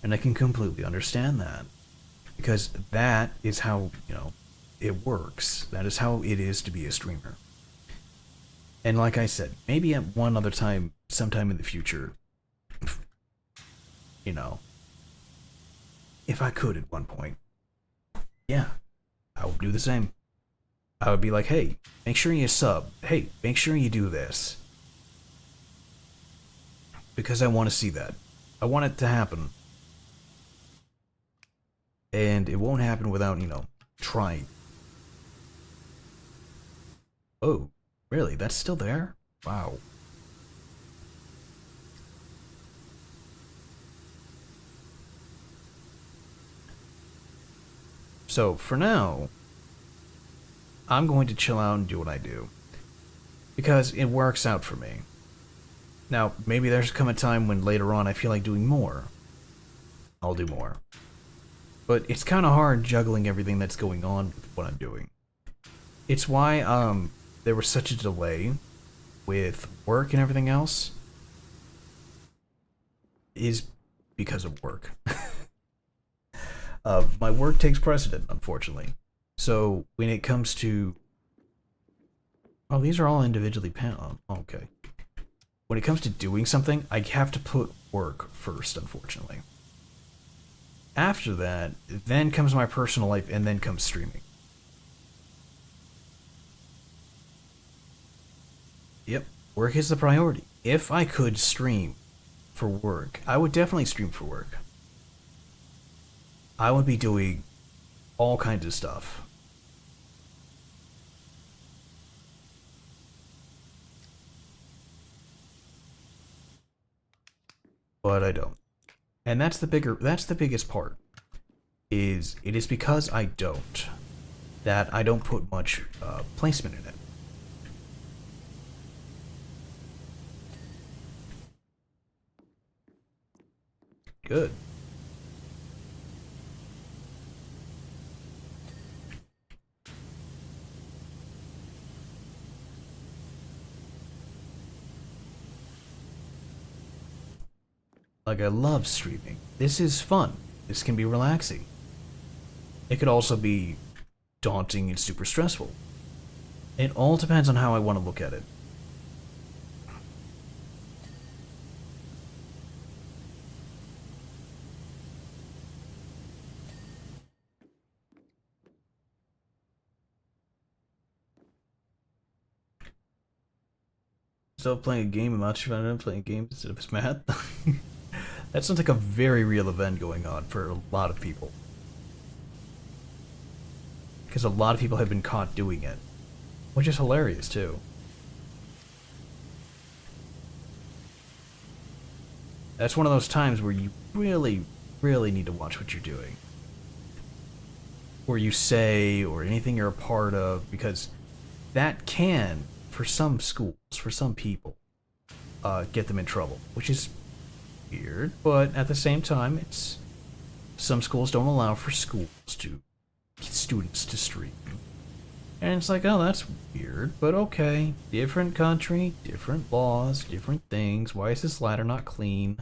And I can completely understand that. Because that is how, it works. That is how it is to be a streamer. And like I said, maybe at one other time, sometime in the future, if I could at one point, yeah, I would do the same. I would be like, hey, make sure you sub. Hey, make sure you do this. Because I want to see that. I want it to happen. And it won't happen without, trying. Oh, really? That's still there? Wow. So, for now, I'm going to chill out and do what I do. Because it works out for me. Now, maybe there's come a time when later on I feel like doing more. I'll do more. But it's kind of hard juggling everything that's going on with what I'm doing. It's why, there was such a delay with work and everything else. Is because of work. My work takes precedent, unfortunately. So when it comes to... Oh, these are all individually okay. when it comes to doing something, I have to put work first, unfortunately. After that, then comes my personal life, and then comes streaming. Yep, work is the priority. If I could stream for work, I would definitely stream for work. I would be doing all kinds of stuff. But I don't. And that's the biggest part. It is because I don't that I don't put much placement in it. Good. Like, I love streaming. This is fun. This can be relaxing. It could also be daunting and super stressful. It all depends on how I want to look at it. Still playing a game, I'm not sure if I'm playing games instead of math. That sounds like a very real event going on for a lot of people. Because a lot of people have been caught doing it. Which is hilarious, too. That's one of those times where you really, really need to watch what you're doing. Or you say, or anything you're a part of, because that can, for some schools, for some people, get them in trouble. Which is weird, but at the same time, it's... Some schools don't allow for schools to... students to stream. And it's like, oh, that's weird, but okay. Different country, different laws, different things. Why is this ladder not clean?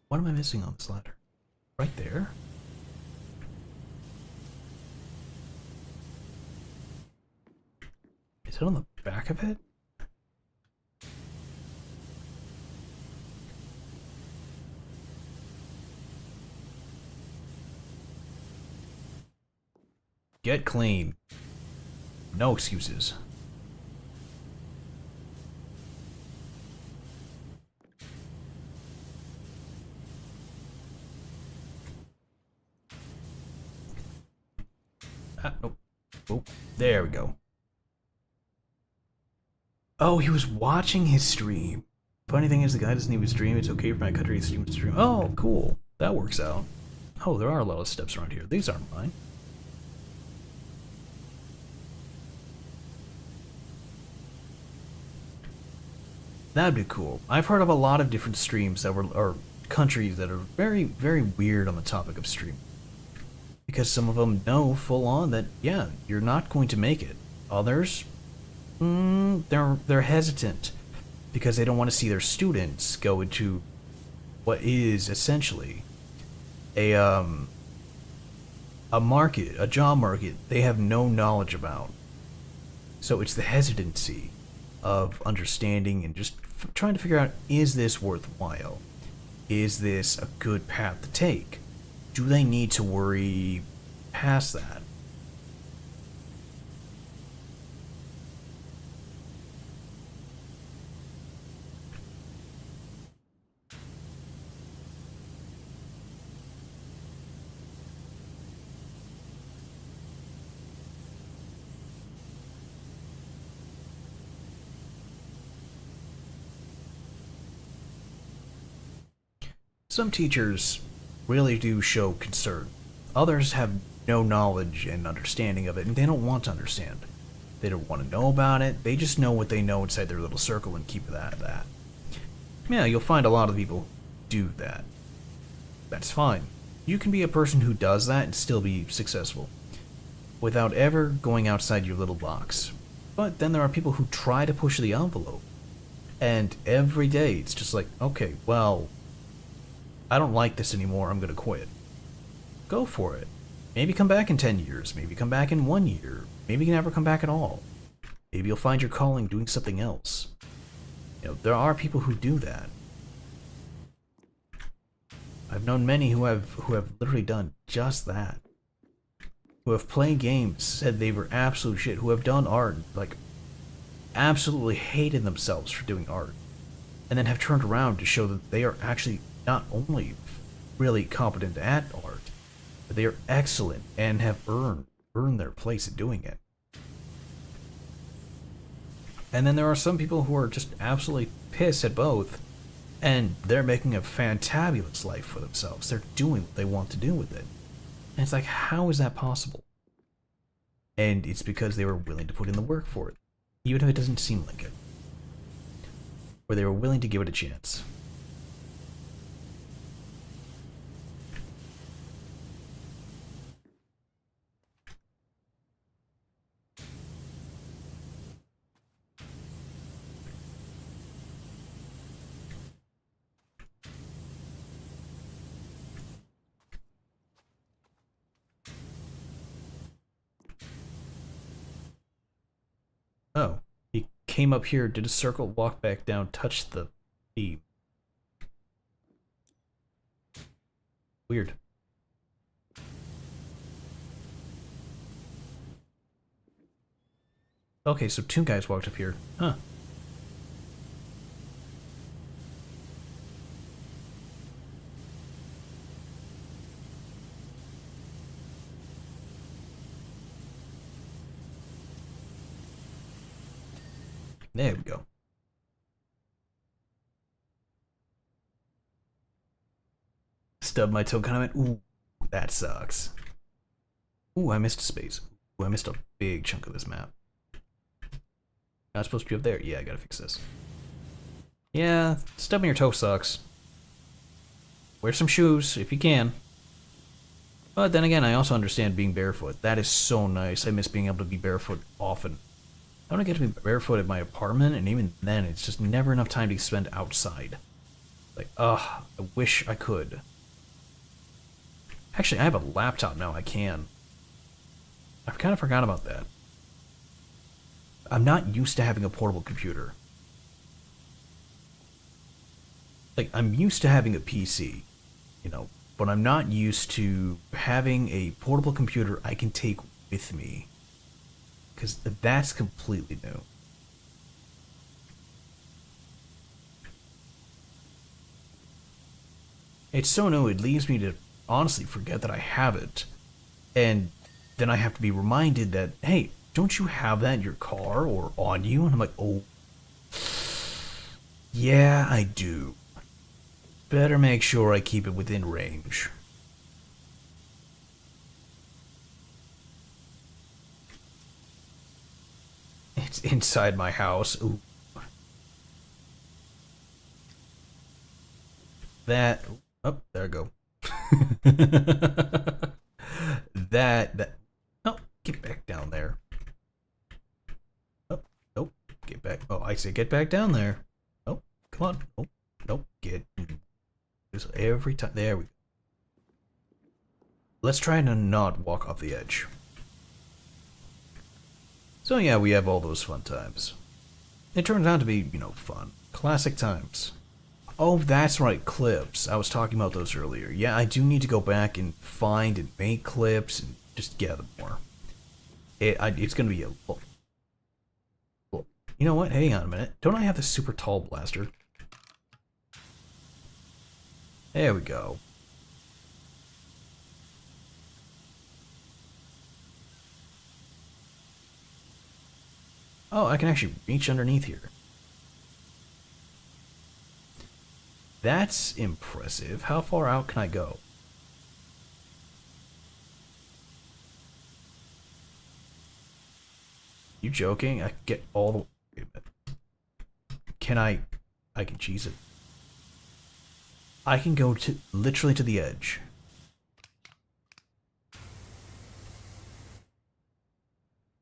What am I missing on this ladder? Right there? Is it on the back of it? Get clean. No excuses. Nope. Oh, there we go. Oh, he was watching his stream. Funny thing is, the guy doesn't even stream. It's okay for my country to stream. Oh, cool. That works out. Oh, there are a lot of steps around here. These aren't mine. That'd be cool. I've heard of a lot of different streams that were, or countries that are very, very weird on the topic of stream. Because some of them know full on that, yeah, you're not going to make it. Others, they're hesitant because they don't want to see their students go into what is essentially a market, a job market they have no knowledge about. So it's the hesitancy of understanding and just trying to figure out, is this worthwhile? Is this a good path to take? Do they need to worry past that? Some teachers really do show concern. Others have no knowledge and understanding of it, and they don't want to understand. They don't want to know about it. They just know what they know inside their little circle and keep it at that. Yeah, you'll find a lot of people do that. That's fine. You can be a person who does that and still be successful without ever going outside your little box. But then there are people who try to push the envelope. And every day it's just like, okay, well, I don't like this anymore, I'm gonna quit. Go for it. Maybe come back in 10 years, maybe come back in 1 year, maybe you never come back at all. Maybe you'll find your calling doing something else. You know, there are people who do that. I've known many who have literally done just that. Who have played games, said they were absolute shit, who have done art, like, absolutely hated themselves for doing art, and then have turned around to show that they are actually not only really competent at art, but they are excellent and have earned their place in doing it. And then there are some people who are just absolutely pissed at both, and they're making a fantabulous life for themselves. They're doing what they want to do with it. And it's like, how is that possible? And it's because they were willing to put in the work for it, even if it doesn't seem like it. Or they were willing to give it a chance. Oh, he came up here, did a circle, walked back down, touched the beam. Weird. Okay, so two guys walked up here. Huh. There we go. Stubbed my toe, kind of went, ooh, that sucks. Ooh, I missed a space. Ooh, I missed a big chunk of this map. Not supposed to be up there. Yeah, I gotta fix this. Yeah, stubbing your toe sucks. Wear some shoes if you can. But then again, I also understand being barefoot. That is so nice. I miss being able to be barefoot often. I want to get to be barefoot at my apartment, and even then, it's just never enough time to spend outside. Like, ugh, I wish I could. Actually, I have a laptop now, I can. I've kind of forgot about that. I'm not used to having a portable computer. Like, I'm used to having a PC, you know, but I'm not used to having a portable computer I can take with me. Because that's completely new. It's so new, it leaves me to honestly forget that I have it. And then I have to be reminded that, hey, don't you have that in your car or on you? And I'm like, oh, yeah, I do. Better make sure I keep it within range. It's inside my house. Ooh. That. Oh, there I go. that. Oh, get back down there. Oh, nope. Get back. Oh, I say get back down there. Oh, come on. Oh, nope. Get. This every time. There we go. Let's try to not walk off the edge. So yeah, we have all those fun times. It turns out to be, you know, fun. Classic times. Oh, that's right, clips. I was talking about those earlier. Yeah, I do need to go back and find and make clips and just gather more. It's gonna be a... You know what? Hang on a minute. Don't I have the super tall blaster? There we go. Oh, I can actually reach underneath here. That's impressive. How far out can I go? You joking? I can get all the... Wait a minute. Can I can cheese it. I can go to literally to the edge.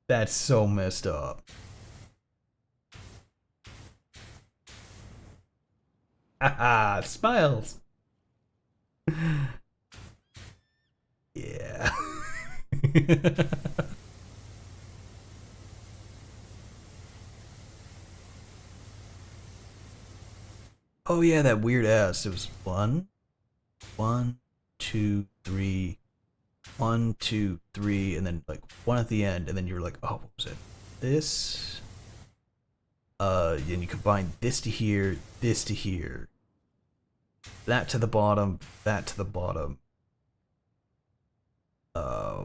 That's so messed up. Haha, smiles. Oh yeah, that weird S. It was one, two, three, one, two, three, and then like one at the end, and then you're like, oh, what was it? This. And you combine this to here, that to the bottom, that to the bottom, uh,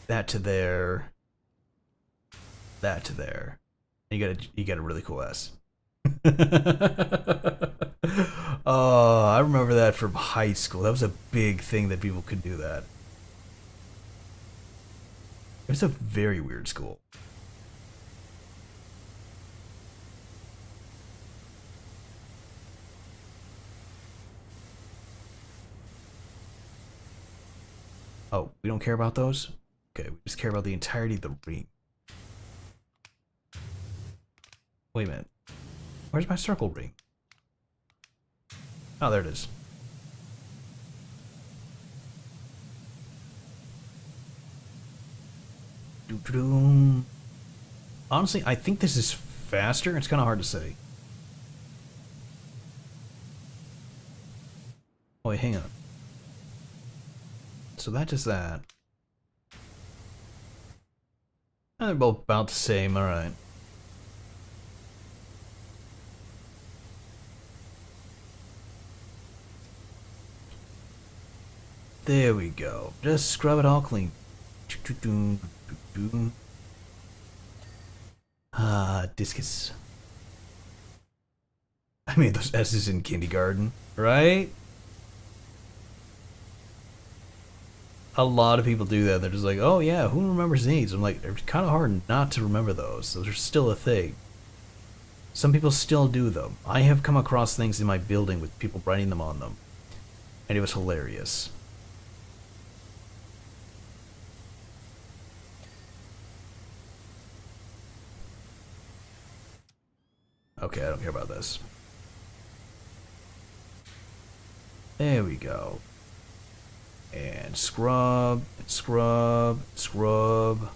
that to there, that to there. And you got a really cool S. Oh, I remember that from high school. That was a big thing that people could do that. It was a very weird school. Oh, we don't care about those? Okay, we just care about the entirety of the ring. Wait a minute. Where's my circle ring? Oh, there it is. Honestly, I think this is faster. It's kind of hard to say. Oh, wait, hang on. So that does that. And they're both about the same, alright. There we go. Just scrub it all clean. Ah, discus. I made those S's in kindergarten, right? A lot of people do that. They're just like, oh yeah, who remembers these? I'm like, it's kind of hard not to remember those. Those are still a thing. Some people still do them. I have come across things in my building with people writing them on them. And it was hilarious. Okay, I don't care about this. There we go. And scrub, and scrub, and scrub.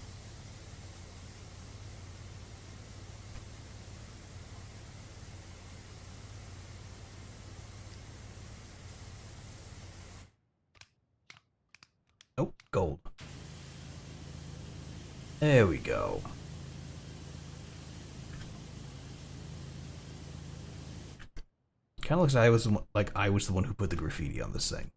Oh, gold. There we go. Kind of looks like I was the one who put the graffiti on this thing.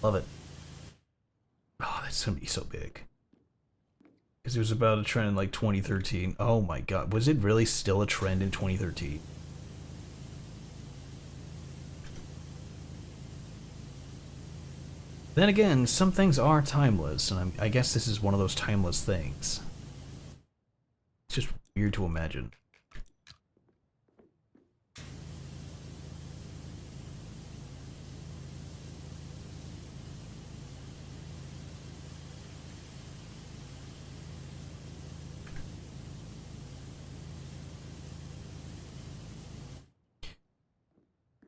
Love it. Oh, that's gonna be so big. Because it was about a trend in like 2013. Oh my god, was it really still a trend in 2013? Then again, some things are timeless, and I guess this is one of those timeless things. It's just weird to imagine.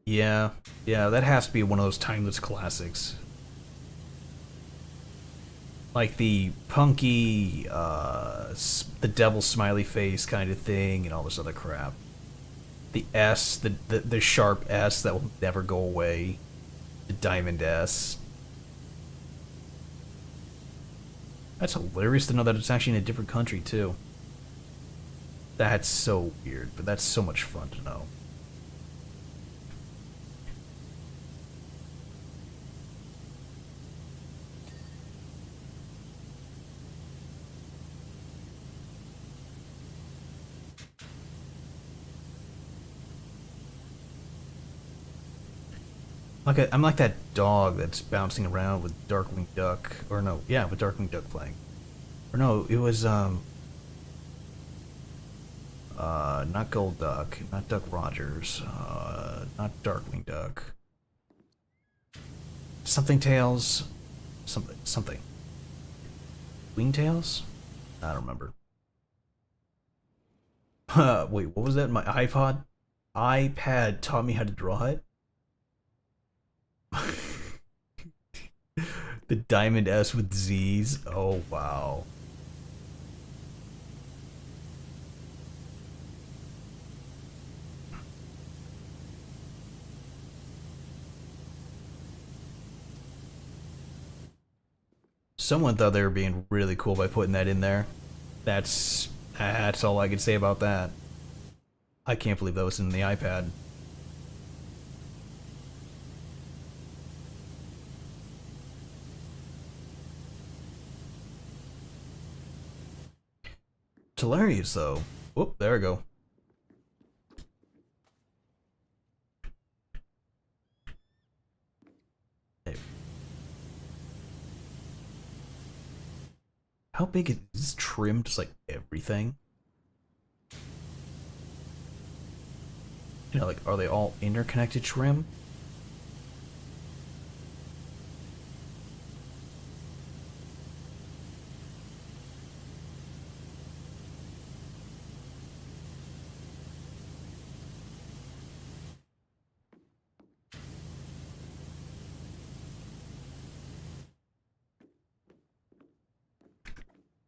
Yeah, yeah, that has to be one of those timeless classics. Like the punky, the devil smiley face kind of thing, and all this other crap. The S, the sharp S that will never go away. The diamond S. That's hilarious to know that it's actually in a different country, too. That's so weird, but that's so much fun to know. I'm like that dog that's bouncing around with Darkwing Duck, or no, yeah, with Darkwing Duck playing. Or no, it was not Gold Duck, not Duck Rogers, not Darkwing Duck. Something Tails, something. Wingtails? I don't remember. Wait, what was that? My iPad taught me how to draw it. The Diamond S with Z's. Oh, wow. Someone thought they were being really cool by putting that in there. That's all I could say about that. I can't believe that was in the iPad. It's hilarious though. Whoop, there we go. Hey. How big is this trim? Just like everything? You know, like, are they all interconnected trim?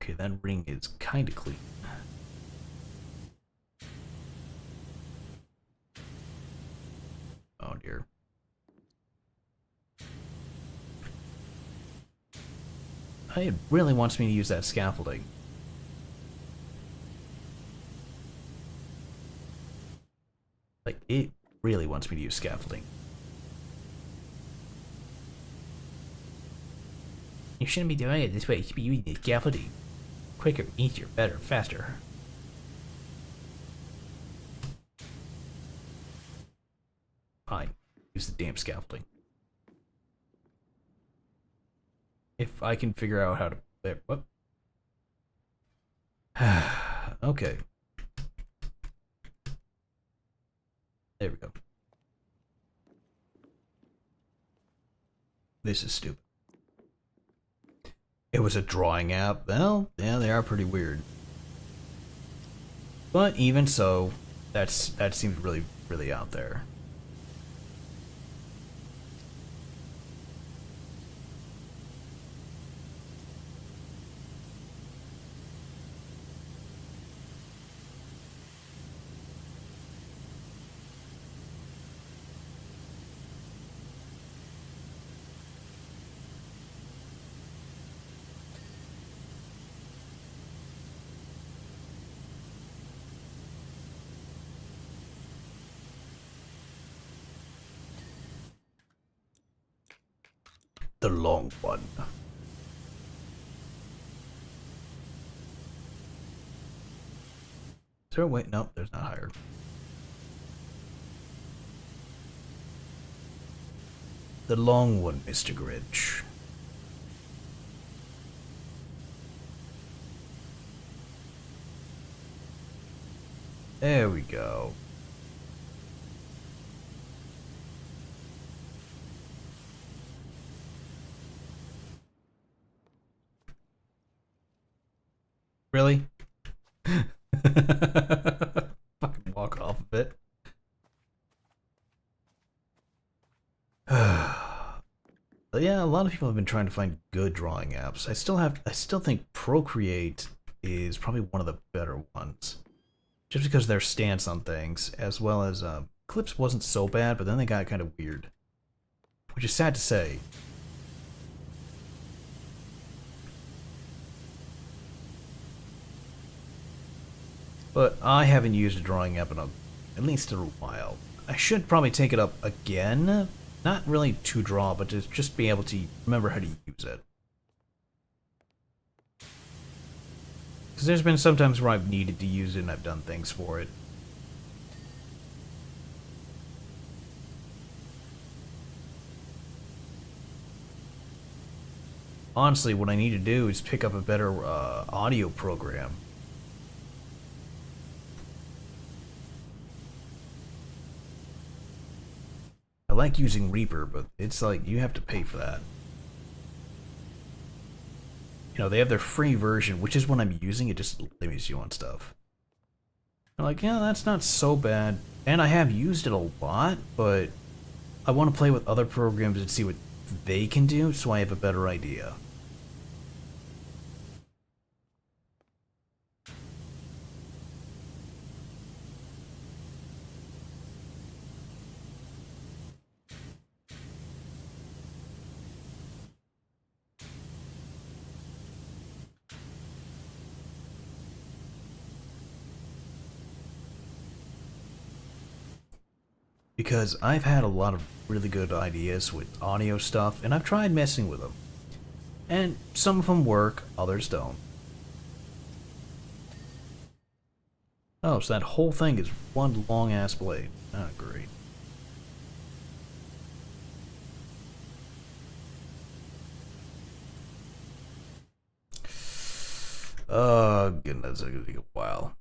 Okay, that ring is kind of clean. Oh dear. It really wants me to use that scaffolding. Like, it really wants me to use scaffolding. You shouldn't be doing it this way. You should be using scaffolding. Quicker, easier, better, faster. Fine. Use the damn scaffolding. If I can figure out how to... There, what? Okay. There we go. This is stupid. It was a drawing app. Well, yeah, they are pretty weird. But even so, that seems really, really out there. The long one. Is there a way? Nope, there's not higher. The long one, Mr. Grinch. There we go. Really? Fucking walk off of it. But yeah, a lot of people have been trying to find good drawing apps. I still think Procreate is probably one of the better ones. Just because of their stance on things, as well as Clips wasn't so bad, but then they got kind of weird. Which is sad to say. But I haven't used a drawing app in at least a while. I should probably take it up again. Not really to draw, but to just be able to remember how to use it. Because there's been some times where I've needed to use it and I've done things for it. Honestly, what I need to do is pick up a better audio program. I like using Reaper, but it's like you have to pay for that. You know, they have their free version, which is what I'm using. It just limits you on stuff. I'm like, yeah, that's not so bad. And I have used it a lot, but I want to play with other programs and see what they can do so I have a better idea. Because I've had a lot of really good ideas with audio stuff, and I've tried messing with them. And some of them work, others don't. Oh, so that whole thing is one long-ass blade. Ah, great. Oh, goodness, it's gonna take a while.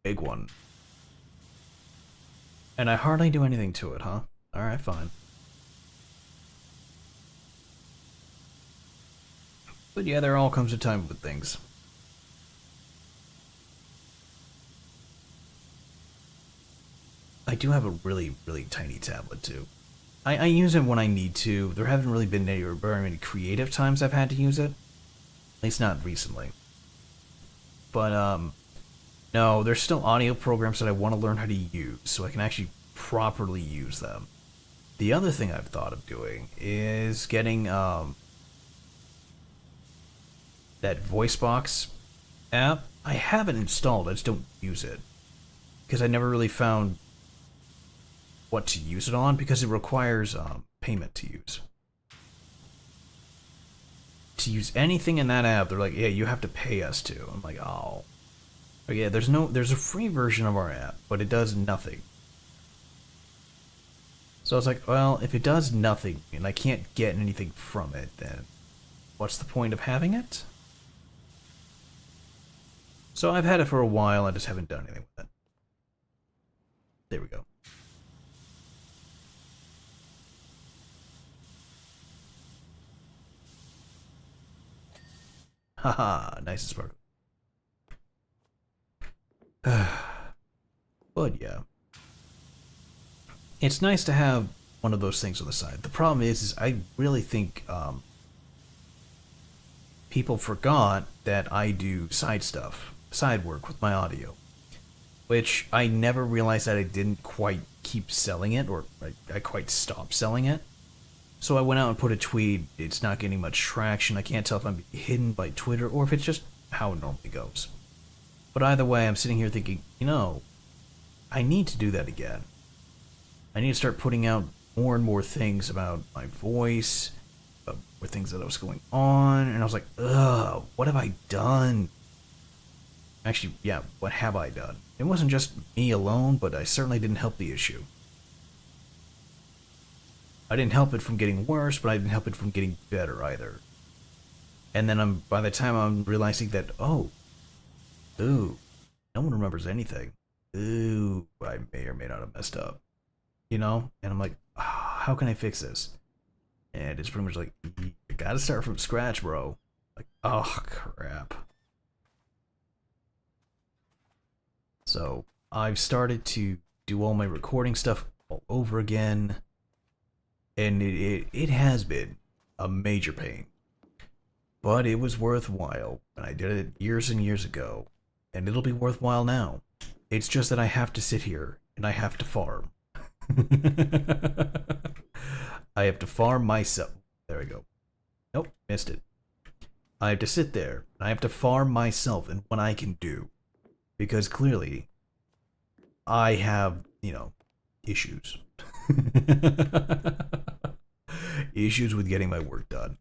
Big one. And I hardly do anything to it, huh? Alright, fine. But yeah, there all comes a time with things. I do have a really, really tiny tablet, too. I use it when I need to. There haven't really been any very many creative times I've had to use it. At least not recently. But, no, there's still audio programs that I want to learn how to use so I can actually properly use them. The other thing I've thought of doing is getting, that VoiceBox app. I have it installed, I just don't use it. Because I never really found what to use it on, because it requires payment to use. To use anything in that app, they're like, yeah, you have to pay us to. I'm like, oh. But yeah, there's a free version of our app, but it does nothing. So I was like, well, if it does nothing and I can't get anything from it, then what's the point of having it? So I've had it for a while, I just haven't done anything with it. There we go. Haha, nice and sparkly. But yeah. It's nice to have one of those things on the side. The problem is I really think people forgot that I do side stuff, side work with my audio, which I never realized that I didn't quite keep selling it, or I quite stopped selling it. So I went out and put a tweet. It's not getting much traction. I can't tell if I'm hidden by Twitter or if it's just how it normally goes. But either way, I'm sitting here thinking, I need to do that again. I need to start putting out more and more things about my voice, more things that was going on, and I was like, ugh, what have I done? Actually, yeah, what have I done? It wasn't just me alone, but I certainly didn't help the issue. I didn't help it from getting worse, but I didn't help it from getting better either. And then by the time I'm realizing that, ooh, no one remembers anything. Ooh, I may or may not have messed up. And I'm like, how can I fix this? And it's pretty much like, you gotta start from scratch, bro. Like, oh, crap. So, I've started to do all my recording stuff all over again. And it has been a major pain. But it was worthwhile when I did it years and years ago. And it'll be worthwhile now. It's just that I have to sit here and I have to farm. I have to farm myself. There we go. Nope, missed it. I have to sit there and I have to farm myself and what I can do. Because clearly, I have, issues. Issues with getting my work done.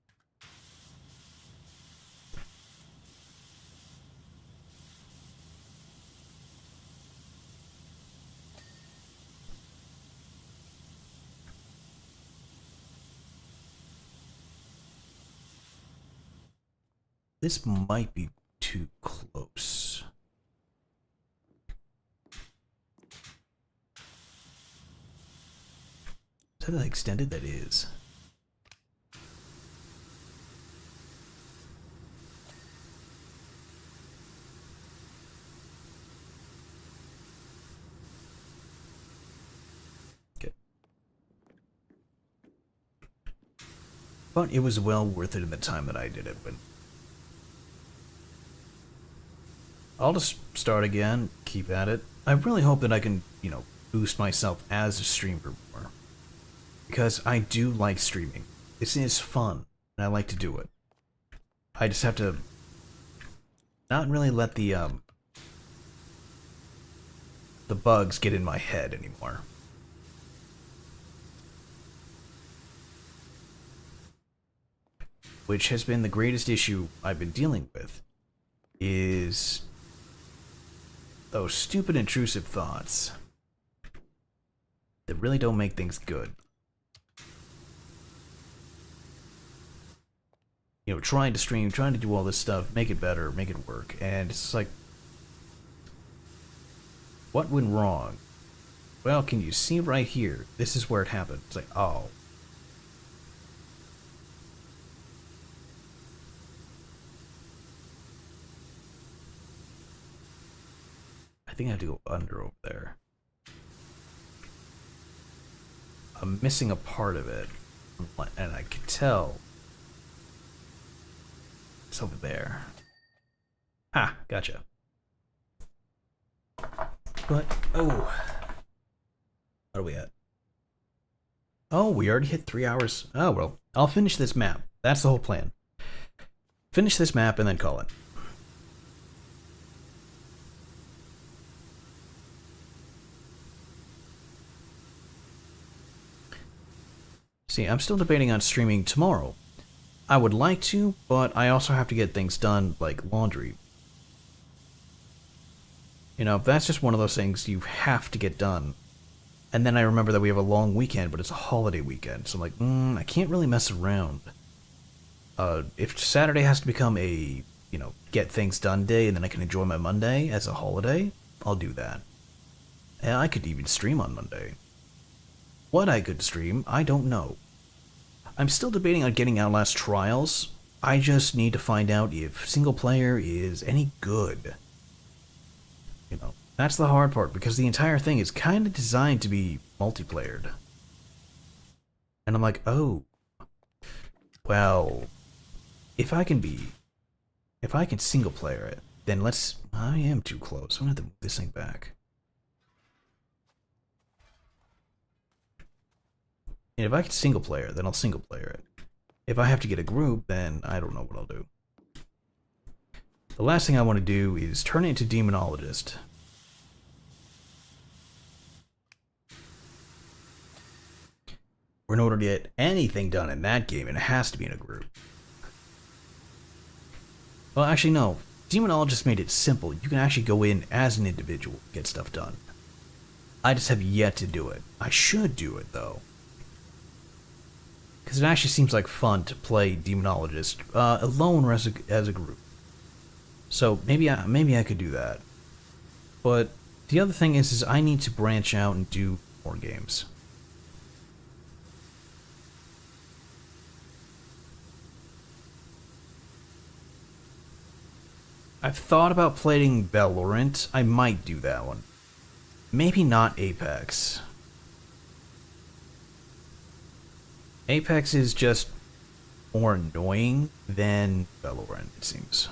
This might be too close. that the extended? That is. Okay. But it was well worth it in the time that I did it. But I'll just start again, keep at it. I really hope that I can, you know, boost myself as a streamer more. Because I do like streaming. This is fun, and I like to do it. I just have to not really let the bugs get in my head anymore. Which has been the greatest issue I've been dealing with, is those stupid intrusive thoughts that really don't make things good. You know, trying to stream, trying to do all this stuff, make it better, make it work, and it's like, what went wrong? Well, can you see right here? This is where it happened. It's like, oh. I think I have to go under over there. I'm missing a part of it, and I can tell it's over there. Ah, gotcha. But, oh. What are we at? Oh, we already hit 3 hours. Oh, well, I'll finish this map. That's the whole plan. Finish this map and then call it. See, I'm still debating on streaming tomorrow. I would like to, but I also have to get things done, like laundry. You know, that's just one of those things you have to get done. And then I remember that we have a long weekend, but it's a holiday weekend. So I'm like, I can't really mess around. If Saturday has to become a, you know, get things done day, and then I can enjoy my Monday as a holiday, I'll do that. And I could even stream on Monday. What I could stream, I don't know. I'm still debating on getting Outlast Trials. I just need to find out if single player is any good. You know, that's the hard part, because the entire thing is kind of designed to be multiplayered. And I'm like, oh, well, if I can single player it, then I am too close. I'm gonna have to move this thing back. And if I can single player, then I'll single player it. If I have to get a group, then I don't know what I'll do. The last thing I want to do is turn it into Demonologist. In order to get anything done in that game, it has to be in a group. Well, actually, no. Demonologist made it simple. You can actually go in as an individual and get stuff done. I just have yet to do it. I should do it, though. Because it actually seems like fun to play Demonologist alone or as a group. So maybe I could do that. But the other thing is I need to branch out and do more games. I've thought about playing Valorant. I might do that one. Maybe not Apex. Apex is just more annoying than Valorant, it seems.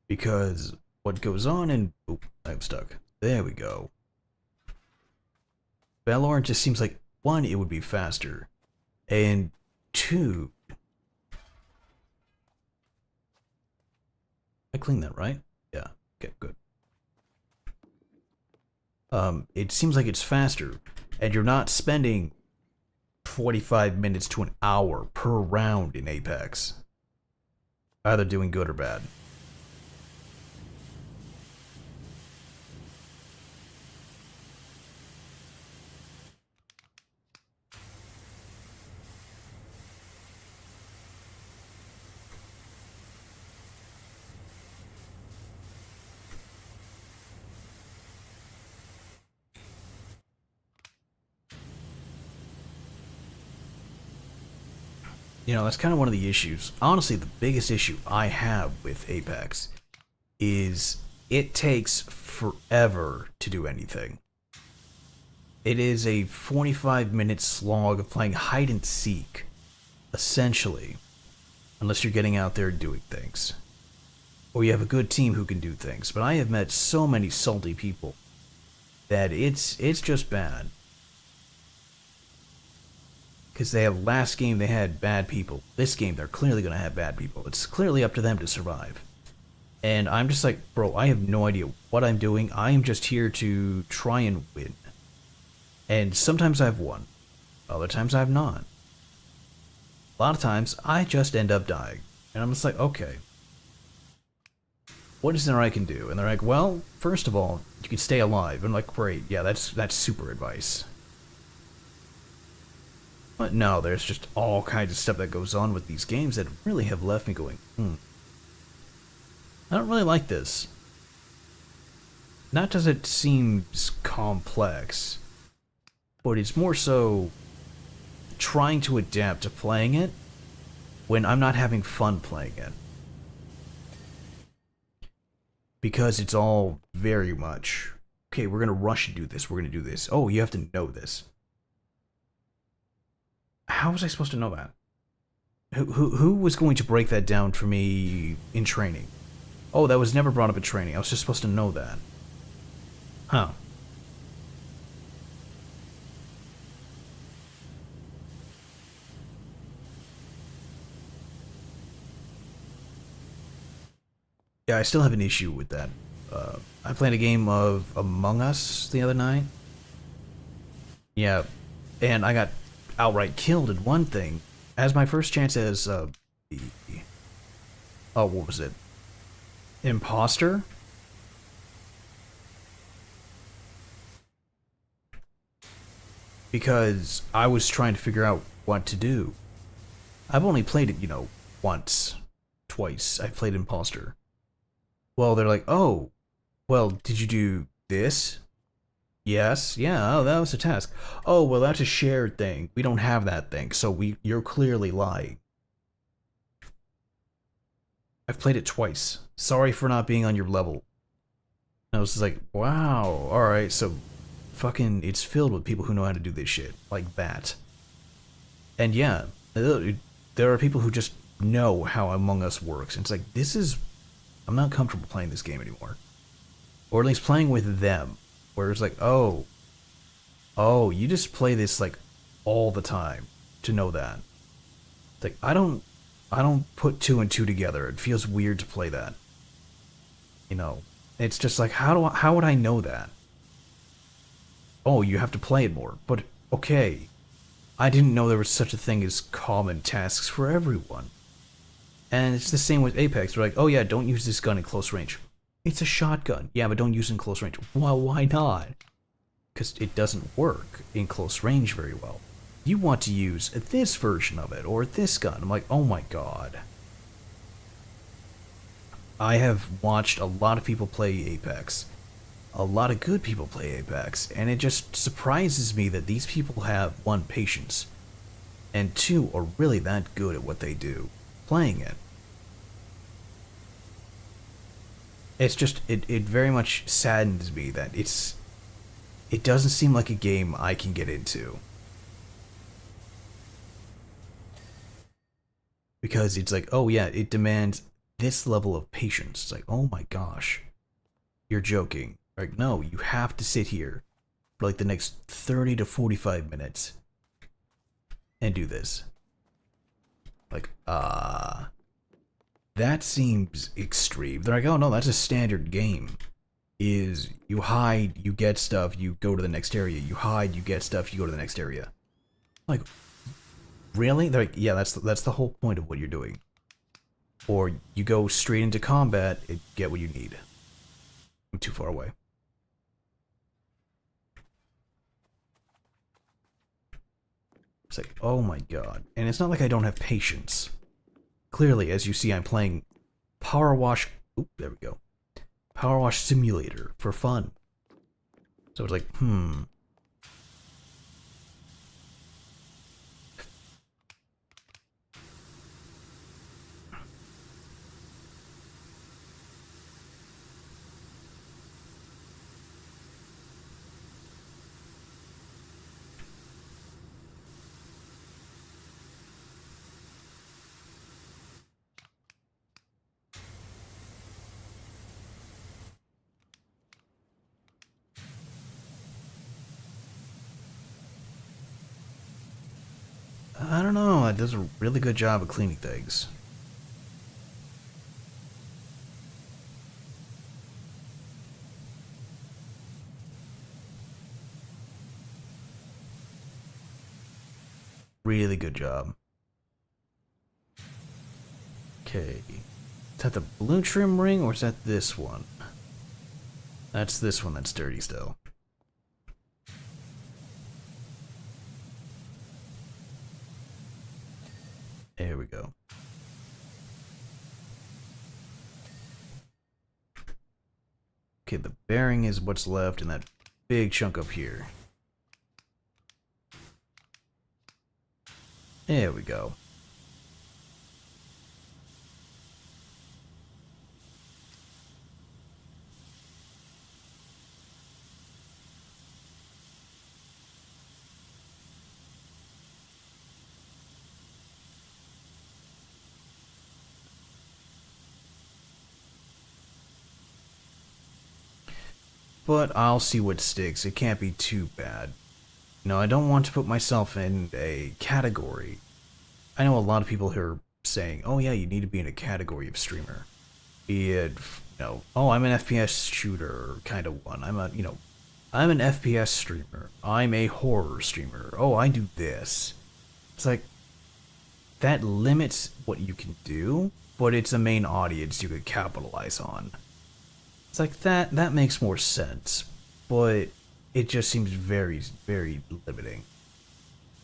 Because what goes on in... Oh, I'm stuck. There we go. Valorant just seems like, one, it would be faster. And two... I cleaned that, right? Yeah. Okay, good. It seems like it's faster. And you're not spending 45 minutes to an hour per round in Apex. Either doing good or bad. You know, that's kind of one of the issues. Honestly, the biggest issue I have with Apex is it takes forever to do anything. It is a 45-minute slog of playing hide and seek, essentially, unless you're getting out there doing things. Or you have a good team who can do things. But I have met so many salty people that it's just bad. Because they have last game they had bad people. This game they're clearly going to have bad people. It's clearly up to them to survive. And I'm just like, bro, I have no idea what I'm doing. I am just here to try and win. And sometimes I've won. Other times I've not. A lot of times I just end up dying. And I'm just like, okay. What is there I can do? And they're like, well, first of all, you can stay alive. And I'm like, great, yeah, that's super advice. But no, there's just all kinds of stuff that goes on with these games that really have left me going, I don't really like this. Not does it seems complex, but it's more so trying to adapt to playing it when I'm not having fun playing it. Because it's all very much, okay, we're going to rush and do this, we're going to do this. Oh, you have to know this. How was I supposed to know that? Who was going to break that down for me in training? Oh, that was never brought up in training. I was just supposed to know that. Huh. Yeah, I still have an issue with that. I played a game of Among Us the other night. Yeah, and I got outright killed in one thing. As my first chance as the... Oh, what was it? Imposter? Because I was trying to figure out what to do. I've only played it, once. Twice. I played Imposter. Well, they're like, oh, well, did you do this? Yes, yeah, oh, that was a task. Oh, well, that's a shared thing. We don't have that thing, so you're clearly lying. I've played it twice. Sorry for not being on your level. And I was just like, wow, alright, so fucking, it's filled with people who know how to do this shit. Like that. And yeah, there are people who just know how Among Us works. And it's like, I'm not comfortable playing this game anymore. Or at least playing with them. Where it's like, oh, you just play this like all the time to know that. It's like, I don't put two and two together. It feels weird to play that. It's just like, how would I know that? Oh, you have to play it more. But okay, I didn't know there was such a thing as common tasks for everyone. And it's the same with Apex. They're like, oh yeah, don't use this gun in close range. It's a shotgun. Yeah, but don't use it in close range. Well, why not? Because it doesn't work in close range very well. You want to use this version of it, or this gun. I'm like, oh my god. I have watched a lot of people play Apex. A lot of good people play Apex. And it just surprises me that these people have, one, patience. And two, are really that good at what they do. Playing it. It's just, it very much saddens me that it doesn't seem like a game I can get into. Because it's like, oh yeah, it demands this level of patience. It's like, oh my gosh, you're joking. Like, no, you have to sit here for like the next 30 to 45 minutes and do this. Like, that seems extreme. They're like, oh no, that's a standard game. Is you hide, you get stuff, you go to the next area. You hide, you get stuff, you go to the next area. Like, really? They're like, yeah, that's the whole point of what you're doing. Or you go straight into combat and get what you need. I'm too far away. It's like, oh my god. And it's not like I don't have patience. Clearly, as you see, I'm playing Powerwash. Oop, there we go. Powerwash Simulator for fun. So it's like, I don't know, it does a really good job of cleaning things. Really good job. Okay. Is that the blue trim ring or is that this one? That's this one that's dirty still. There we go. Okay, the bearing is what's left in that big chunk up here. There we go. But I'll see what sticks. It can't be too bad. You know, I don't want to put myself in a category. I know a lot of people who are saying, oh yeah, you need to be in a category of streamer. Be it, you know, oh, I'm an FPS shooter kind of one. I'm I'm an FPS streamer. I'm a horror streamer. Oh, I do this. It's like, that limits what you can do, but it's a main audience you could capitalize on. It's like that makes more sense, but it just seems very, very limiting.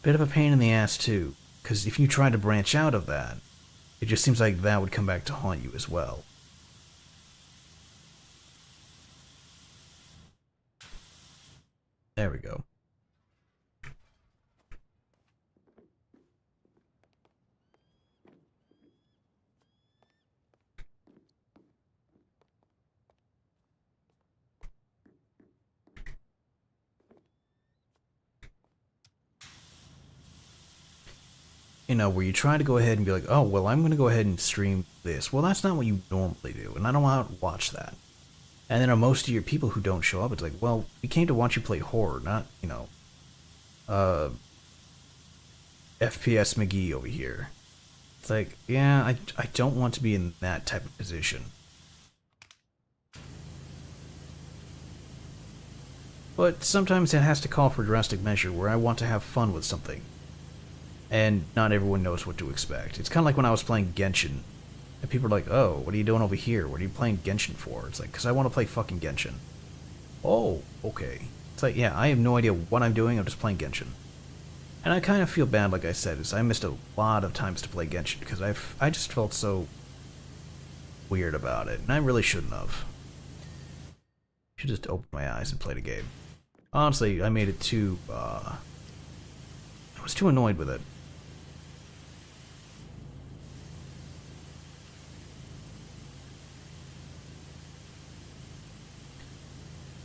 Bit of a pain in the ass too, because if you try to branch out of that, it just seems like that would come back to haunt you as well. There we go. You know, where you try to go ahead and be like, oh, well, I'm going to go ahead and stream this. Well, that's not what you normally do, and I don't want to watch that. And then most of your people who don't show up, it's like, well, we came to watch you play horror, not, you know, FPS McGee over here. It's like, yeah, I don't want to be in that type of position. But sometimes it has to call for drastic measure where I want to have fun with something. And not everyone knows what to expect. It's kind of like when I was playing Genshin. And people are like, oh, what are you doing over here? What are you playing Genshin for? It's like, because I want to play fucking Genshin. Oh, okay. It's like, yeah, I have no idea what I'm doing. I'm just playing Genshin. And I kind of feel bad, like I said, is I missed a lot of times to play Genshin because I just felt so weird about it. And I really shouldn't have. Should just open my eyes and play the game. Honestly, I made it too, I was too annoyed with it.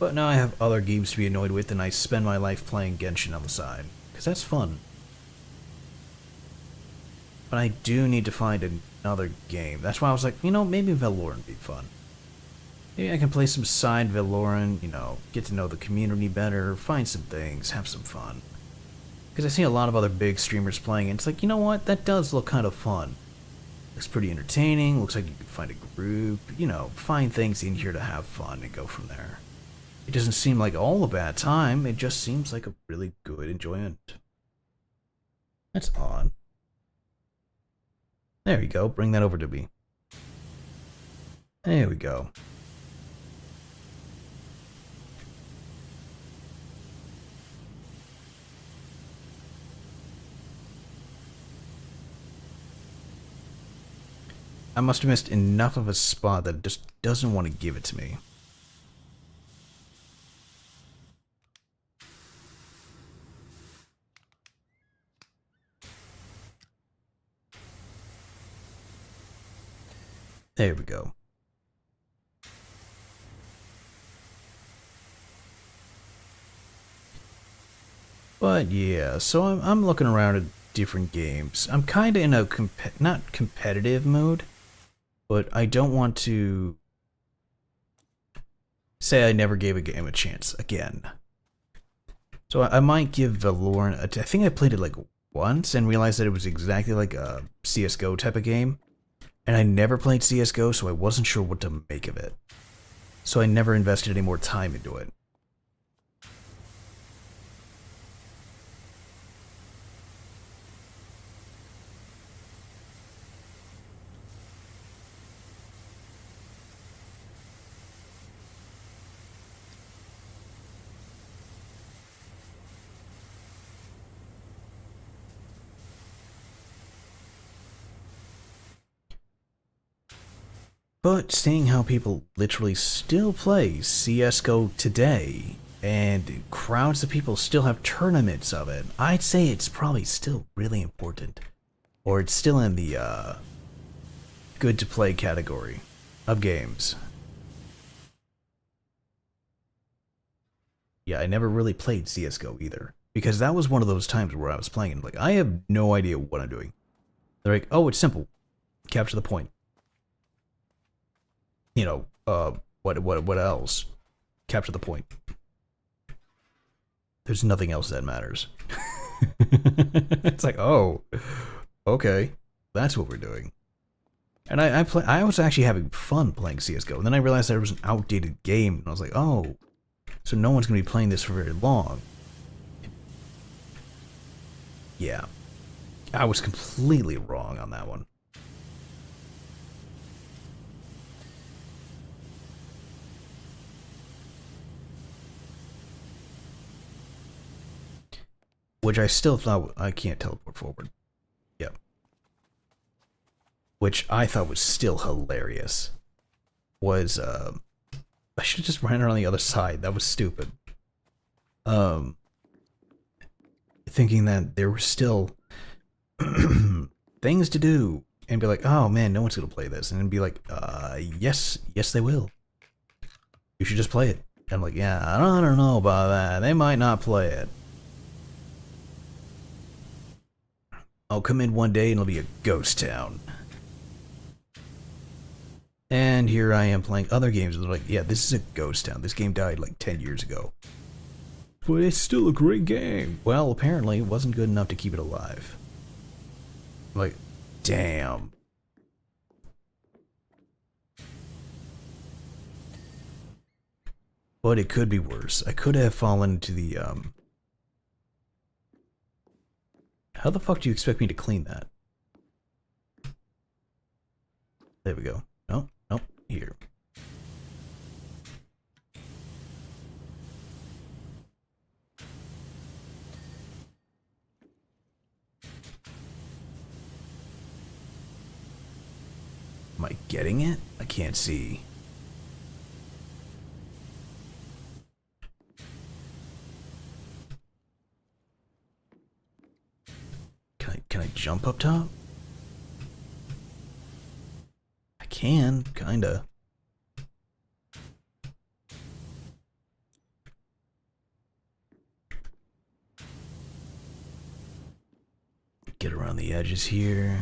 But now I have other games to be annoyed with, and I spend my life playing Genshin on the side. Because that's fun. But I do need to find another game. That's why I was like, you know, maybe Valorant would be fun. Maybe I can play some side Valorant, you know, get to know the community better, find some things, have some fun. Because I see a lot of other big streamers playing, and it's like, you know what, that does look kind of fun. Looks pretty entertaining, looks like you can find a group, you know, find things in here to have fun and go from there. It doesn't seem like all a bad time, it just seems like a really good enjoyment. That's odd. There you go, bring that over to me. There we go. I must have missed enough of a spot that it just doesn't want to give it to me. There we go. But yeah, so I'm looking around at different games. I'm kind of in a not competitive mood, but I don't want to say I never gave a game a chance again. So I might give Valorant. I think I played it like once and realized that it was exactly like a CSGO type of game. And I never played CSGO, so I wasn't sure what to make of it. So I never invested any more time into it. But seeing how people literally still play CSGO today, and crowds of people still have tournaments of it, I'd say it's probably still really important. Or it's still in the good to play category of games. Yeah, I never really played CSGO either. Because that was one of those times where I was playing and like, I have no idea what I'm doing. They're like, oh, it's simple. Capture the point. You know, what else? Capture the point. There's nothing else that matters. It's like, oh, okay, that's what we're doing. And I was actually having fun playing CS:GO. And then I realized that it was an outdated game, and I was like, oh, so no one's gonna be playing this for very long. Yeah, I was completely wrong on that one. Which I still thought I can't teleport forward. Yep. Which I thought was still hilarious. Was I should have just ran around the other side. That was stupid. Thinking that there were still things to do, and be like, oh man, no one's gonna play this, and then be like, yes, they will. You should just play it. And I'm like, yeah, I don't know about that. They might not play it. I'll come in one day and it'll be a ghost town. And here I am playing other games, and they're like, yeah, this is a ghost town. This game died like 10 years ago. But it's still a great game. Well, apparently it wasn't good enough to keep it alive. Like, damn. But it could be worse. I could have fallen into the, How the fuck do you expect me to clean that? There we go. Nope, nope, here. Am I getting it? I can't see. Can I jump up top? I can, kinda. Get around the edges here.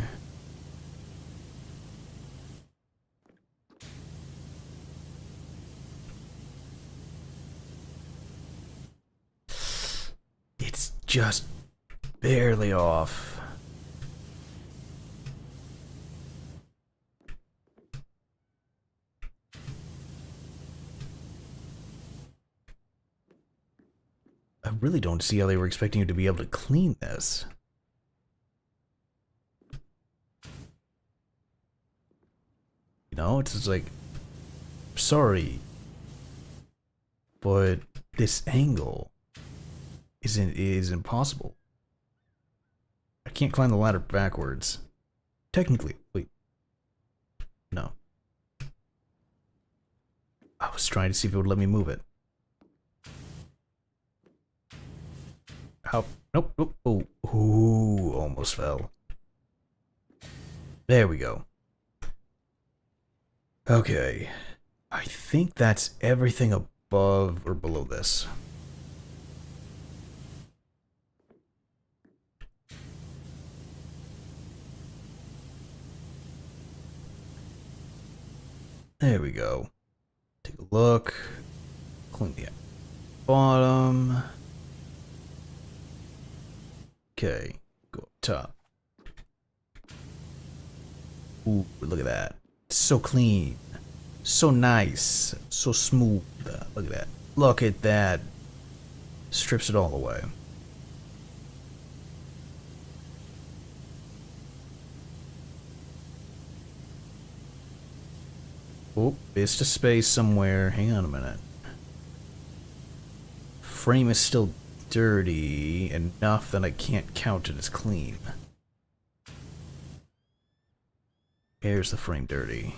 It's just barely off. I really don't see how they were expecting you to be able to clean this. You know, it's just like, sorry, but this angle is impossible. I can't climb the ladder backwards. Technically, wait. No. I was trying to see if it would let me move it. How? Nope, nope. Oh, ooh, almost fell. There we go. Okay. I think that's everything above or below this. There we go. Take a look. Clean the bottom. Okay. Go top. Ooh, look at that. So clean. So nice. So smooth. Look at that. Look at that. Strips it all away. Oh, it's to space somewhere. Hang on a minute. Frame is still dirty enough that I can't count it as clean. Here's the frame dirty.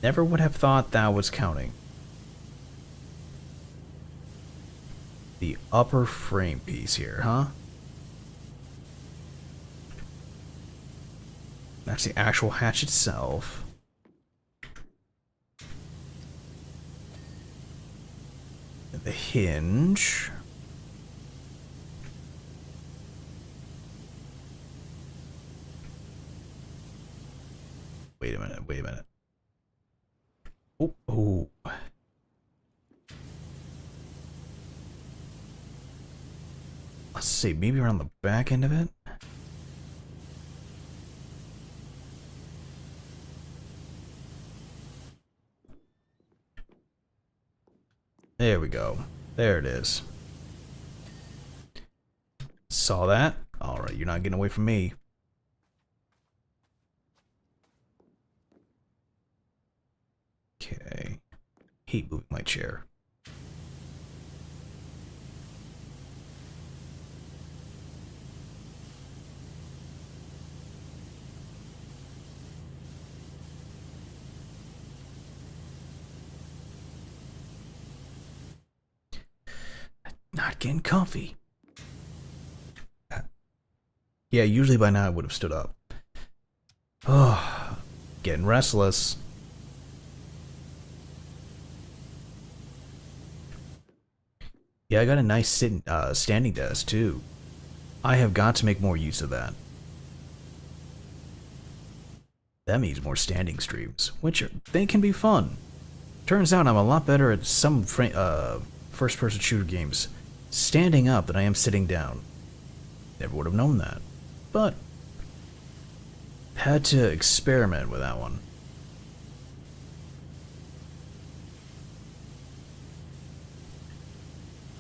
Never would have thought that was counting. The upper frame piece here, huh? That's the actual hatch itself. The hinge. Wait a minute, wait a minute. Oh, oh. Let's see, maybe around the back end of it? There we go. There it is. Saw that? Alright, you're not getting away from me. Okay. Hate moving my chair. Not getting comfy. Yeah, usually by now I would have stood up. Oh, getting restless. Yeah, I got a nice standing desk too. I have got to make more use of that. That means more standing streams, they can be fun. Turns out I'm a lot better at some first-person shooter games standing up than I am sitting down. Never would have known that, but had to experiment with that one.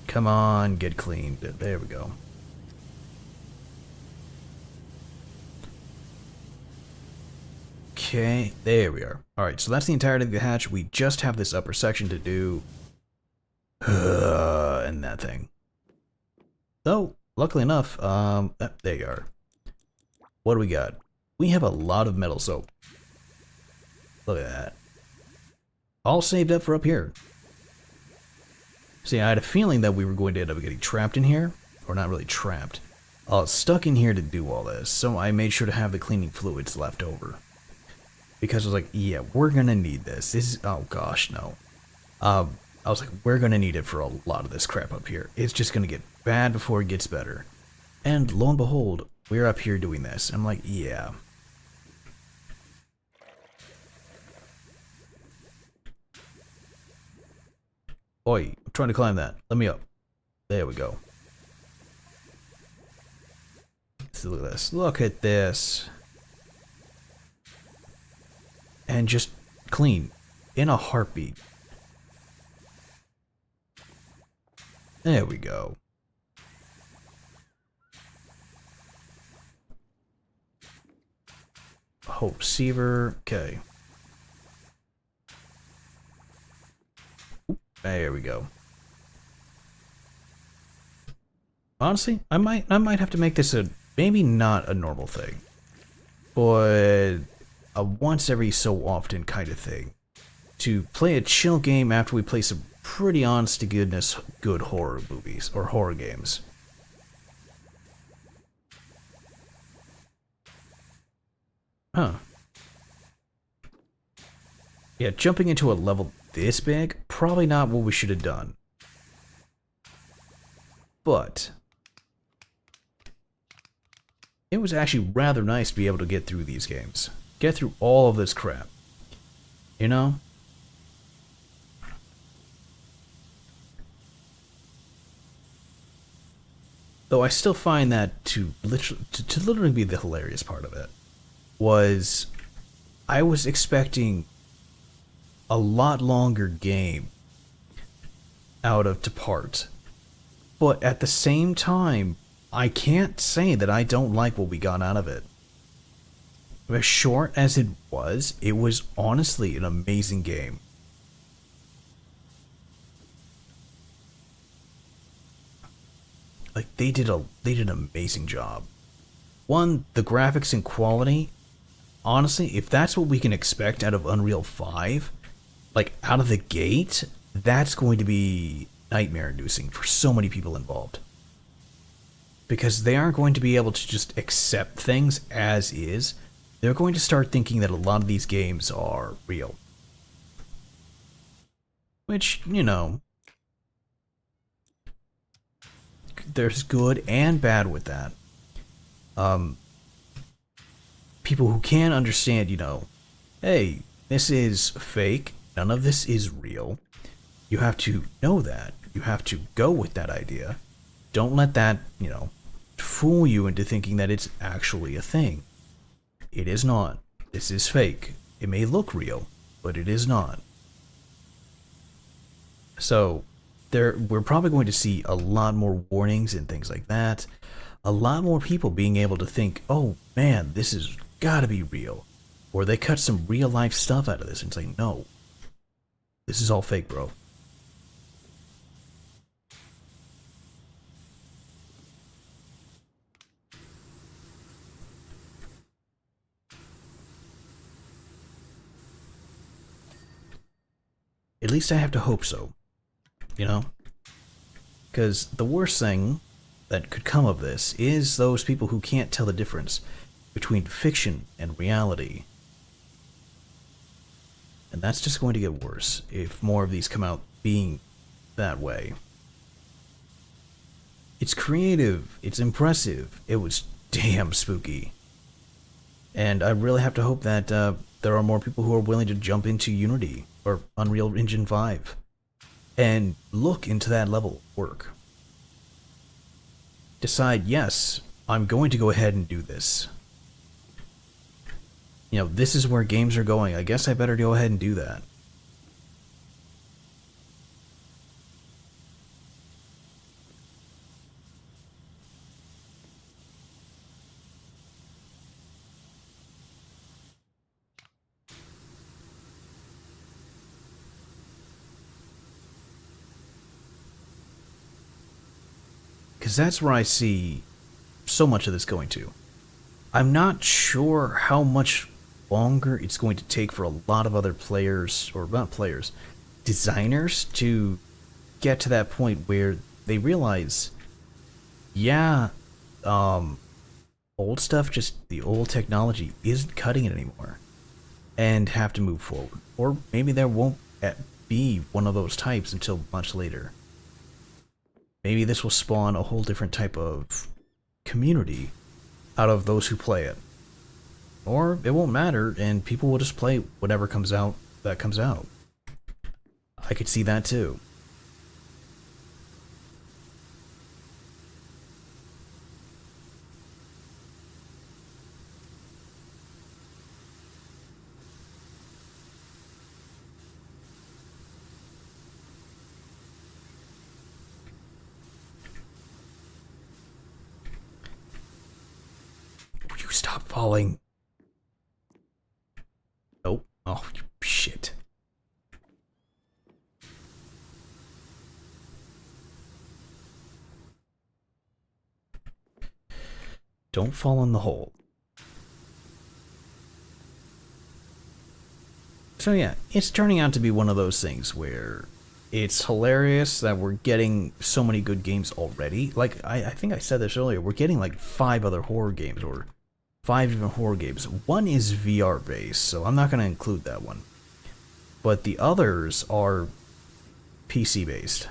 Come on, get clean. There we go. Okay, there we are. Alright, so that's the entirety of the hatch. We just have this upper section to do. And that thing. So, luckily enough, there you are. What do we got? We have a lot of metal soap. Look at that. All saved up for up here. See, I had a feeling that we were going to end up getting trapped in here. Or not really trapped. Stuck in here to do all this. So I made sure to have the cleaning fluids left over. Because I was like, yeah, we're gonna need this. This is, oh gosh, no. I was like, we're gonna need it for a lot of this crap up here. It's just gonna get bad before it gets better. And lo and behold, we're up here doing this. I'm like, yeah. Oi, I'm trying to climb that. Let me up. There we go. So look at this. Look at this. And just clean. In a heartbeat. There we go. Hope receiver. Okay. Oop, there we go. Honestly, I might have to make this maybe not a normal thing, but a once every so often kind of thing. To play a chill game after we play some pretty honest to goodness good horror movies or horror games. Huh. Yeah, jumping into a level this big, probably not what we should have done. But it was actually rather nice to be able to get through these games. Get through all of this crap. You know? Though I still find that to literally be the hilarious part of it was I was expecting a lot longer game out of Deppart. But at the same time, I can't say that I don't like what we got out of it. As short as it was honestly an amazing game. Like they did an amazing job. One, the graphics and quality, honestly, if that's what we can expect out of Unreal 5, like out of the gate, that's going to be nightmare inducing for so many people involved. Because they aren't going to be able to just accept things as is. They're going to start thinking that a lot of these games are real. Which, you know, there's good and bad with that. People who can't understand, you know, hey, this is fake, none of this is real. You have to know that. You have to go with that idea. Don't let that, you know, fool you into thinking that it's actually a thing. It is not. This is fake. It may look real, but it is not. So, we're probably going to see a lot more warnings and things like that. A lot more people being able to think, oh man, this has gotta be real. Or they cut some real life stuff out of this and say, no, this is all fake, bro. At least I have to hope so. You know? Because the worst thing that could come of this is those people who can't tell the difference between fiction and reality. And that's just going to get worse if more of these come out being that way. It's creative, it's impressive, it was damn spooky. And I really have to hope that there are more people who are willing to jump into Unity or Unreal Engine 5 and look into that level of work. Decide, yes, I'm going to go ahead and do this. You know, this is where games are going. I guess I better go ahead and do that. Because that's where I see so much of this going to. I'm not sure how much longer it's going to take for a lot of other players, or not players, designers to get to that point where they realize, yeah, old stuff, just the old technology isn't cutting it anymore, and have to move forward. Or maybe there won't be one of those types until much later. Maybe this will spawn a whole different type of community out of those who play it. Or it won't matter, and people will just play whatever comes out that comes out. I could see that too. Will you stop falling? Nope. Oh, shit. Don't fall in the hole. So yeah, it's turning out to be one of those things where it's hilarious that we're getting so many good games already. Like, I think I said this earlier, we're getting like 5 other horror games, or 5 different horror games. One is VR based, so I'm not going to include that one. But the others are PC based.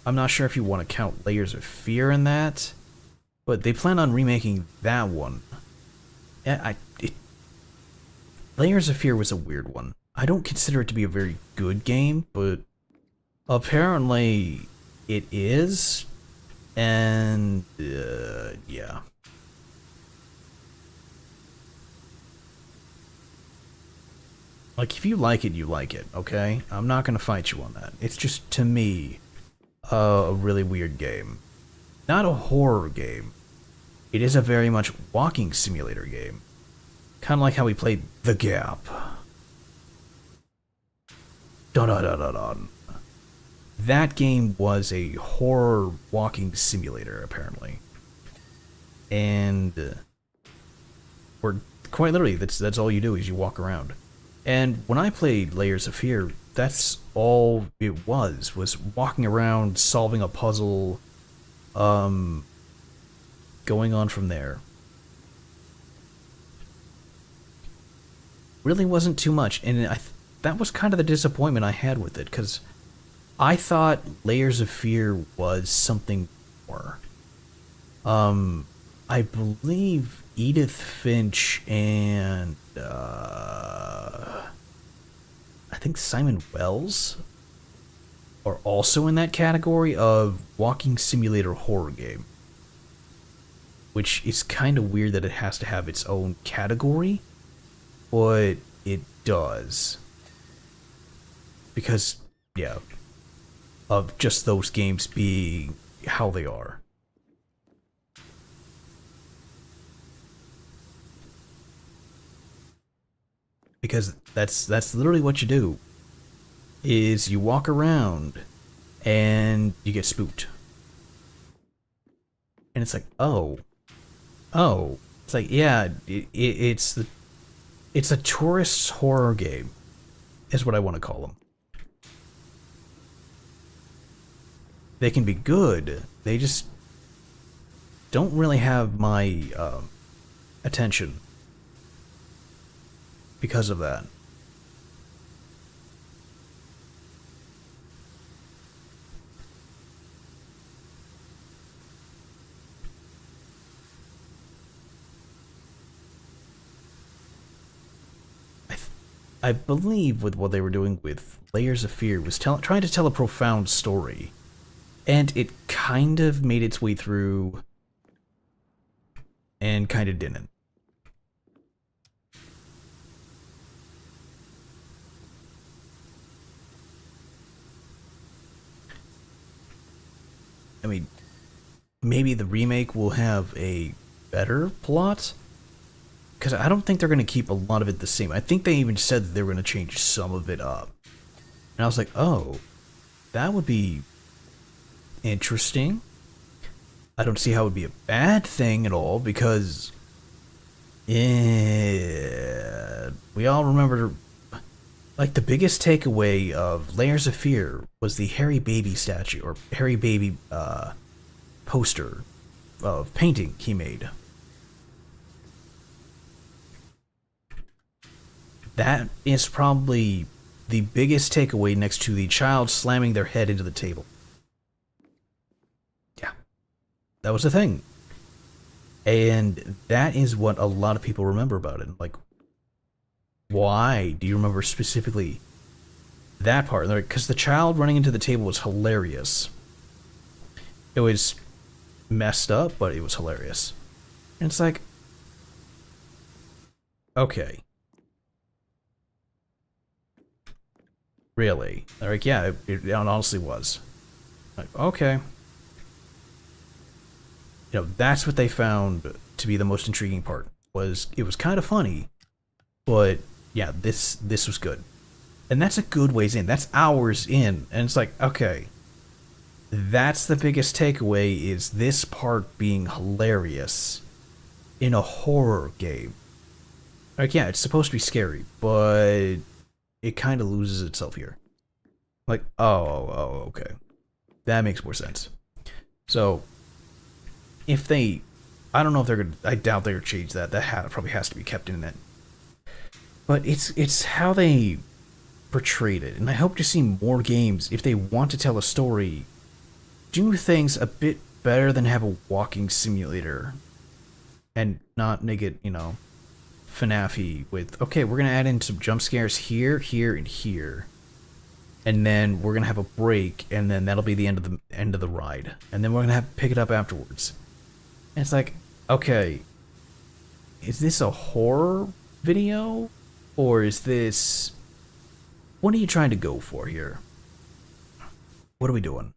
I'm not sure if you want to count Layers of Fear in that, but they plan on remaking that one. Layers of Fear was a weird one. I don't consider it to be a very good game, but apparently it is, and yeah. Like, if you like it, you like it, okay? I'm not gonna fight you on that. It's just, to me, a really weird game. Not a horror game. It is a very much walking simulator game. Kind of like how we played The Gap. Dun dun dun dun dun. That game was a horror walking simulator, apparently. And, or quite literally, that's all you do is you walk around. And when I played Layers of Fear, that's all it was walking around, solving a puzzle, going on from there. Really wasn't too much, and that was kind of the disappointment I had with it, because I thought Layers of Fear was something more. I believe Edith Finch and I think Simon Wells are also in that category of walking simulator horror game. Which is kind of weird that it has to have its own category, but it does. Because, yeah, of just those games being how they are. Because that's literally what you do. Is you walk around and you get spooked. And it's like, oh. It's like, yeah, it's a tourist horror game, is what I want to call them. They can be good. They just don't really have my attention because of that. I believe with what they were doing with Layers of Fear was trying to tell a profound story. And it kind of made its way through and kind of didn't. I mean, maybe the remake will have a better plot, because I don't think they're going to keep a lot of it the same. I think they even said that they were going to change some of it up. And I was like, oh, that would be interesting. I don't see how it would be a bad thing at all, because we all remember, like, the biggest takeaway of Layers of Fear was the Harry Baby statue, or Harry Baby poster of painting he made. That is probably the biggest takeaway next to the child slamming their head into the table. Yeah. That was the thing. And that is what a lot of people remember about it. Like, why do you remember specifically that part? Because the child running into the table was hilarious. It was messed up, but it was hilarious. And it's like, okay. Really? They're like, yeah, it honestly was. Like, okay. You know, that's what they found to be the most intriguing part. It was kind of funny, but yeah, this was good. And that's a good ways in. That's hours in. And it's like, okay. That's the biggest takeaway, is this part being hilarious in a horror game. Like, yeah, it's supposed to be scary, but it kind of loses itself here. Like, oh, okay. That makes more sense. So, if they... I don't know if they're gonna... I doubt they're gonna change that. That probably has to be kept in it. But it's how they portrayed it. And I hope to see more games, if they want to tell a story, do things a bit better than have a walking simulator. And not make it, you know, FNAF-y with, okay, we're gonna add in some jump scares here, here, and here, and then we're gonna have a break, and then that'll be the end of the ride, and then we're gonna have to pick it up afterwards. And it's like, okay, is this a horror video, or is this? What are you trying to go for here? What are we doing?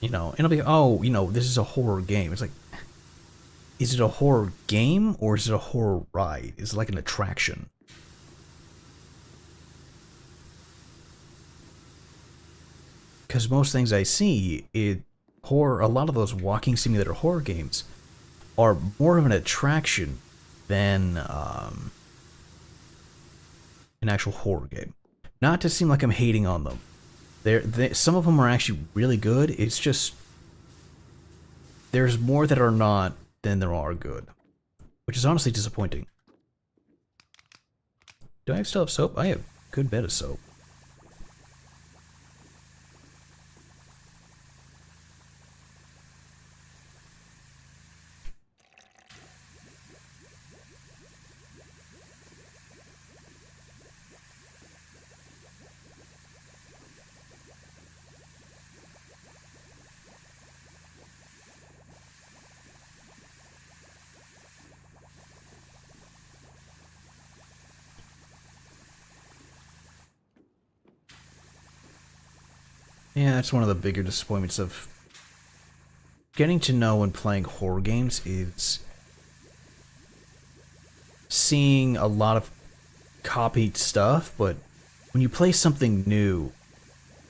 You know, and it'll be, oh, you know, this is a horror game. It's like, is it a horror game or is it a horror ride? Is it like an attraction? Because most things I see, a lot of those walking simulator horror games are more of an attraction than an actual horror game. Not to seem like I'm hating on them. Some of them are actually really good. It's just there's more that are not than there are good, which is honestly disappointing. Do I still have soap? I have a good bit of soap. Yeah, that's one of the bigger disappointments of getting to know and playing horror games is seeing a lot of copied stuff, but when you play something new,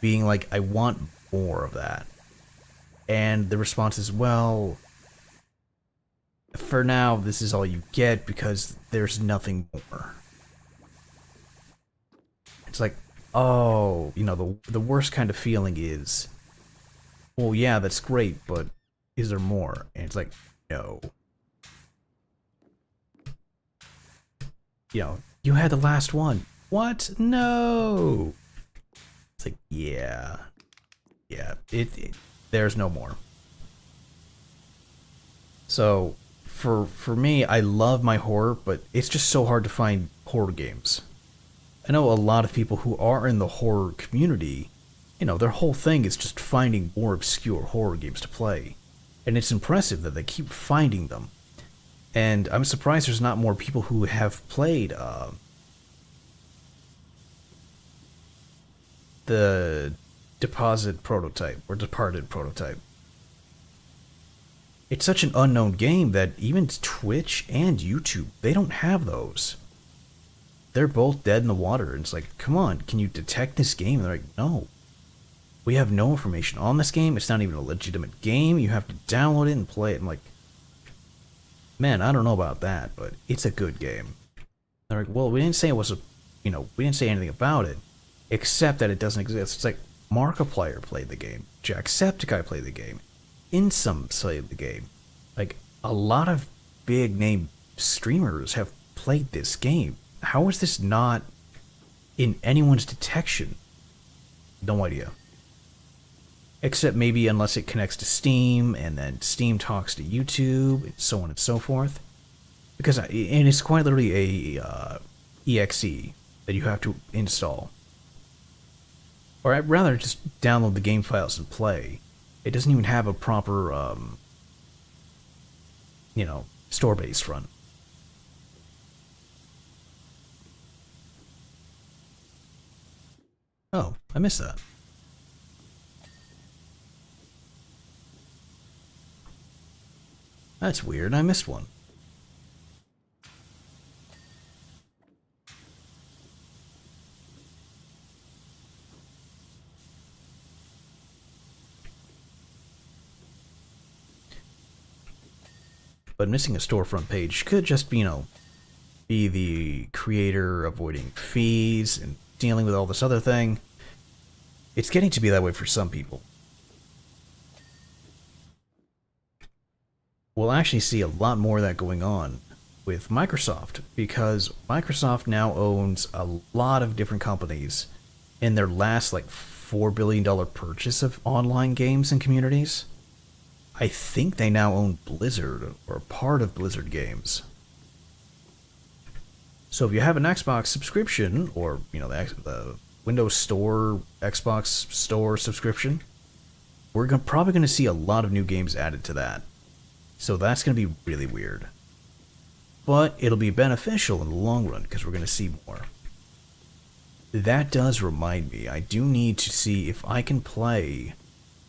being like, I want more of that. And the response is, well, for now, this is all you get because there's nothing more. It's like, oh, you know, the worst kind of feeling is, well, yeah, that's great, but is there more? And it's like, no. You know, you had the last one. What? No. It's like, yeah. Yeah, there's no more. So, for me, I love my horror, but it's just so hard to find horror games. I know a lot of people who are in the horror community, you know, their whole thing is just finding more obscure horror games to play. And it's impressive that they keep finding them. And I'm surprised there's not more people who have played the Departed prototype. It's such an unknown game that even Twitch and YouTube, they don't have those. They're both dead in the water. And it's like, come on, can you detect this game? And they're like, no. We have no information on this game. It's not even a legitimate game. You have to download it and play it. I'm like, man, I don't know about that, but it's a good game. They're like, well, we didn't say it was we didn't say anything about it, except that it doesn't exist. It's like, Markiplier played the game. Jacksepticeye played the game. Insum played the game. Like, a lot of big name streamers have played this game. How is this not in anyone's detection? No idea. Except maybe unless it connects to Steam, and then Steam talks to YouTube, and so on and so forth. Because, and it's quite literally a exe that you have to install. Or I'd rather just download the game files and play. It doesn't even have a proper, store-based front. Oh, I missed that. That's weird, I missed one. But missing a storefront page could just, be the creator avoiding fees and dealing with all this other thing. It's getting to be that way for some people. We'll actually see a lot more of that going on with Microsoft, because Microsoft now owns a lot of different companies in their last $4 billion purchase of online games and communities. I think they now own Blizzard, or part of Blizzard Games. So if you have an Xbox subscription, or the Windows Store, Xbox Store subscription, we're probably going to see a lot of new games added to that. So that's going to be really weird. But it'll be beneficial in the long run because we're going to see more. That does remind me, I do need to see if I can play.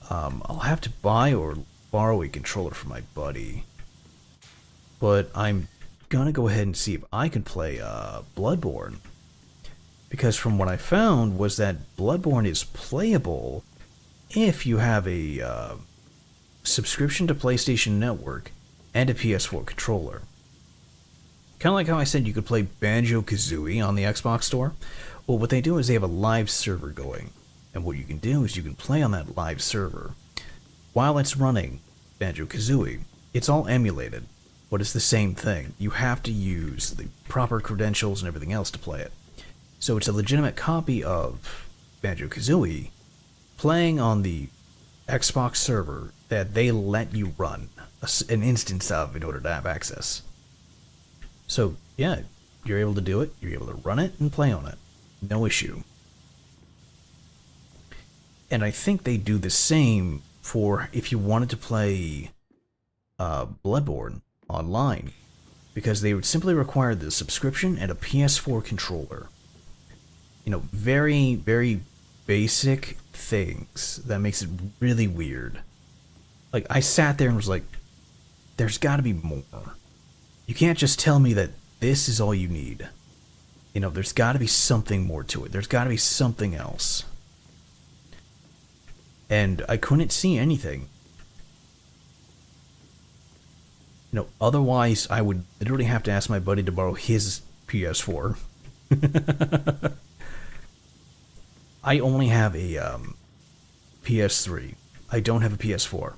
I'll have to buy or borrow a controller from my buddy. But I'm gonna go ahead and see if I can play Bloodborne. Because from what I found was that Bloodborne is playable if you have a subscription to PlayStation Network and a PS4 controller. Kind of like how I said you could play Banjo-Kazooie on the Xbox Store. Well, what they do is they have a live server going. And what you can do is you can play on that live server. While it's running Banjo-Kazooie, it's all emulated, but it's the same thing. You have to use the proper credentials and everything else to play it. So it's a legitimate copy of Banjo-Kazooie playing on the Xbox server that they let you run an instance of in order to have access. So, yeah, you're able to do it, you're able to run it and play on it. No issue. And I think they do the same for if you wanted to play Bloodborne online, because they would simply require the subscription and a PS4 controller. Very, very basic things that makes it really weird. Like, I sat there and was like, there's got to be more. You can't just tell me that this is all you need. There's got to be something more to it. There's got to be something else. And I couldn't see anything. Otherwise I would literally have to ask my buddy to borrow his PS4. I only have a PS3. I don't have a PS4.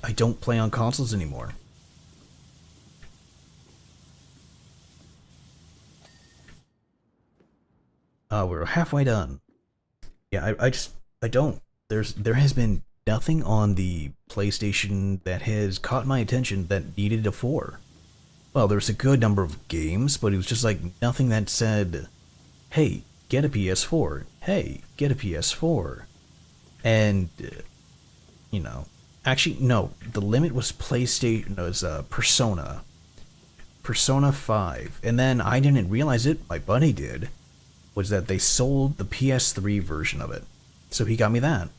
I don't play on consoles anymore. We're halfway done. Yeah, I don't. There has been nothing on the PlayStation that has caught my attention that needed a 4. Well, there's a good number of games, but it was just like nothing that said, hey, get a PS4. Hey, get a PS4. And, actually, no, the limit was PlayStation, was Persona. Persona 5. And then I didn't realize it, my buddy did, was that they sold the PS3 version of it. So he got me that.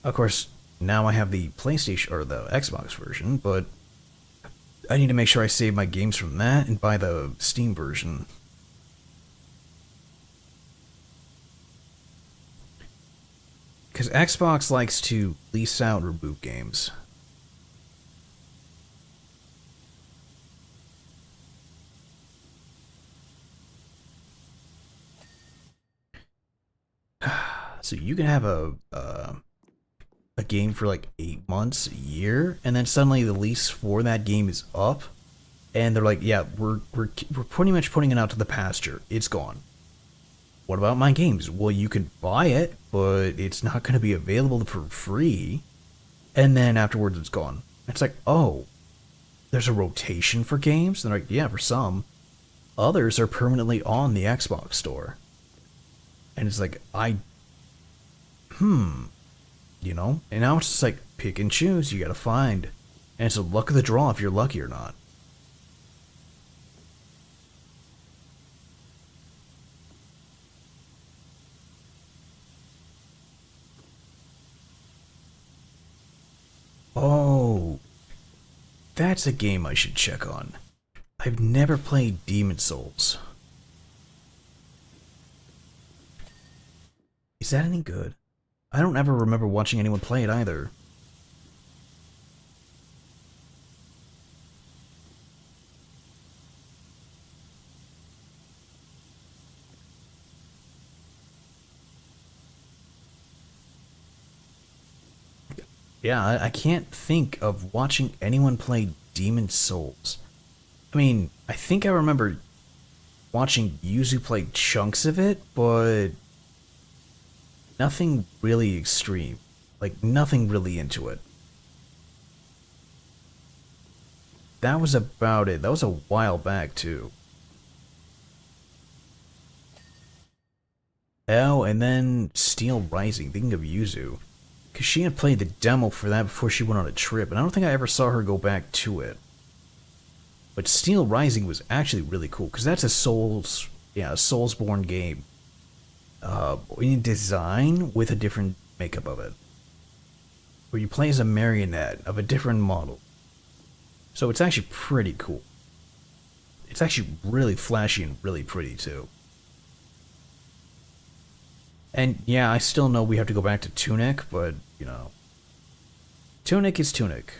Of course, now I have the PlayStation, or the Xbox version, but I need to make sure I save my games from that and buy the Steam version. Because Xbox likes to lease out or boot games. So you can have a game for like 8 months, a year, and then suddenly the lease for that game is up, and they're like, yeah, we're pretty much putting it out to the pasture. It's gone. What about my games? Well, you can buy it, but it's not going to be available for free, and then afterwards it's gone. It's like, oh, there's a rotation for games? And they're like, yeah, for some. Others are permanently on the Xbox store. And it's like, and now it's just like pick and choose, you gotta find. And it's a luck of the draw if you're lucky or not. Oh, that's a game I should check on. I've never played Demon Souls. Is that any good? I don't ever remember watching anyone play it either. Yeah, I can't think of watching anyone play Demon Souls. I mean, I think I remember watching Yuzu play chunks of it, but Nothing really extreme. Like, nothing really into it. That was about it. That was a while back, too. Oh, and then Steel Rising, thinking of Yuzu. Because she had played the demo for that before she went on a trip, and I don't think I ever saw her go back to it. But Steel Rising was actually really cool, because that's a Soulsborne game. In design with a different makeup of it. Where you play as a marionette of a different model. So it's actually pretty cool. It's actually really flashy and really pretty too. And yeah, I still know we have to go back to Tunic, but, you know. Tunic is Tunic.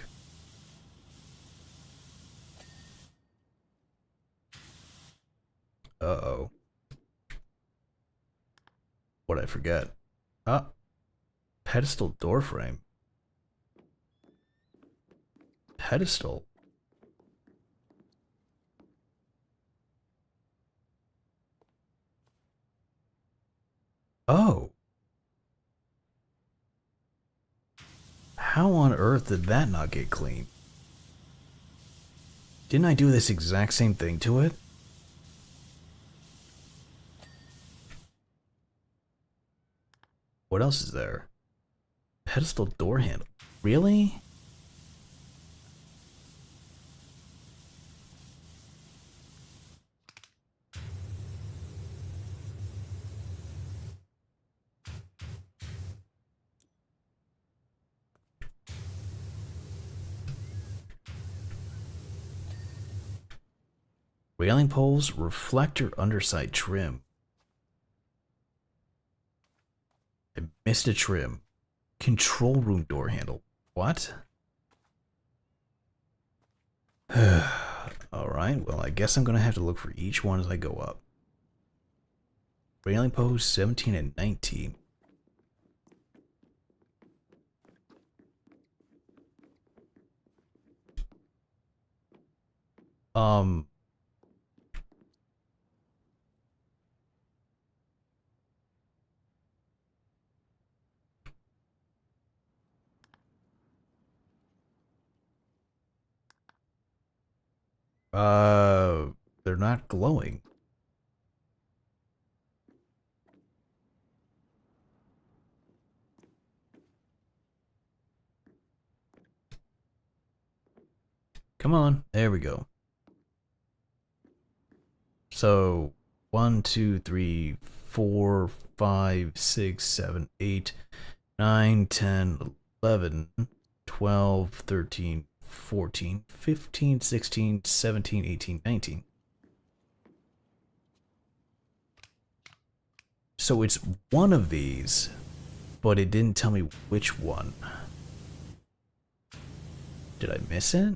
Uh-oh. What'd I forget? Ah. Pedestal doorframe. Pedestal? Oh. How on earth did that not get clean? Didn't I do this exact same thing to it? What else is there? Pedestal door handle. Really? Railing poles, reflector underside trim. I missed a trim. Control room door handle. What? Alright, well, I guess I'm gonna have to look for each one as I go up. Railing posts 17 and 19. Um. They're not glowing. Come on, there we go. So, 1, 2, 3, 4, 5, 6, 7, 8, 9, 10, 11, 12, 13, 14, 15, 16, 17, 18, 19. So it's one of these, but it didn't tell me which one. Did I miss it?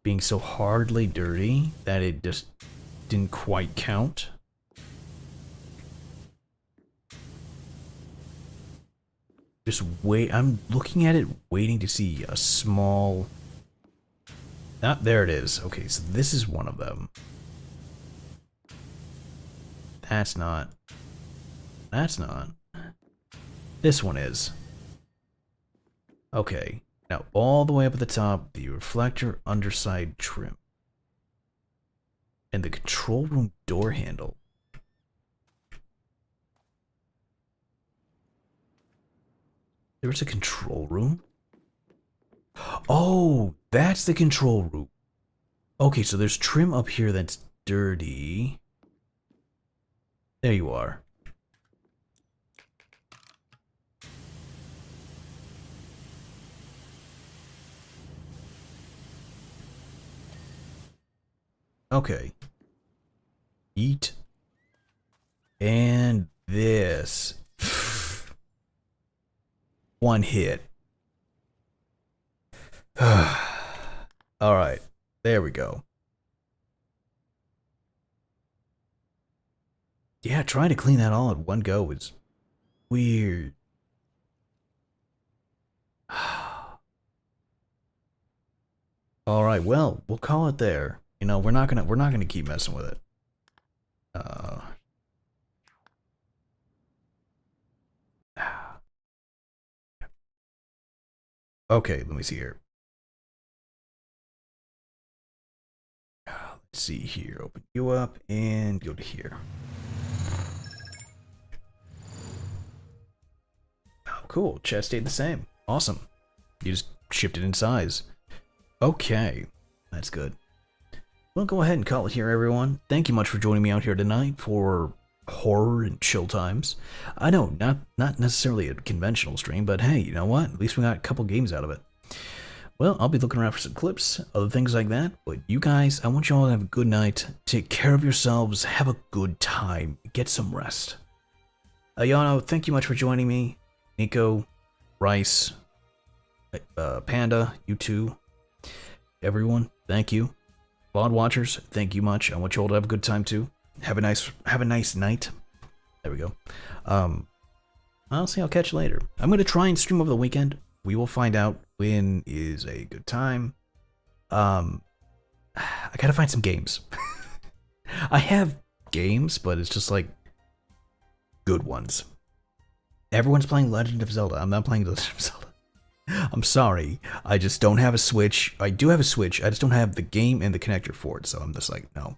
Being so hardly dirty that it just didn't quite count. Just wait. I'm looking at it, waiting to see a small. There it is. Okay, so this is one of them. That's not. That's not. This one is. Okay. Now, all the way up at the top, the reflector underside trim. And the control room door handle. There's a control room? Oh, that's the control room. Okay, so there's trim up here that's dirty. There you are. Okay. Eat. And this. One hit. Alright. There we go. Yeah, trying to clean that all in one go is weird. Alright, well, we'll call it there. You know, we're not gonna keep messing with it. Okay, let me see here. Let's see here. Open you up and go to here. Oh, cool. Chest stayed the same. Awesome. You just shifted in size. Okay, that's good. Well, go ahead and call it here, everyone. Thank you much for joining me out here tonight for horror and chill times. I know, not necessarily a conventional stream, but hey, you know what? At least we got a couple games out of it. Well, I'll be looking around for some clips, other things like that. But you guys, I want you all to have a good night. Take care of yourselves. Have a good time. Get some rest. Ayano, thank you much for joining me. Nico, Rice, Panda, you too. Everyone, thank you. VOD watchers, thank you much. I want you all to have a good time too. Have a nice night. There we go. Honestly, I'll catch you later. I'm gonna try and stream over the weekend. We will find out when is a good time. I gotta find some games. I have games, but it's just like good ones. Everyone's playing Legend of Zelda. I'm not playing Legend of Zelda. I'm sorry. I just don't have a Switch. I do have a Switch. I just don't have the game and the connector for it. So I'm just like, no.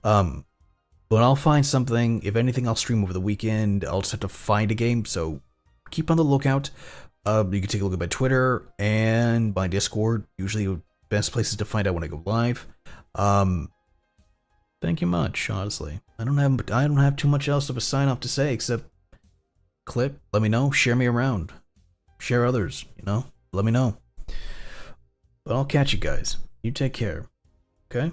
But I'll find something. If anything, I'll stream over the weekend. I'll just have to find a game. So keep on the lookout. You can take a look at my Twitter and my Discord. Usually the best places to find out when I go live. Thank you much, honestly. I don't have too much else of a sign off to say except clip, let me know, share me around. Share others, you know? Let me know. But I'll catch you guys. You take care. Okay?